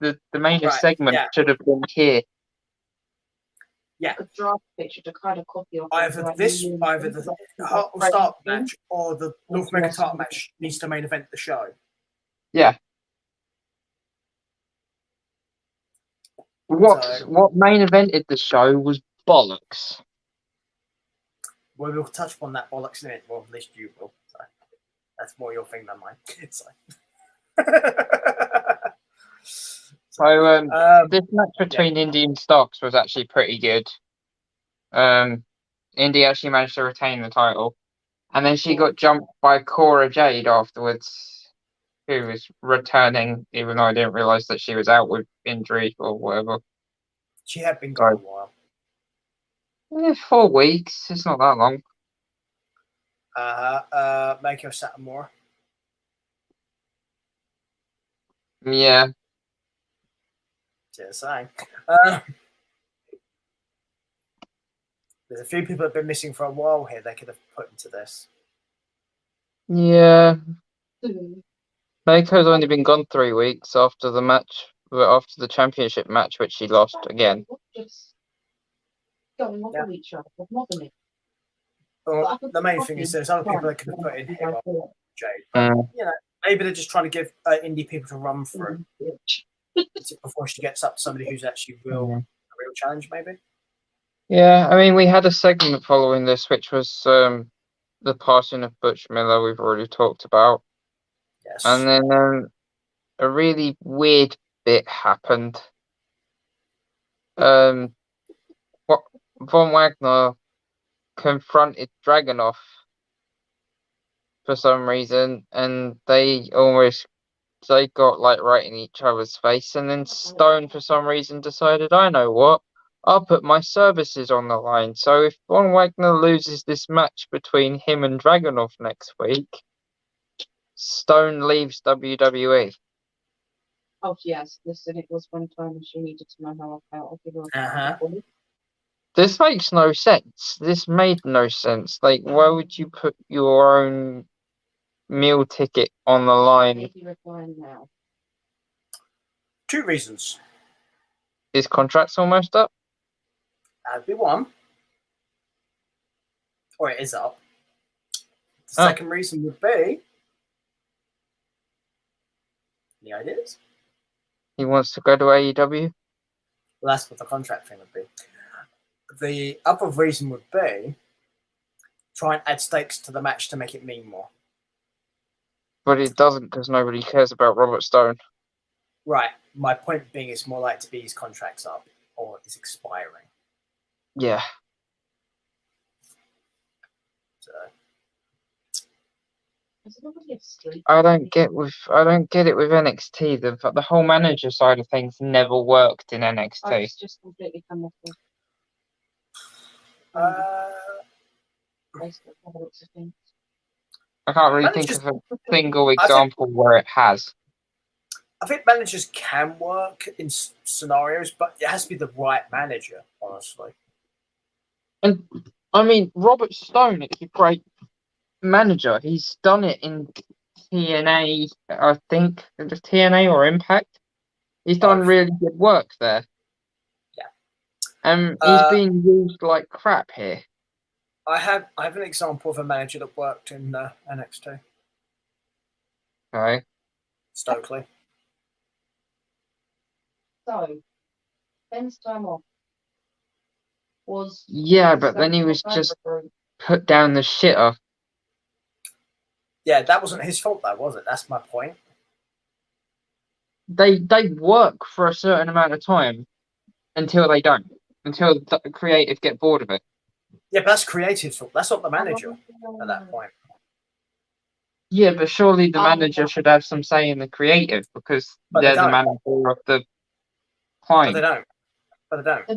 Speaker 2: The main
Speaker 1: Right,
Speaker 2: segment
Speaker 1: yeah.
Speaker 2: should have been here.
Speaker 3: a draft picture to kind of copy off.
Speaker 1: either the Hart or Stark match or the North American title match needs to main event the show.
Speaker 2: Yeah. What
Speaker 1: So-
Speaker 2: what main evented the show was bollocks.
Speaker 1: Well, we'll touch upon that bollocks in a minute. Well, at least you will. So that's more your thing than mine. So.
Speaker 2: So this match between Indy and Starks was actually pretty good. Indy actually managed to retain the title, and then she got jumped by Cora Jade afterwards, who was returning, even though I didn't realize that she was out with injury or whatever.
Speaker 1: She had been gone a while.
Speaker 2: 4 weeks. It's not that long.
Speaker 1: Mako Satomura.
Speaker 2: Yeah.
Speaker 1: Just saying. There's a few people that have been missing for a while here. They could have put into this.
Speaker 2: Yeah. Mako's only been gone 3 weeks after the match, after the championship match, which she lost again.
Speaker 3: going off of each other, mobbing it.
Speaker 1: Well, the main thing is there's other people that could have put in here, Jade. But, maybe they're just trying to give indie people to run through before she gets up to somebody who's actually a real challenge, maybe.
Speaker 2: Yeah, I mean, we had a segment following this, which was the passing of Butch Miller. We've already talked about,
Speaker 1: Yes.
Speaker 2: and then a really weird bit happened. Von Wagner confronted Dragunov for some reason, and they got like right in each other's face, and then Stone for some reason decided, I know what, I'll put my services on the line. So if Von Wagner loses this match between him and Dragunov next week, Stone leaves WWE.
Speaker 3: Oh yes, listen, it was one time she needed to know how I felt. I'll give her a
Speaker 2: This makes no sense. This made no sense. Like, why would you put your own meal ticket on the line?
Speaker 3: Now.
Speaker 1: 2 reasons.
Speaker 2: His contract's almost up.
Speaker 1: That'd be one. Or it is up. The second reason would be. Any ideas?
Speaker 2: He wants to go to AEW.
Speaker 1: Well, that's what the contract thing would be. The other reason would be try and add stakes to the match to make it mean more.
Speaker 2: But it doesn't, because nobody cares about Robert Stone.
Speaker 1: Right. My point being it's more likely to be his contract's up or is expiring.
Speaker 2: Yeah.
Speaker 1: So.
Speaker 2: I don't get it with NXT. The whole manager side of things never worked in NXT.
Speaker 3: It's just completely come off.
Speaker 2: I can't really think of a single example where it has.
Speaker 1: I think managers can work in scenarios, but it has to be the right manager, honestly.
Speaker 2: And I mean, Robert Stone is a great manager. He's done it in TNA, I think, TNA or Impact. He's done really good work there.
Speaker 1: Yeah.
Speaker 2: He's being used like crap here.
Speaker 1: I have an example of a manager that worked in NXT.
Speaker 2: Okay.
Speaker 1: Stokely.
Speaker 3: So, Ben's time off was.
Speaker 2: Yeah, but then he was just put down the shitter.
Speaker 1: Yeah, that wasn't his fault, though, was it? That's my point.
Speaker 2: They work for a certain amount of time until they don't. Until the creative get bored of it.
Speaker 1: Yeah, but that's creative's fault. That's not the manager at that point.
Speaker 2: Yeah, but surely the manager should have some say in the creative because they're the manager of the client.
Speaker 1: But they don't.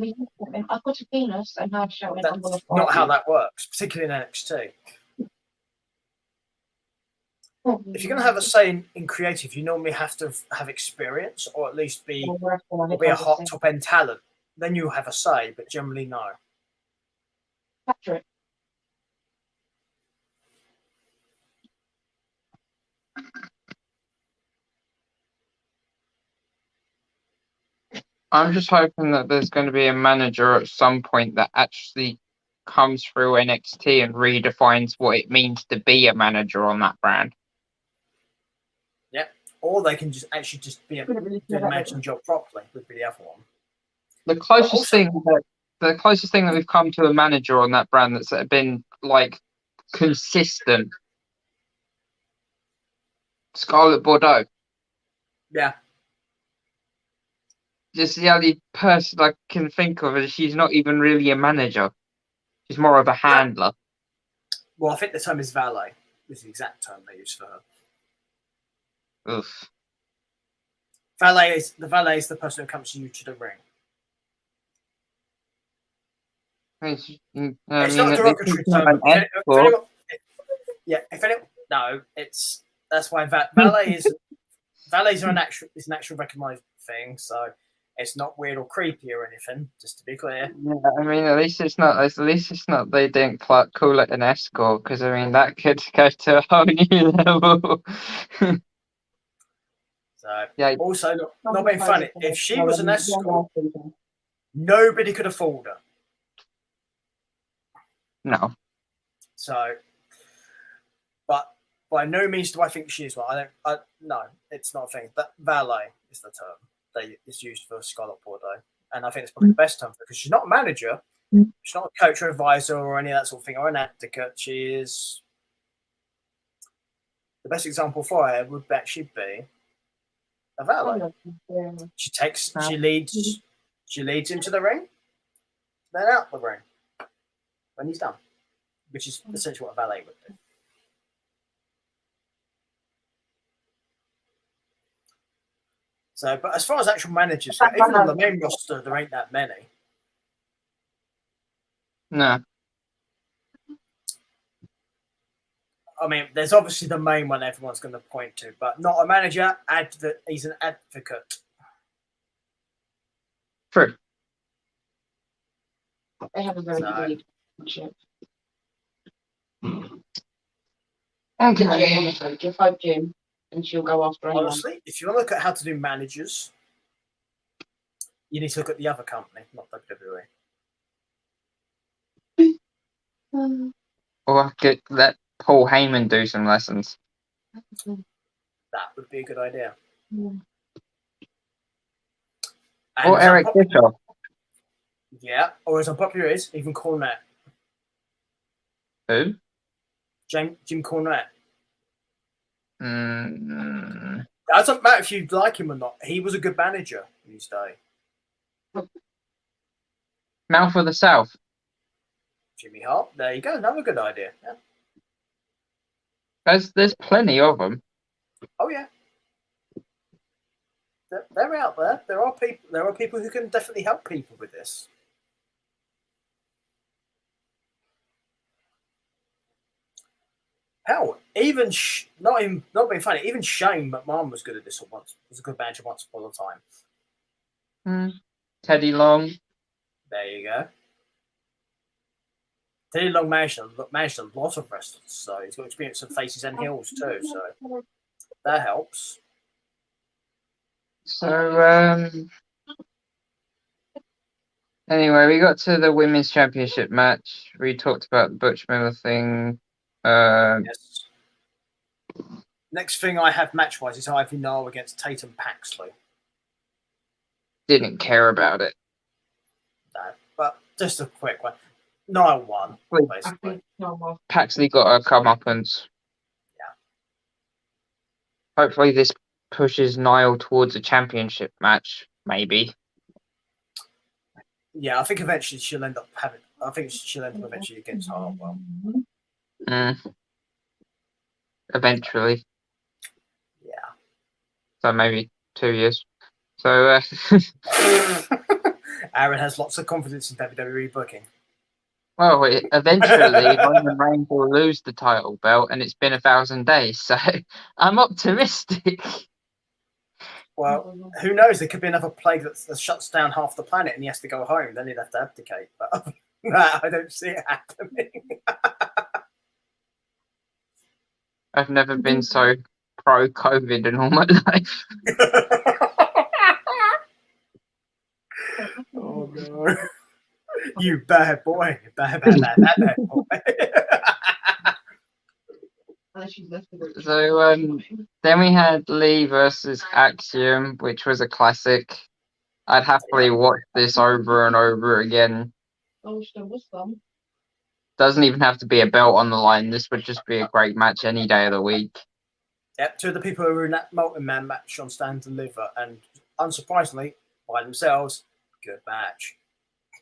Speaker 3: I've got a penis and I'm shouting.
Speaker 1: That's not how that works, particularly in NXT. If you're going to have a say in creative, you normally have to have experience or at least be a hot top-end talent. Then you have a say, but generally no.
Speaker 3: Patrick.
Speaker 2: I'm just hoping that there's going to be a manager at some point that actually comes through NXT and redefines what it means to be a manager on that brand.
Speaker 1: Yeah, or they can just be do the managing job properly would be the other one.
Speaker 2: The closest thing that we've come to a manager on that brand that's been like consistent, Scarlett Bordeaux.
Speaker 1: Yeah.
Speaker 2: Just the only person I can think of is she's not even really a manager. She's more of a handler.
Speaker 1: Well, I think the term is valet. Is the exact term they use for her.
Speaker 2: Oof.
Speaker 1: Valet is the person who comes to you to the ring. It's not a derogatory term. That's why valets are an actual recognised thing. So it's not weird or creepy or anything. Just to be clear.
Speaker 2: Yeah, I mean, at least it's not. They didn't call it an escort because I mean that could go to a whole new level.
Speaker 1: So yeah. Also, not being funny. If she was an escort, nobody could afford her.
Speaker 2: No.
Speaker 1: So, but by no means do I think she is one. No, it's not a thing. That valet is the term that is used for Scarlett Bordeaux, and I think it's probably the best term for her because she's not a manager, she's not a coach or advisor or any of that sort of thing, or an advocate. She is the best example for her would actually be a valet. She leads him to the ring, then out the ring when he's done, which is essentially what a valet would do. So, but as far as actual managers, even on the main roster, there ain't that many.
Speaker 2: No.
Speaker 1: I mean, there's obviously the main one everyone's going to point to, but not a manager. He's an advocate.
Speaker 2: True.
Speaker 3: They have a very good relationship.
Speaker 2: Okay.
Speaker 3: Just hope Jim, and she'll go after anyone.
Speaker 1: Honestly, if you want to look at how to do managers, you need to look at the other company, not WWE.
Speaker 2: Or I could let Paul Heyman do some lessons.
Speaker 1: That would be a good idea.
Speaker 2: Or Eric Bischoff.
Speaker 1: Yeah, or as unpopular is, even Cornette.
Speaker 2: Who?
Speaker 1: Jim Cornette.
Speaker 2: Mm.
Speaker 1: It doesn't matter if you like him or not. He was a good manager in his day.
Speaker 2: Mouth of the South.
Speaker 1: Jimmy Hart. There you go. Another good idea. Yeah.
Speaker 2: There's plenty of them.
Speaker 1: Oh yeah. They're out there. There are people who can definitely help people with this. Hell, even not being funny. Even Shane McMahon was good at this once. Was a good manager once upon a time.
Speaker 2: Teddy Long.
Speaker 1: There you go. Teddy Long managed a lot of wrestlers, so he's got experience of faces and heels too. So that helps.
Speaker 2: So anyway, we got to the women's championship match. We talked about the Butch Miller thing.
Speaker 1: Yes. Next thing I have match-wise is Ivy Nile against Tatum Paxley.
Speaker 2: Didn't care about it.
Speaker 1: No, but just a quick one. Nile won, basically.
Speaker 2: Paxley got a comeuppance.
Speaker 1: Yeah.
Speaker 2: Hopefully this pushes Nile towards a championship match, maybe.
Speaker 1: Yeah, I think eventually she'll end up eventually against Hartwell.
Speaker 2: Eventually.
Speaker 1: Yeah.
Speaker 2: So maybe 2 years. So
Speaker 1: Aaron has lots of confidence in WWE booking.
Speaker 2: well, eventually Roman Reigns will lose the title belt, and it's been 1,000 days, so I'm optimistic.
Speaker 1: Well, who knows? There could be another plague that shuts down half the planet, and he has to go home. Then he'd have to abdicate. But I don't see it happening.
Speaker 2: I've never been so pro-COVID in all my life.
Speaker 1: Oh no! You bad boy! Bad boy!
Speaker 2: So then we had Lee versus Axiom, which was a classic. I'd happily watch this over and over again. Doesn't even have to be a belt on the line. This would just be a great match any day of the week.
Speaker 1: Yep, two of the people who were in that multi-man match on Stand and Deliver, and unsurprisingly, by themselves, good match.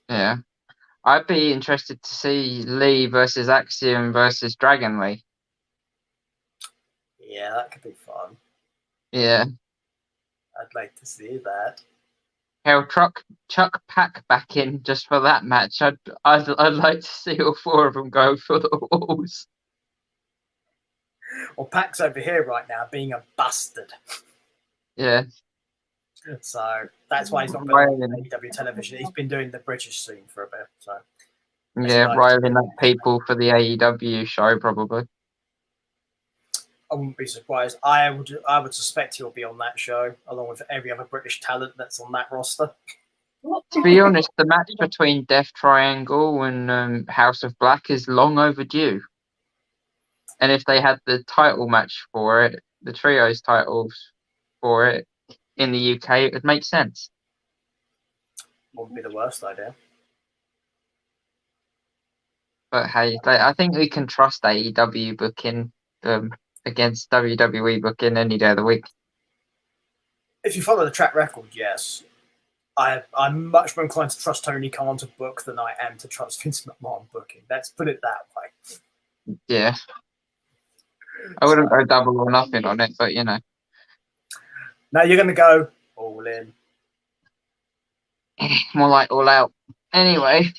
Speaker 2: Yeah. I'd be interested to see Lee versus Axiom versus Dragon Lee.
Speaker 1: Yeah, that could be fun.
Speaker 2: Yeah.
Speaker 1: I'd like to see that.
Speaker 2: Hell, Chuck Pack back in just for that match. I'd like to see all four of them go for the walls.
Speaker 1: Well, Pac's over here right now being a bastard.
Speaker 2: Yeah.
Speaker 1: So that's why he's not been on AEW television. He's been doing the British scene for a bit. So
Speaker 2: yeah, riling up people for the AEW show probably.
Speaker 1: I wouldn't be surprised. I would suspect he'll be on that show along with every other British talent that's on that roster.
Speaker 2: To be honest, the match between Death Triangle and House of Black is long overdue. And if they had the title match for it, the trios titles for it in the UK, it would make sense.
Speaker 1: Wouldn't be the worst idea.
Speaker 2: But hey, I think we can trust AEW booking against WWE booking any day of the week.
Speaker 1: If you follow the track record, yes. I'm much more inclined to trust Tony Khan to book than I am to trust Vince McMahon booking. Let's put it that way.
Speaker 2: Yeah. I wouldn't go double or nothing on it, but you know.
Speaker 1: Now you're going to go all in.
Speaker 2: More like all out. Anyway.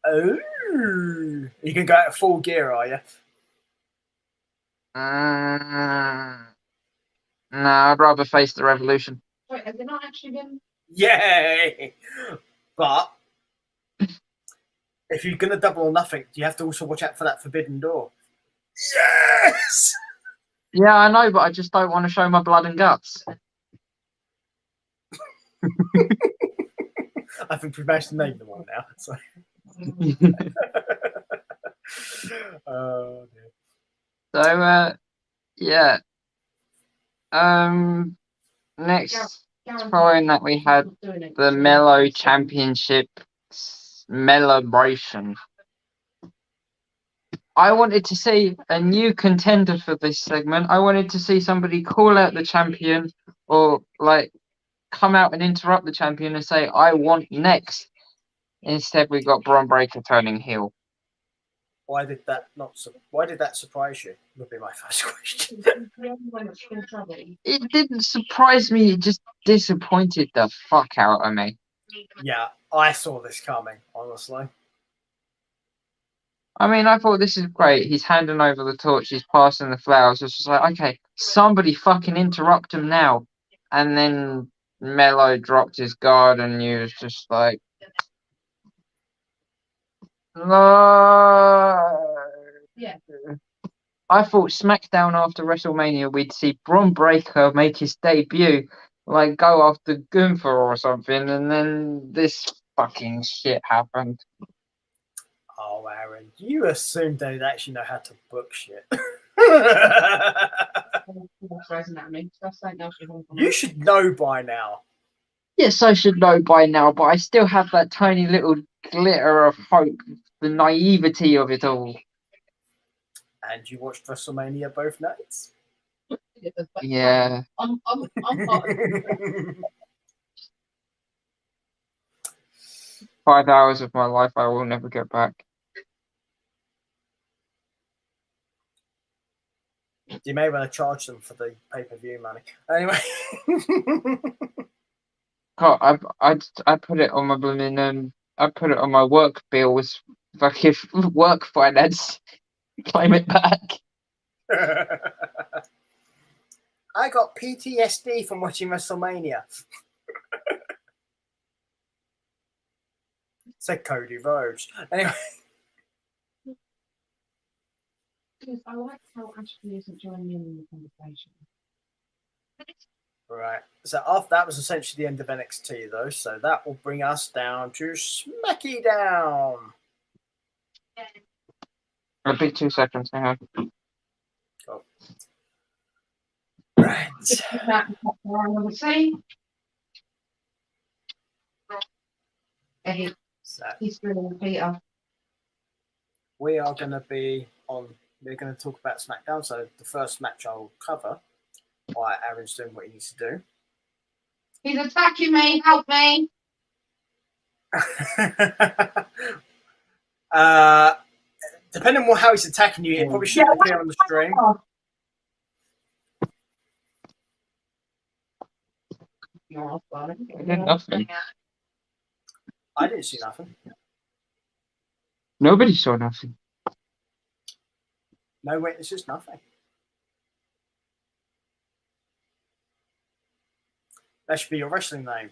Speaker 1: Oh, you can go out full gear, are you?
Speaker 2: No, I'd rather face the Revolution.
Speaker 3: Wait, has it not actually been?
Speaker 1: Yay! But if you're going to double or nothing, you have to also watch out for that forbidden door. Yes!
Speaker 2: Yeah, I know, but I just don't want to show my blood and guts.
Speaker 1: I think we've managed to name them all now. So. Oh, dear.
Speaker 2: So, yeah. Next, following that, we had the Mellow Championship celebration. I wanted to see a new contender for this segment. I wanted to see somebody call out the champion or like come out and interrupt the champion and say, I want next. Instead, we got Bron Breakker turning heel.
Speaker 1: Why did that surprise you? Would be my first question.
Speaker 2: It didn't surprise me. It just disappointed the fuck out of me.
Speaker 1: Yeah, I saw this coming, honestly.
Speaker 2: I mean, I thought this is great. He's handing over the torch. He's passing the flowers. It's just like, okay, somebody fucking interrupt him now. And then Mello dropped his guard and he was just like, no.
Speaker 3: Yeah.
Speaker 2: I thought SmackDown after WrestleMania, we'd see Bron Breakker make his debut, like go after Gunther or something, and then this fucking shit happened.
Speaker 1: Oh, Aaron, you assumed they'd actually know how to book shit. You should know by now.
Speaker 2: Yes, I should know by now, but I still have that tiny little glitter of hope, the naivety of it all.
Speaker 1: And you watched WrestleMania both nights?
Speaker 2: Yeah.
Speaker 3: I'm
Speaker 2: 5 hours of my life I will never get back.
Speaker 1: You may want to charge them for the pay-per-view money. Anyway.
Speaker 2: I put it on my blooming I put it on my work bill as fucking work finance. Claim it back.
Speaker 1: I got PTSD from watching WrestleMania. Said Cody Rhodes. Anyway.
Speaker 3: I like how Ashley isn't joining in the conversation.
Speaker 1: Right. So after that was essentially the end of NXT, though. So that will bring us down to Smacky Down.
Speaker 2: It'll be 2 seconds. Hang on.
Speaker 1: Cool. Right. So
Speaker 3: He's doing Peter.
Speaker 1: we are going to be on. We're going to talk about SmackDown. So the first match I will cover while Aaron's doing what he needs to do.
Speaker 3: He's attacking me. Help me.
Speaker 1: Depending on how he's attacking you, it probably shouldn't appear on the stream.
Speaker 2: I did nothing.
Speaker 1: I didn't see nothing.
Speaker 2: Nobody saw nothing.
Speaker 1: No witnesses, nothing. That should be your wrestling name.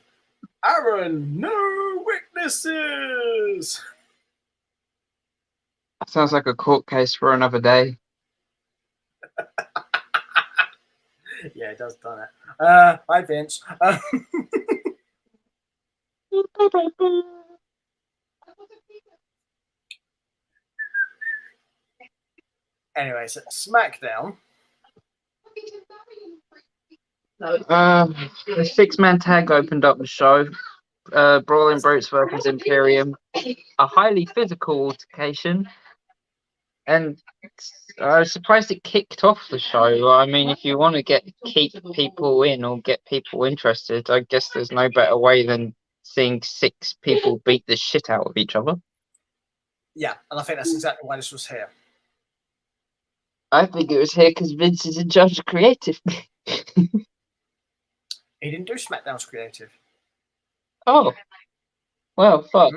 Speaker 1: Aaron, no witnesses.
Speaker 2: That sounds like a court case for another day.
Speaker 1: Yeah, it does, doesn't it? Hi, Vince. Anyway, so SmackDown.
Speaker 3: No,
Speaker 2: The 6-man tag opened up the show. Brawling Brutes versus Imperium. A highly physical altercation. And I was surprised it kicked off the show. I mean, if you want to keep people in or get people interested, I guess there's no better way than seeing 6 people beat the shit out of each other.
Speaker 1: Yeah, and I think that's exactly why this was here.
Speaker 2: I think it was here because Vince is in charge of creative.
Speaker 1: He didn't do SmackDown's creative.
Speaker 2: Oh. Well, fuck.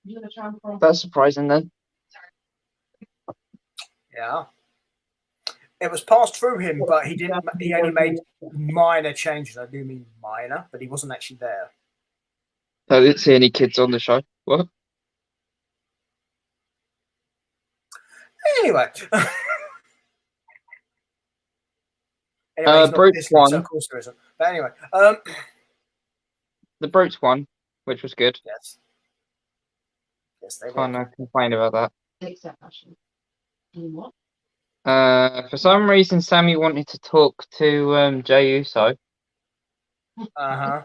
Speaker 3: you're gonna try and find-
Speaker 2: That's surprising then.
Speaker 1: Yeah. It was passed through him, but he didn't. He only made minor changes. I do mean minor, but he wasn't actually there.
Speaker 2: I didn't see any kids on the show. What?
Speaker 1: Anyway. Anyway, he's not
Speaker 2: Brutes
Speaker 1: listening,
Speaker 2: won.
Speaker 1: so of course there isn't. But anyway,
Speaker 2: The Brutes won, which was good.
Speaker 1: yes. Yes, they
Speaker 2: Can't
Speaker 1: did.
Speaker 2: complain about that.
Speaker 3: Except Ashley. You what?
Speaker 2: For some reason, Sammy wanted to talk to Jey Uso
Speaker 1: Uh-huh.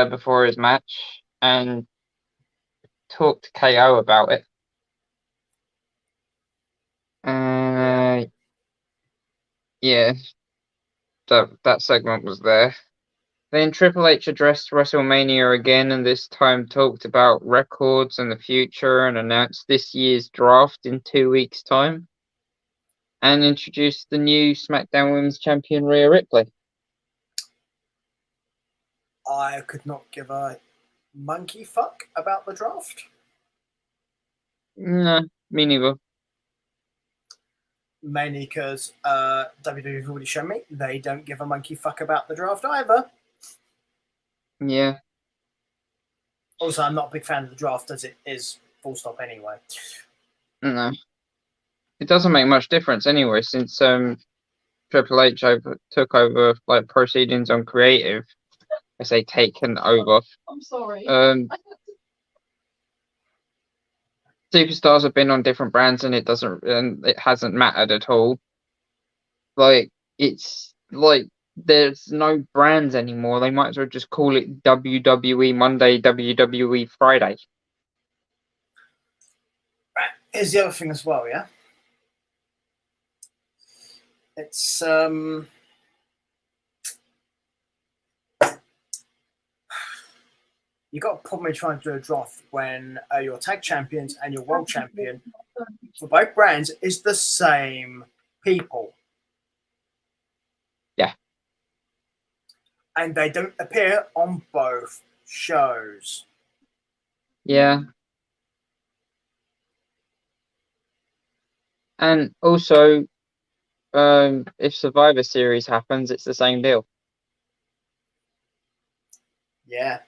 Speaker 2: before his match and talk to KO about it. Yeah, that segment was there. Then Triple H addressed WrestleMania again, and this time talked about records and the future, and announced this year's draft in 2 weeks' time, and introduced the new SmackDown Women's Champion Rhea Ripley.
Speaker 1: I could not give a monkey fuck about the draft.
Speaker 2: No, me neither.
Speaker 1: Mainly because WWE have already shown me they don't give a monkey fuck about the draft either.
Speaker 2: Yeah.
Speaker 1: Also, I'm not a big fan of the draft as it is, full stop anyway.
Speaker 2: No. It doesn't make much difference anyway, since Triple H took over like proceedings on creative. I say taken over.
Speaker 3: I'm sorry.
Speaker 2: Superstars have been on different brands and it hasn't mattered at all. Like, it's like there's no brands anymore. They might as well just call it WWE Monday, WWE Friday.
Speaker 1: Here's the other thing as well, yeah? It's you got a problem with trying to do a draft when your tag champions and your world champion for both brands is the same people.
Speaker 2: Yeah.
Speaker 1: And they don't appear on both shows.
Speaker 2: Yeah. And also, if Survivor Series happens, it's the same deal.
Speaker 1: Yeah.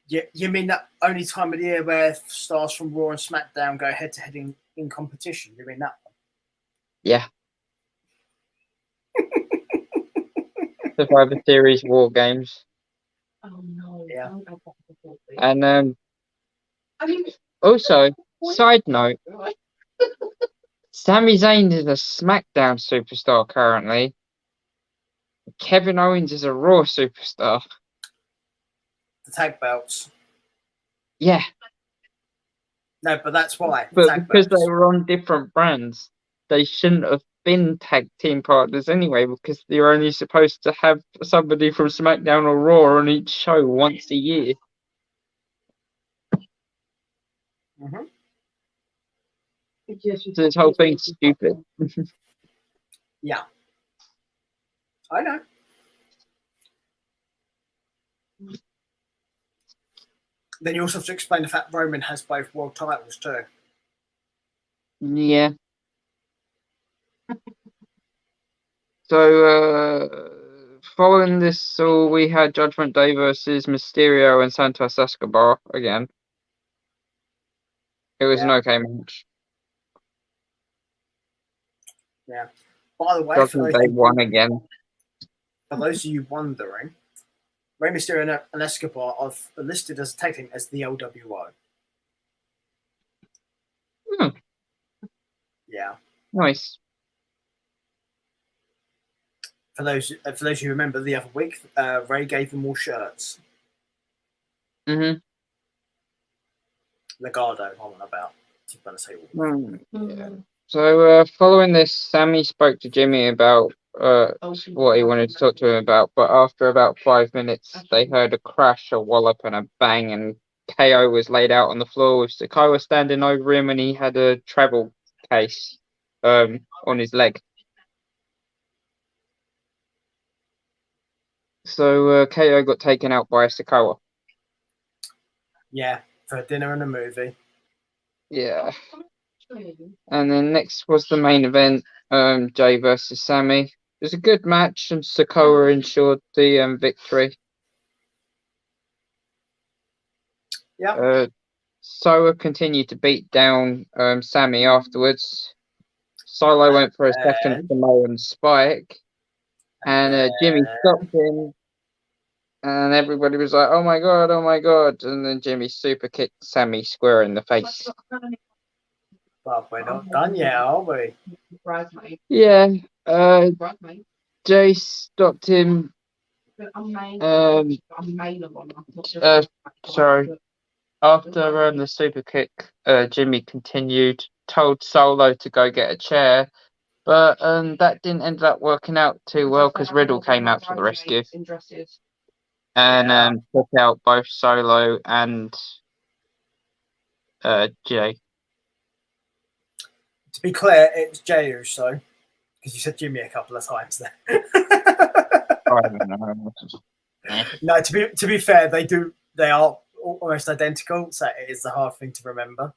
Speaker 1: You mean that only time of the year where stars from Raw and SmackDown go head to head in competition? You mean that one?
Speaker 2: Yeah. Survivor Series War Games.
Speaker 3: Oh no.
Speaker 1: Yeah.
Speaker 3: Don't go back to the thing.
Speaker 2: And
Speaker 3: I mean,
Speaker 2: also, side note, Sami Zayn is a SmackDown superstar currently. Kevin Owens is a Raw superstar.
Speaker 1: The tag belts.
Speaker 2: Yeah,
Speaker 1: No, but that's why. The
Speaker 2: but
Speaker 1: tag
Speaker 2: because
Speaker 1: belts.
Speaker 2: they were on different brands, they shouldn't have been tag team partners anyway, because you're only supposed to have somebody from SmackDown or Raw on each show once a year.
Speaker 1: Mhm.
Speaker 3: yes,
Speaker 2: So this whole thing's stupid.
Speaker 1: Yeah. I know. Then you also have to explain the fact Roman has both world titles too.
Speaker 2: Yeah. So, following this, we had Judgment Day versus Mysterio and Santos Escobar again. It was an
Speaker 1: Yeah.
Speaker 2: okay match.
Speaker 1: Yeah. By the way,
Speaker 2: Judgment Day won again.
Speaker 1: for those of you wondering, Rey Mysterio and Escobar are listed as tag team as the LWO.
Speaker 2: Hmm.
Speaker 1: Yeah.
Speaker 2: Nice.
Speaker 1: For those who remember the other week, Ray gave them all shirts.
Speaker 2: Mm-hmm.
Speaker 1: Legado, I'm on about. I'm going to say all.
Speaker 2: Yeah. So following this, Sammy spoke to Jimmy about what he wanted to talk to him about, but after about 5 minutes, they heard a crash, a wallop, and a bang, and KO was laid out on the floor with Sikoa standing over him, and he had a travel case on his leg. So KO got taken out by Sikoa.
Speaker 1: Yeah, for dinner and a movie.
Speaker 2: Yeah. And then next was the main event, Jay versus Sammy. It was a good match, and Sikoa ensured the victory.
Speaker 1: Yeah.
Speaker 2: Soa continued to beat down Sammy afterwards. Solo went for a second Samoan spike, and Jimmy stopped him, and everybody was like, "Oh my god, oh my god!" And then Jimmy super kicked Sammy square in the face.
Speaker 1: But we're not done yet, are we?
Speaker 2: Yeah. Jay stopped him. Sorry. After the super kick, Jimmy continued, told Solo to go get a chair, but that didn't end up working out too well because Riddle came out for the rescue and took out both Solo and Jay.
Speaker 1: To be clear, it was Jey Uso, because you said Jimmy a couple of times there.
Speaker 2: I don't know.
Speaker 1: No, to be fair, they are almost identical, so it is a hard thing to remember.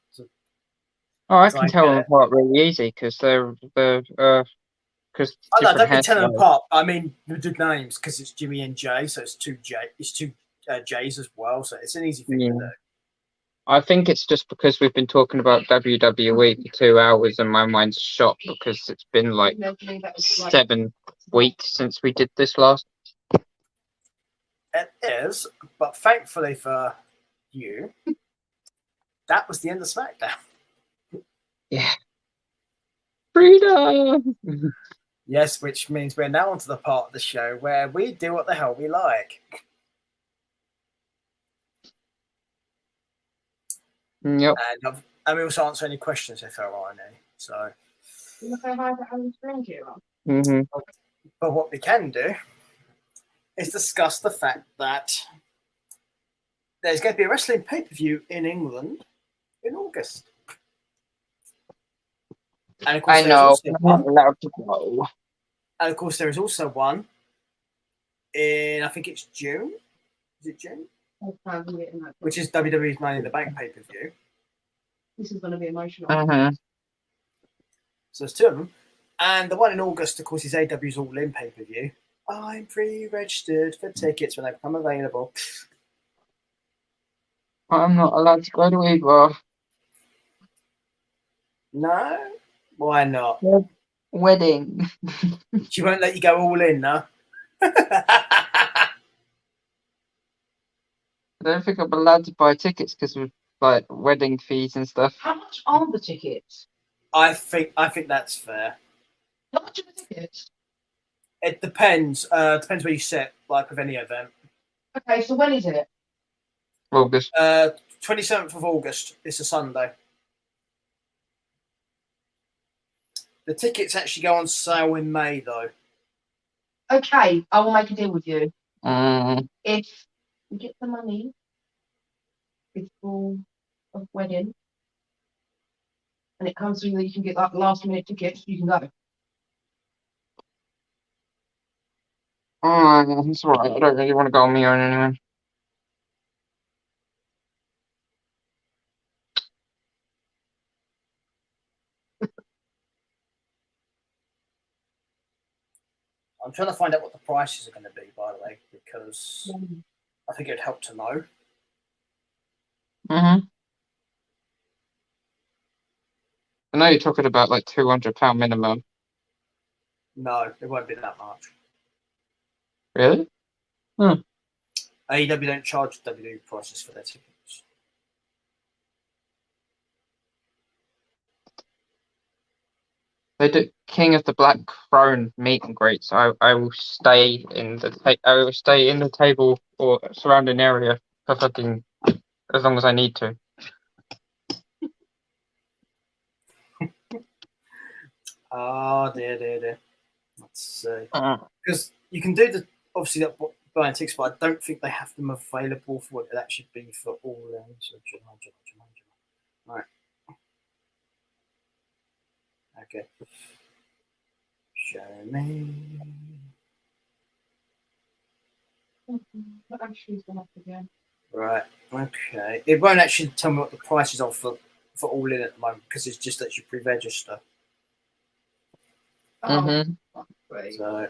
Speaker 2: I can tell them apart really easy because they're because
Speaker 1: I don't mean tell them apart. I mean the names because it's Jimmy and Jay, so it's two Jays as well. So it's an easy thing to do.
Speaker 2: I think it's just because we've been talking about WWE for 2 hours and my mind's shot because it's been like 7 weeks since we did this last.
Speaker 1: It is, but thankfully for you, that was the end of SmackDown.
Speaker 2: Yeah. Freedom!
Speaker 1: Yes, which means we're now onto the part of the show where we do what the hell we like.
Speaker 2: Yep.
Speaker 1: And we also answer any questions if there are any. So.
Speaker 2: Mm-hmm.
Speaker 1: But what we can do is discuss the fact that there's going to be a wrestling pay-per-view in England in August. And of course,
Speaker 2: I know, I'm not allowed to go.
Speaker 1: And of course, there is also one in, I think it's June. Is it June? Which is WWE's Money in the Bank pay-per-view.
Speaker 3: This is going to be emotional.
Speaker 2: Uh-huh.
Speaker 1: So there's 2 of them. And the one in August, of course, is AW's All In pay-per-view. I'm pre-registered for tickets when they become available.
Speaker 2: I'm not allowed to go to either.
Speaker 1: No? Why not?
Speaker 2: Wedding.
Speaker 1: She won't let you go all in, no?
Speaker 2: I don't think I'm allowed to buy tickets because of like wedding fees and stuff.
Speaker 3: How much are the tickets?
Speaker 1: I think that's fair.
Speaker 3: How much are the tickets?
Speaker 1: It depends. Depends where you sit, like with any event.
Speaker 3: Okay, so when is it?
Speaker 2: August.
Speaker 1: 27th of August. It's a Sunday. The tickets actually go on sale in May, though.
Speaker 3: Okay, I will make a deal with you.
Speaker 2: If
Speaker 3: you get the money before a wedding, and it comes through that you can get like last-minute tickets, you can go.
Speaker 2: It's alright. I don't really want to go on my own anyway.
Speaker 1: I'm trying to find out what the prices are going to be, by the way, because I think it'd help to know.
Speaker 2: I know you're talking about like £200 minimum.
Speaker 1: No, it won't be that much.
Speaker 2: Really?
Speaker 1: AEW don't charge WWE prices for their tickets.
Speaker 2: They do King of the Black Throne meet and greet, so I will stay in the table or surrounding area for fucking as long as I need to.
Speaker 1: Oh dear. Let's see. Because you can do obviously that buying tickets, but I don't think they have them available for what it actually be for all of them. So July. Right. Okay. Show me. Right. Okay. It won't actually tell me what the prices are for all in at the moment because it's just that you pre-register.
Speaker 2: Mm-hmm.
Speaker 1: So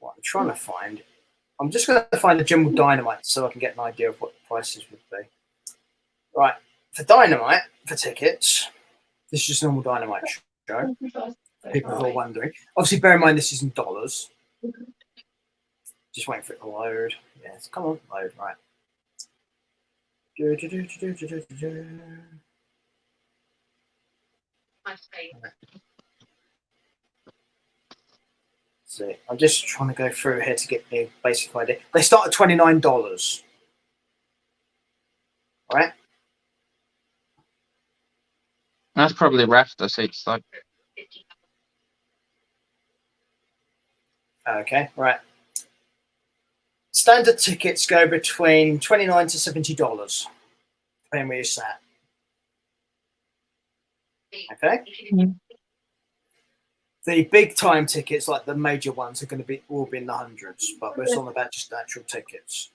Speaker 1: what I'm trying to find, I'm just going to find a General Dynamite so I can get an idea of what the prices would be. Right. For Dynamite, for tickets, this is just a normal Dynamite show. People are wondering. Obviously, bear in mind this is in dollars. Just waiting for it to load. Yes, come on, load. Right. See, I'm just trying to go through here to get the basic idea. They start at $29. All right.
Speaker 2: That's probably rafter seats, though.
Speaker 1: Okay, right. Standard tickets go between $29 to $70, depending where you sat. Okay.
Speaker 2: Mm-hmm.
Speaker 1: The big time tickets, like the major ones, are going to be all be in the hundreds, but we're talking about just actual tickets.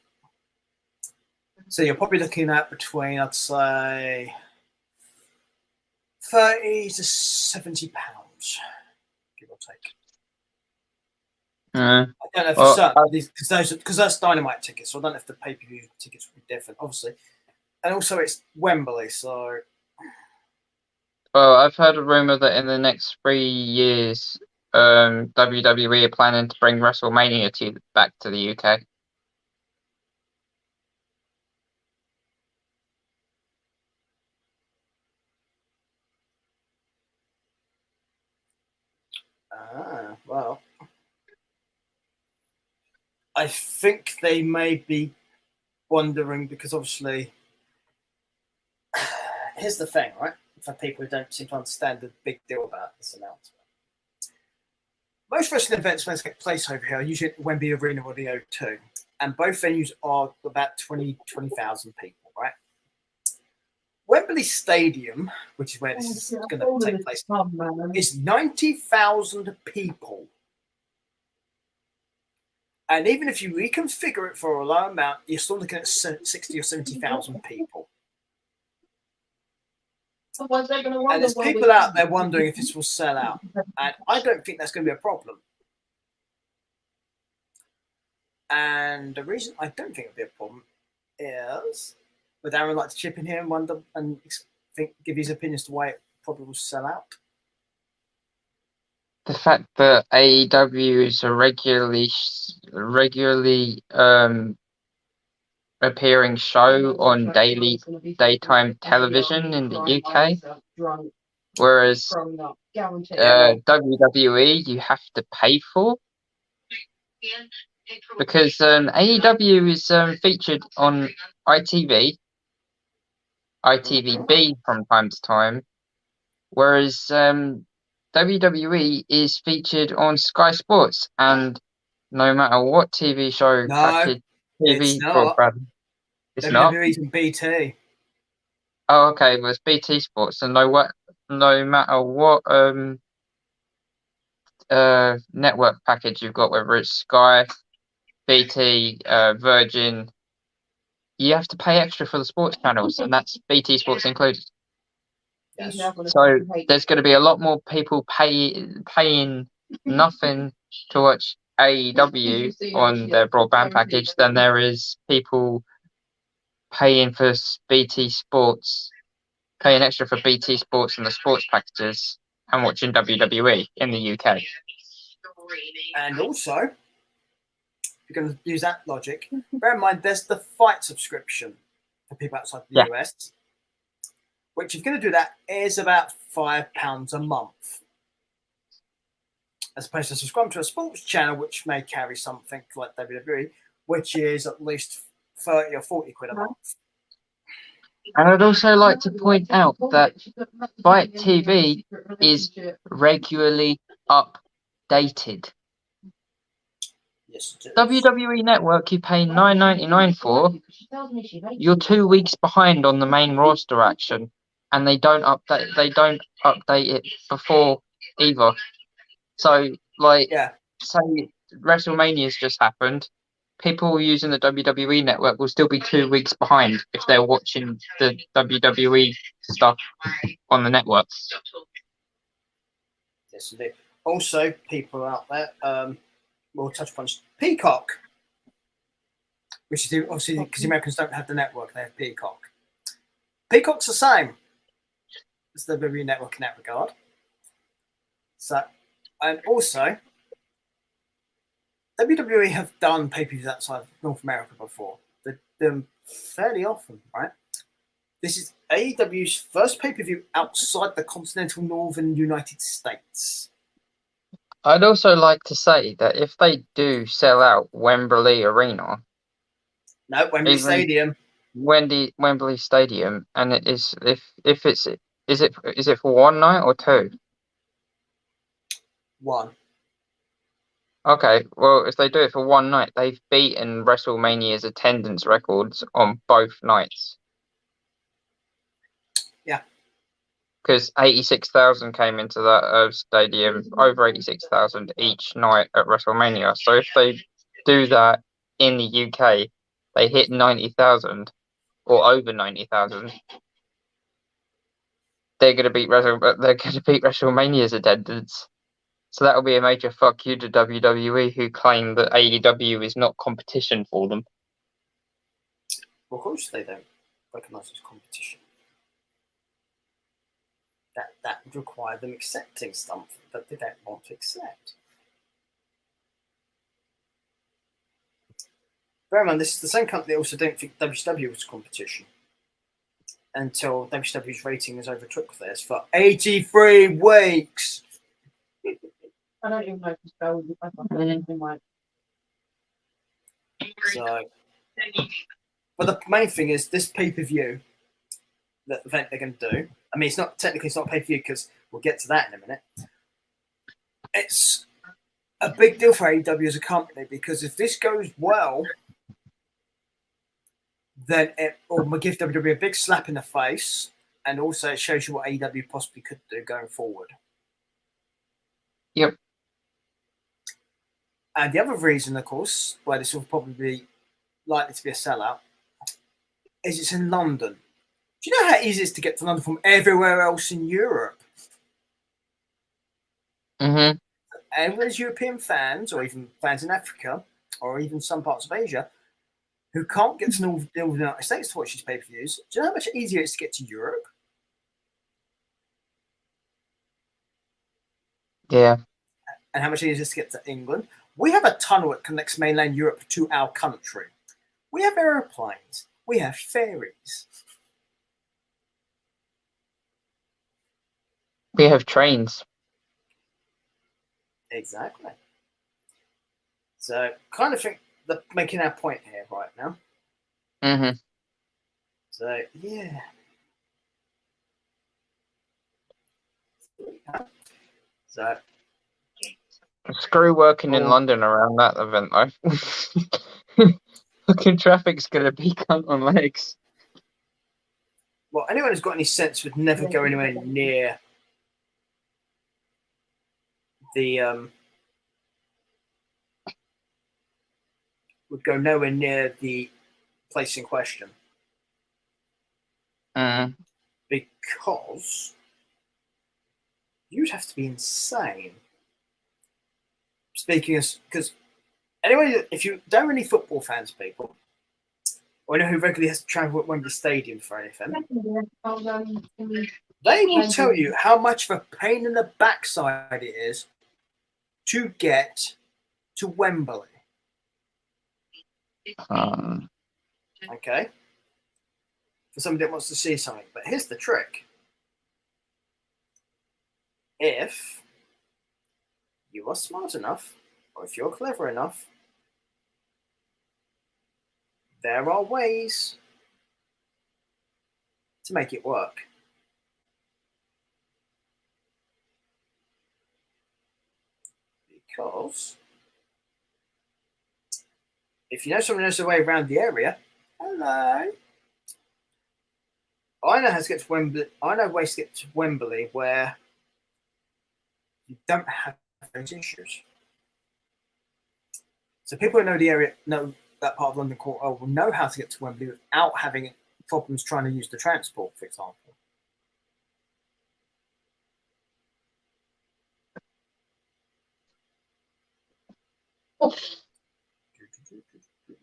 Speaker 1: So you're probably looking at between, I'd say, £30 to £70, give or take. I don't know for certain because that's Dynamite tickets, so I don't know if the pay-per-view tickets will be different, obviously. And also, it's Wembley, so.
Speaker 2: Well, I've heard a rumor that in the next 3 years, WWE are planning to bring WrestleMania back to the UK.
Speaker 1: Well, I think they may be wondering because obviously, here's the thing, right? For people who don't seem to understand the big deal about this announcement. Most wrestling events when they take place over here are usually at Wembley Arena or the O2, and both venues are about 20,000 people, right? Wembley Stadium, which is where this is going to take place, is 90,000 people. And even if you reconfigure it for a low amount, you're still looking at 60 or 70,000 people. And there's people out there wondering if this will sell out. And I don't think that's going to be a problem. And the reason I don't think it'll be a problem is, would Aaron like to chip in here and wonder and give his opinion as to why it probably will sell out?
Speaker 2: The fact that AEW is a regularly appearing show on daytime television in the UK, whereas WWE you have to pay for, because AEW is featured on ITVB from time to time, whereas WWE is featured on Sky Sports, and no matter what TV show package TV broadband, it's not.
Speaker 1: WWE's in BT.
Speaker 2: Oh, okay. Well, it's BT Sports, and no matter what network package you've got, whether it's Sky, BT, Virgin, you have to pay extra for the sports channels, and that's BT Sports included.
Speaker 1: Yes.
Speaker 2: So there's going to be a lot more people paying nothing to watch AEW on their broadband package than there is people paying for BT Sports, paying extra for BT Sports and the sports packages and watching WWE in the UK.
Speaker 1: And also, if you're going to use that logic, bear in mind there's the Fight subscription for people outside the
Speaker 2: Yeah.
Speaker 1: US, which if you're going to do that is about £5 a month, as opposed to subscribing to a sports channel, which may carry something like WWE, which is at least 30 or 40 quid a month.
Speaker 2: And I'd also like to point out that Fight TV is regularly updated.
Speaker 1: Yes, it is.
Speaker 2: WWE Network you pay $9.99 for, you're 2 weeks behind on the main roster action, and they don't update it before either. So like
Speaker 1: Yeah,
Speaker 2: say WrestleMania's just happened, people using the WWE Network will still be 2 weeks behind if they're watching the WWE stuff on the network.
Speaker 1: yes, indeed. Also, people out there, we'll touch upon Peacock, which is obviously because the Americans don't have the network, they have Peacock. Peacock's the same as the WWE Network in that regard. So, and also, WWE have done pay-per-views outside of North America before. They do them fairly often, right? This is AEW's first pay-per-view outside the continental northern United States.
Speaker 2: I'd also like to say that if they do sell out Wembley Arena,
Speaker 1: No, Wembley
Speaker 2: Even-
Speaker 1: Stadium.
Speaker 2: Wembley Stadium, and it is if it's is it for one night or two?
Speaker 1: One.
Speaker 2: Okay, well if they do it for one night, they've beaten WrestleMania's attendance records on both nights.
Speaker 1: Yeah.
Speaker 2: Because 86,000 came into that stadium, over 86,000 each night at WrestleMania. So if they do that in the UK, they hit 90,000 or over 90,000. They're gonna beat WrestleMania's attendance. So that'll be a major fuck you to WWE, who claim that AEW is not competition for them.
Speaker 1: Well, of course they don't recognise as competition. That would require them accepting something that they don't want to accept. Bear in mind, this is the same company that also don't think WCW was competition until WCW's rating has overtook theirs for 83 weeks.
Speaker 3: I don't even know if it's spelled. I don't know.
Speaker 1: So, but the main thing is this pay-per-view, the event they're going to do. I mean, it's not technically a pay-per-view because we'll get to that in a minute. It's a big deal for AEW as a company because if this goes well, then it will give WWE a big slap in the face, and also it shows you what AEW possibly could do going forward.
Speaker 2: Yep.
Speaker 1: And the other reason, of course, why this will probably be likely to be a sellout is it's in London. Do you know how easy it is to get to London from everywhere else in Europe?
Speaker 2: Mm-hmm.
Speaker 1: And there's European fans, or even fans in Africa, or even some parts of Asia, who can't get to the United States to watch these pay-per-views. Do you know how much easier it is to get to Europe?
Speaker 2: Yeah.
Speaker 1: And how much easier it is to get to England? We have a tunnel that connects mainland Europe to our country. We have aeroplanes. We have ferries.
Speaker 2: We have trains.
Speaker 1: Exactly. So, kind of think that making our point here right now.
Speaker 2: Mm-hmm.
Speaker 1: So, yeah. So,
Speaker 2: Screw working in
Speaker 1: Oh.
Speaker 2: London around that event though. Fucking traffic's gonna be cunt on legs.
Speaker 1: well, anyone who's got any sense would never go anywhere near the would go nowhere near the place in question
Speaker 2: Mm.
Speaker 1: because you'd have to be insane. Speaking as because anyway, if you don't really football fans, people, or know who regularly has to travel at Wembley Stadium for anything, they will tell you how much of a pain in the backside it is to get to Wembley. Okay. For somebody that wants to see something. But here's the trick. If you are smart enough, or if you're clever enough, there are ways to make it work. Because if you know someone knows the way around the area, hello. I know how to get to Wembley. I know ways to get to Wembley where you don't have those issues. So people who know the area, know that part of London will know how to get to Wembley without having problems trying to use the transport, for example.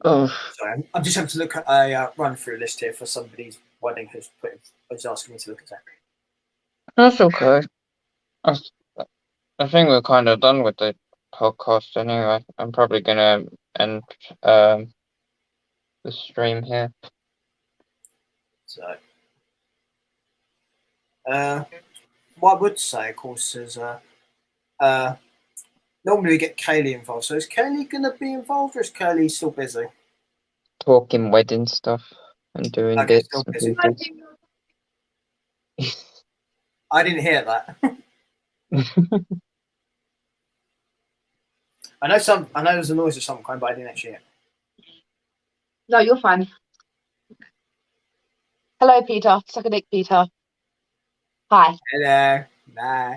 Speaker 2: Oh,
Speaker 1: Sorry, I'm just having to look at a run-through list here for somebody's wedding who's asking me to look at that.
Speaker 2: that's okay. I think we're kind of done with the podcast anyway. I'm probably gonna end the stream here.
Speaker 1: So, what I would say, of course, is normally we get Kaylee involved. So is Kaylee going to be involved, or is Kaylee still busy?
Speaker 2: Talking wedding stuff and doing
Speaker 1: Okay,
Speaker 2: bits
Speaker 1: still
Speaker 2: and
Speaker 1: busy.
Speaker 2: pieces.
Speaker 1: I didn't hear that. I know there's a noise of some kind, but I didn't actually hear it.
Speaker 3: No, you're fine. Hello, Peter. Suck a dick, Peter. Hi.
Speaker 1: Hello. Nah.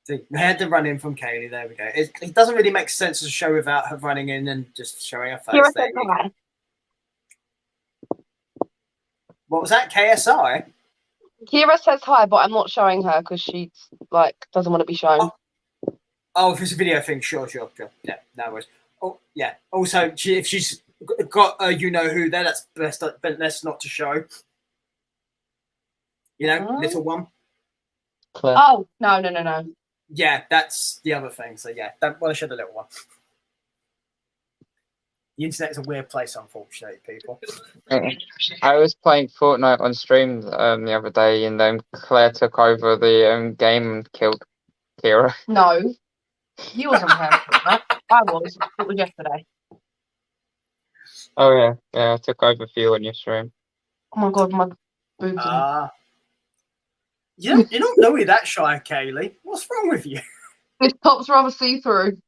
Speaker 1: So we had to run in from Kaylee. There we go. It doesn't really make sense as a show without her running in and just showing her face.
Speaker 3: Kira
Speaker 1: There
Speaker 3: said
Speaker 1: you go.
Speaker 3: hi.
Speaker 1: What was that? KSI?
Speaker 3: Kira says hi, but I'm not showing her because she doesn't want to be shown.
Speaker 1: Oh, if it's a video thing, sure. Yeah, no worries. Oh, yeah. Also, if she's got you know who there, that's best not to show. You know, little one.
Speaker 2: Claire.
Speaker 3: Oh, no.
Speaker 1: Yeah, that's the other thing. So yeah, don't want to show the little one. The internet is a weird place, unfortunately, people.
Speaker 2: I was playing Fortnite on stream the other day, and Claire took over the game and killed Kira.
Speaker 3: No. You wasn't playing that. I was. It was yesterday.
Speaker 2: Oh yeah, I took over for you on your stream.
Speaker 3: Oh my god, my boobs.
Speaker 1: You don't know you're that shy, Kaylee. What's wrong with you?
Speaker 3: His top's rather see-through.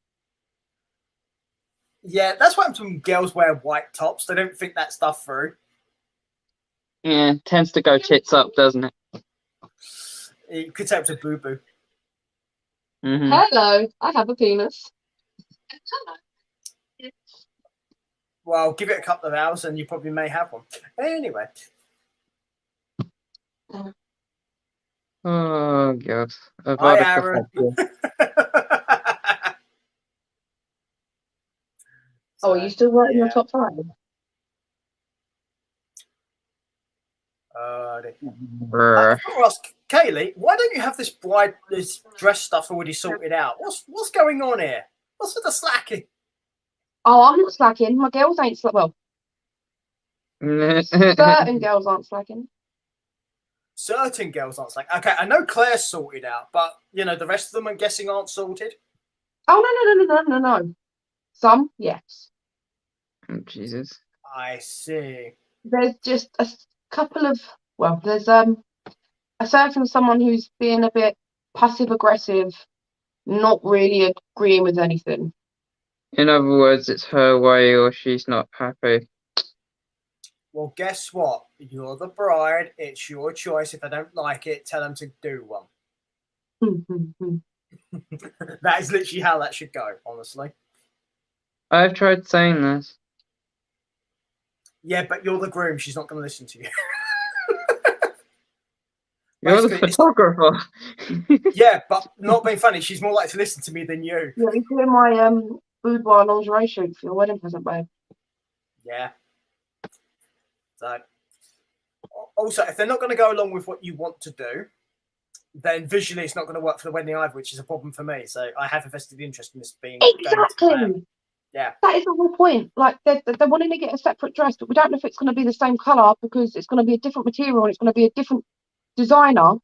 Speaker 1: Yeah, that's what happens when girls wear white tops. They don't think that stuff through.
Speaker 2: Yeah, tends to go tits up, doesn't it?
Speaker 1: It could say it's a boo-boo.
Speaker 2: Mm-hmm.
Speaker 3: Hello, I have a penis.
Speaker 1: Well, give it a couple of hours and you probably may have one. Anyway.
Speaker 2: Oh god.
Speaker 1: Hi, Aaron.
Speaker 3: Oh, are you still writing your
Speaker 1: yeah.
Speaker 3: top 5?
Speaker 2: Brr.
Speaker 1: Ask Kaylee, why don't you have this dress stuff already sorted out? What's going on here? What's with the slacking?
Speaker 3: Oh, I'm not slacking. My girls ain't slacking. Well, certain girls aren't slacking.
Speaker 1: Certain girls aren't slacking. Okay, I know Claire's sorted out, but the rest of them, I'm guessing, aren't sorted.
Speaker 3: Oh no. Some, yes.
Speaker 2: Oh, Jesus.
Speaker 1: I see.
Speaker 3: There's just a couple of there's aside from someone who's being a bit passive aggressive, not really agreeing with anything.
Speaker 2: In other words, it's her way or she's not happy.
Speaker 1: Well, guess what? You're the bride. It's your choice. If I don't like it, tell them to do one. That is literally how that should go, honestly.
Speaker 2: I've tried saying this.
Speaker 1: Yeah, but you're the groom. She's not going to listen to you.
Speaker 2: You're the photographer.
Speaker 1: Yeah, but not being funny. She's more likely to listen to me than you.
Speaker 3: Yeah, you're doing my boudoir lingerie shoot for your wedding present, babe.
Speaker 1: Yeah. So, also, if they're not going to go along with what you want to do, then visually it's not going to work for the wedding either, which is a problem for me. So I have a vested interest in this being
Speaker 3: exactly.
Speaker 1: Yeah.
Speaker 3: That is the whole point. Like they're wanting to get a separate dress, but we don't know if it's going to be the same color because it's going to be a different material and it's going to be a different designer.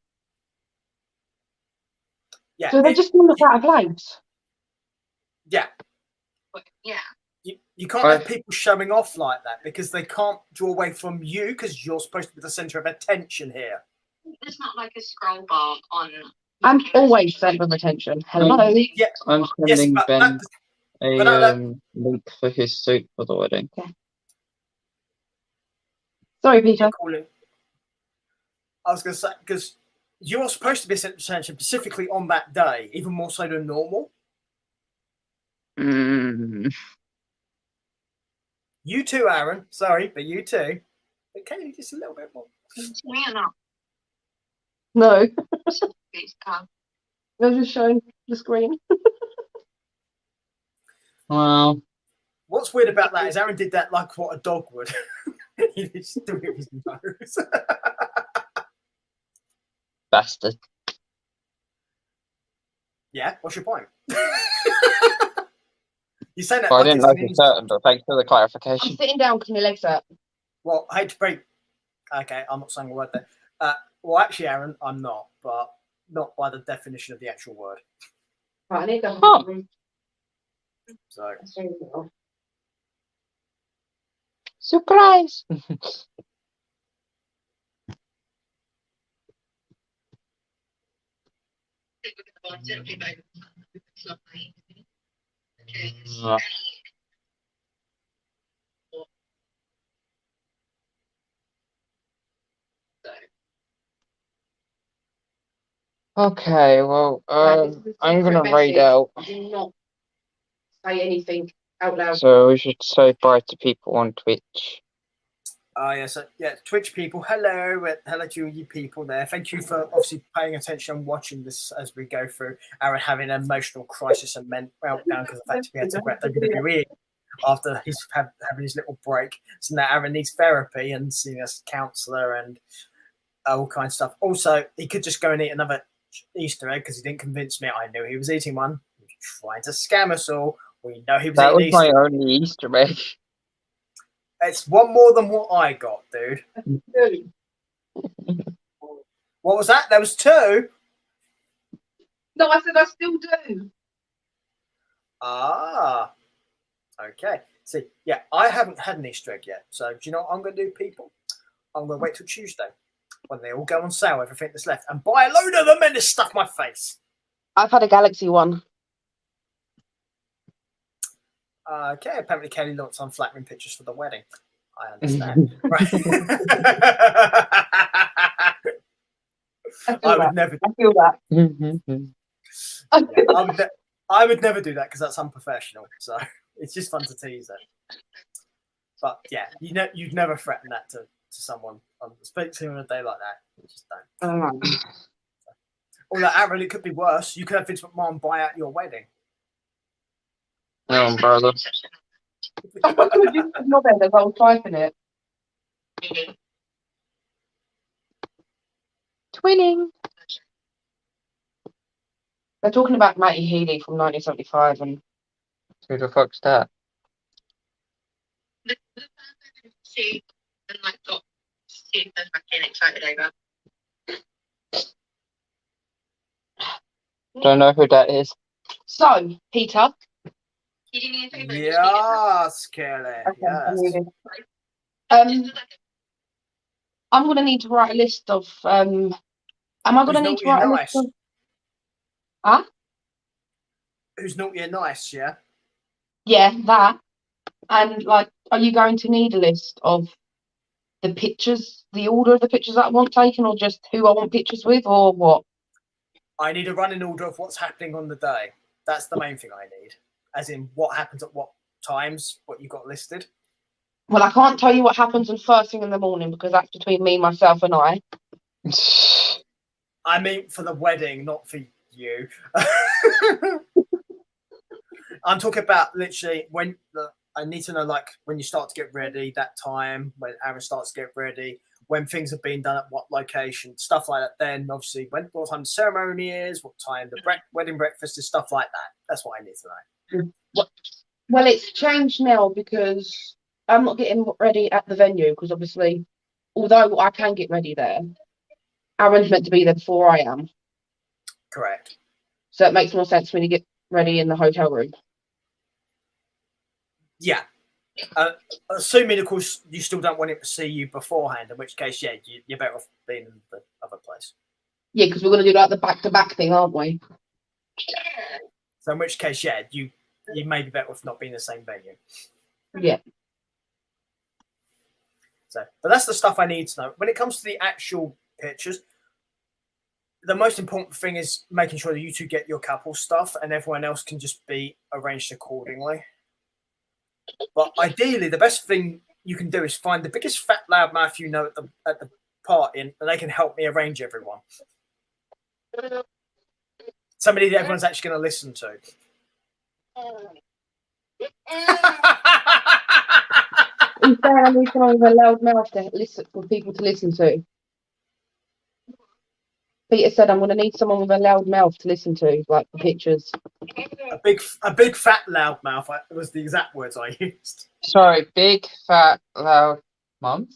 Speaker 1: Yeah.
Speaker 3: So they're just going to look out of place.
Speaker 1: Yeah.
Speaker 3: Yeah.
Speaker 1: You can't have people showing off like that because they can't draw away from you because you're supposed to be the center of attention here.
Speaker 4: There's not like a scroll bar on.
Speaker 3: I'm always centre of attention. Hello.
Speaker 1: Yeah.
Speaker 2: I'm
Speaker 1: Yes,
Speaker 2: sending
Speaker 1: but
Speaker 2: Ben
Speaker 1: that-
Speaker 2: link for his suit for the wedding.
Speaker 3: Sorry, Peter.
Speaker 1: I was going to say, because you're supposed to be a center of attention specifically on that day, even more so than normal. You too, Aaron. Sorry, but you too. But can you just a little bit more?
Speaker 4: Me or not?
Speaker 3: No.
Speaker 4: It's,
Speaker 3: They're just showing the screen.
Speaker 2: Well,
Speaker 1: What's weird about that is Aaron did that like what a dog would. He just do it with his nose.
Speaker 2: bastard.
Speaker 1: Yeah, what's your point? You say that.
Speaker 2: Well, I
Speaker 1: like
Speaker 2: didn't
Speaker 1: it's
Speaker 2: know
Speaker 1: an
Speaker 2: for
Speaker 1: insult.
Speaker 2: certain, but thanks for the
Speaker 3: I'm
Speaker 2: clarification.
Speaker 3: sitting down because my legs hurt.
Speaker 1: Well, I hate to break. Okay, I'm not saying a word there. Well, actually, Aaron, I'm not, but not by the definition of the actual word.
Speaker 3: Right, I need to
Speaker 2: Huh.
Speaker 1: So,
Speaker 2: Surprise! Okay, well, I'm gonna raid out,
Speaker 3: Do not say anything out loud.
Speaker 2: so we should say bye to people on Twitch.
Speaker 1: yes, yeah, Twitch people, hello, hello to you people there. Thank you for obviously paying attention and watching this as we go through Aaron having an emotional crisis and meltdown because of the fact he had to grab WWE after he's having his little break. So now Aaron needs therapy and seeing a counsellor and all kinds of stuff. Also, he could just go and eat another Easter egg because he didn't convince me. I knew he was eating one. He was trying to scam us all. We know he was
Speaker 2: That
Speaker 1: eating
Speaker 2: was
Speaker 1: Easter.
Speaker 2: my only Easter egg.
Speaker 1: It's one more than what I got, dude. What was that? There was two.
Speaker 3: No, I said I still do.
Speaker 1: Ah, okay. See, yeah, I haven't had an Easter egg yet. So do you know what I'm going to do, people? I'm going to wait till Tuesday when they all go on sale, everything that's left, and buy a load of them and just stuff my face.
Speaker 3: I've had a Galaxy one.
Speaker 1: Okay, apparently Kelly wants unflattering pictures for the wedding. I understand. Right. I would never.
Speaker 3: I feel that.
Speaker 1: Yeah, I would never do that because that's unprofessional. So it's just fun to tease it. But yeah, you'd never threaten that to someone, especially on a day like that. You just don't. Although, Aaron, it could be worse. You could have Vince McMahon buy out your wedding.
Speaker 2: No, brother.
Speaker 3: Your bed as I was typing it.
Speaker 2: Twinning.
Speaker 3: They're talking about Matty Healy from 1975 and
Speaker 2: Who the fuck's that?
Speaker 4: See, and like got super fucking excited over.
Speaker 2: Don't know who that is.
Speaker 3: so, Peter.
Speaker 4: You do me a favour.
Speaker 1: Yes, Kelly. Yes.
Speaker 3: I'm gonna need to write a list of am I gonna need to write a list of
Speaker 1: Who's naughty and nice, yeah?
Speaker 3: yeah, that. And like, are you going to need a list of the pictures, the order of the pictures that I want taken, or just who I want pictures with, or what?
Speaker 1: I need a running order of what's happening on the day. That's the main thing I need. As in what happens at what times, what you got listed.
Speaker 3: Well, I can't tell you what happens on first thing in the morning because that's between me, myself, and I.
Speaker 1: I mean, for the wedding, not for you. I'm talking about literally when I need to know, like, when you start to get ready, that time, when Aaron starts to get ready, when things have been done at what location, stuff like that. Then, obviously, what time the ceremony is, what time the wedding breakfast is, stuff like that. That's what I need to know.
Speaker 3: Well, it's changed now because I'm not getting ready at the venue because obviously, although I can get ready there, Aaron's meant to be there before I am.
Speaker 1: Correct.
Speaker 3: So it makes more sense for me to get ready in the hotel room.
Speaker 1: Yeah. Assuming, of course, you still don't want him to see you beforehand, in which case, yeah, you're better off being in the other place.
Speaker 3: Yeah, because we're going to do like the back-to-back thing, aren't we?
Speaker 1: So in which case, yeah, you may be better off not being in the same venue.
Speaker 3: Yeah.
Speaker 1: So, but that's the stuff I need to know. When it comes to the actual pictures, the most important thing is making sure that you two get your couple stuff and everyone else can just be arranged accordingly. But ideally, the best thing you can do is find the biggest fat loudmouth you know at the party, and they can help me arrange everyone. Somebody that everyone's actually going to listen to.
Speaker 3: He's saying I need someone with a loud mouth to listen for people to listen to. Peter said I'm going to need someone with a loud mouth to listen to, like the pictures.
Speaker 1: A big fat loudmouth was the exact words I used.
Speaker 2: Sorry, big, fat, loud mum?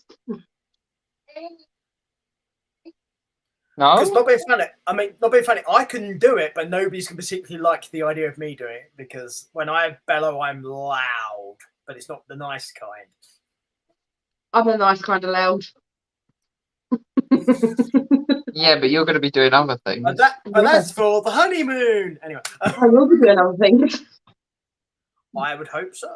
Speaker 1: Because
Speaker 2: No?
Speaker 1: not being funny, I can do it, but nobody's can particularly like the idea of me doing it because when I bellow, I'm loud, but it's not the nice kind.
Speaker 3: I'm a nice kind of loud.
Speaker 2: Yeah, but you're going to be doing other things.
Speaker 1: And that's for the honeymoon. Anyway,
Speaker 3: I will be doing other things.
Speaker 1: I would hope so.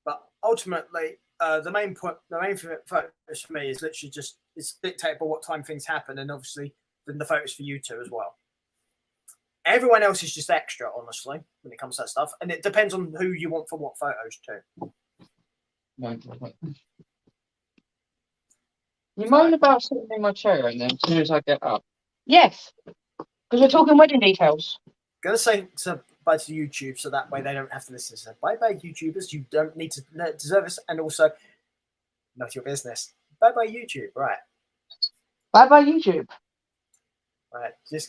Speaker 1: But ultimately, the main focus for me is literally just it's dictated by what time things happen, and obviously then the focus for you two as well. Everyone else is just extra, honestly, when it comes to that stuff, and it depends on who you want for what photos too.
Speaker 2: You mind about sitting in my chair and then as soon as I get up?
Speaker 3: Yes, because we're talking wedding details.
Speaker 1: Gonna say bye to YouTube so that way they don't have to listen. So bye bye YouTubers, you don't need to deserve us, and also not your business. Bye bye YouTube, right?
Speaker 3: Bye bye YouTube.
Speaker 1: Right, just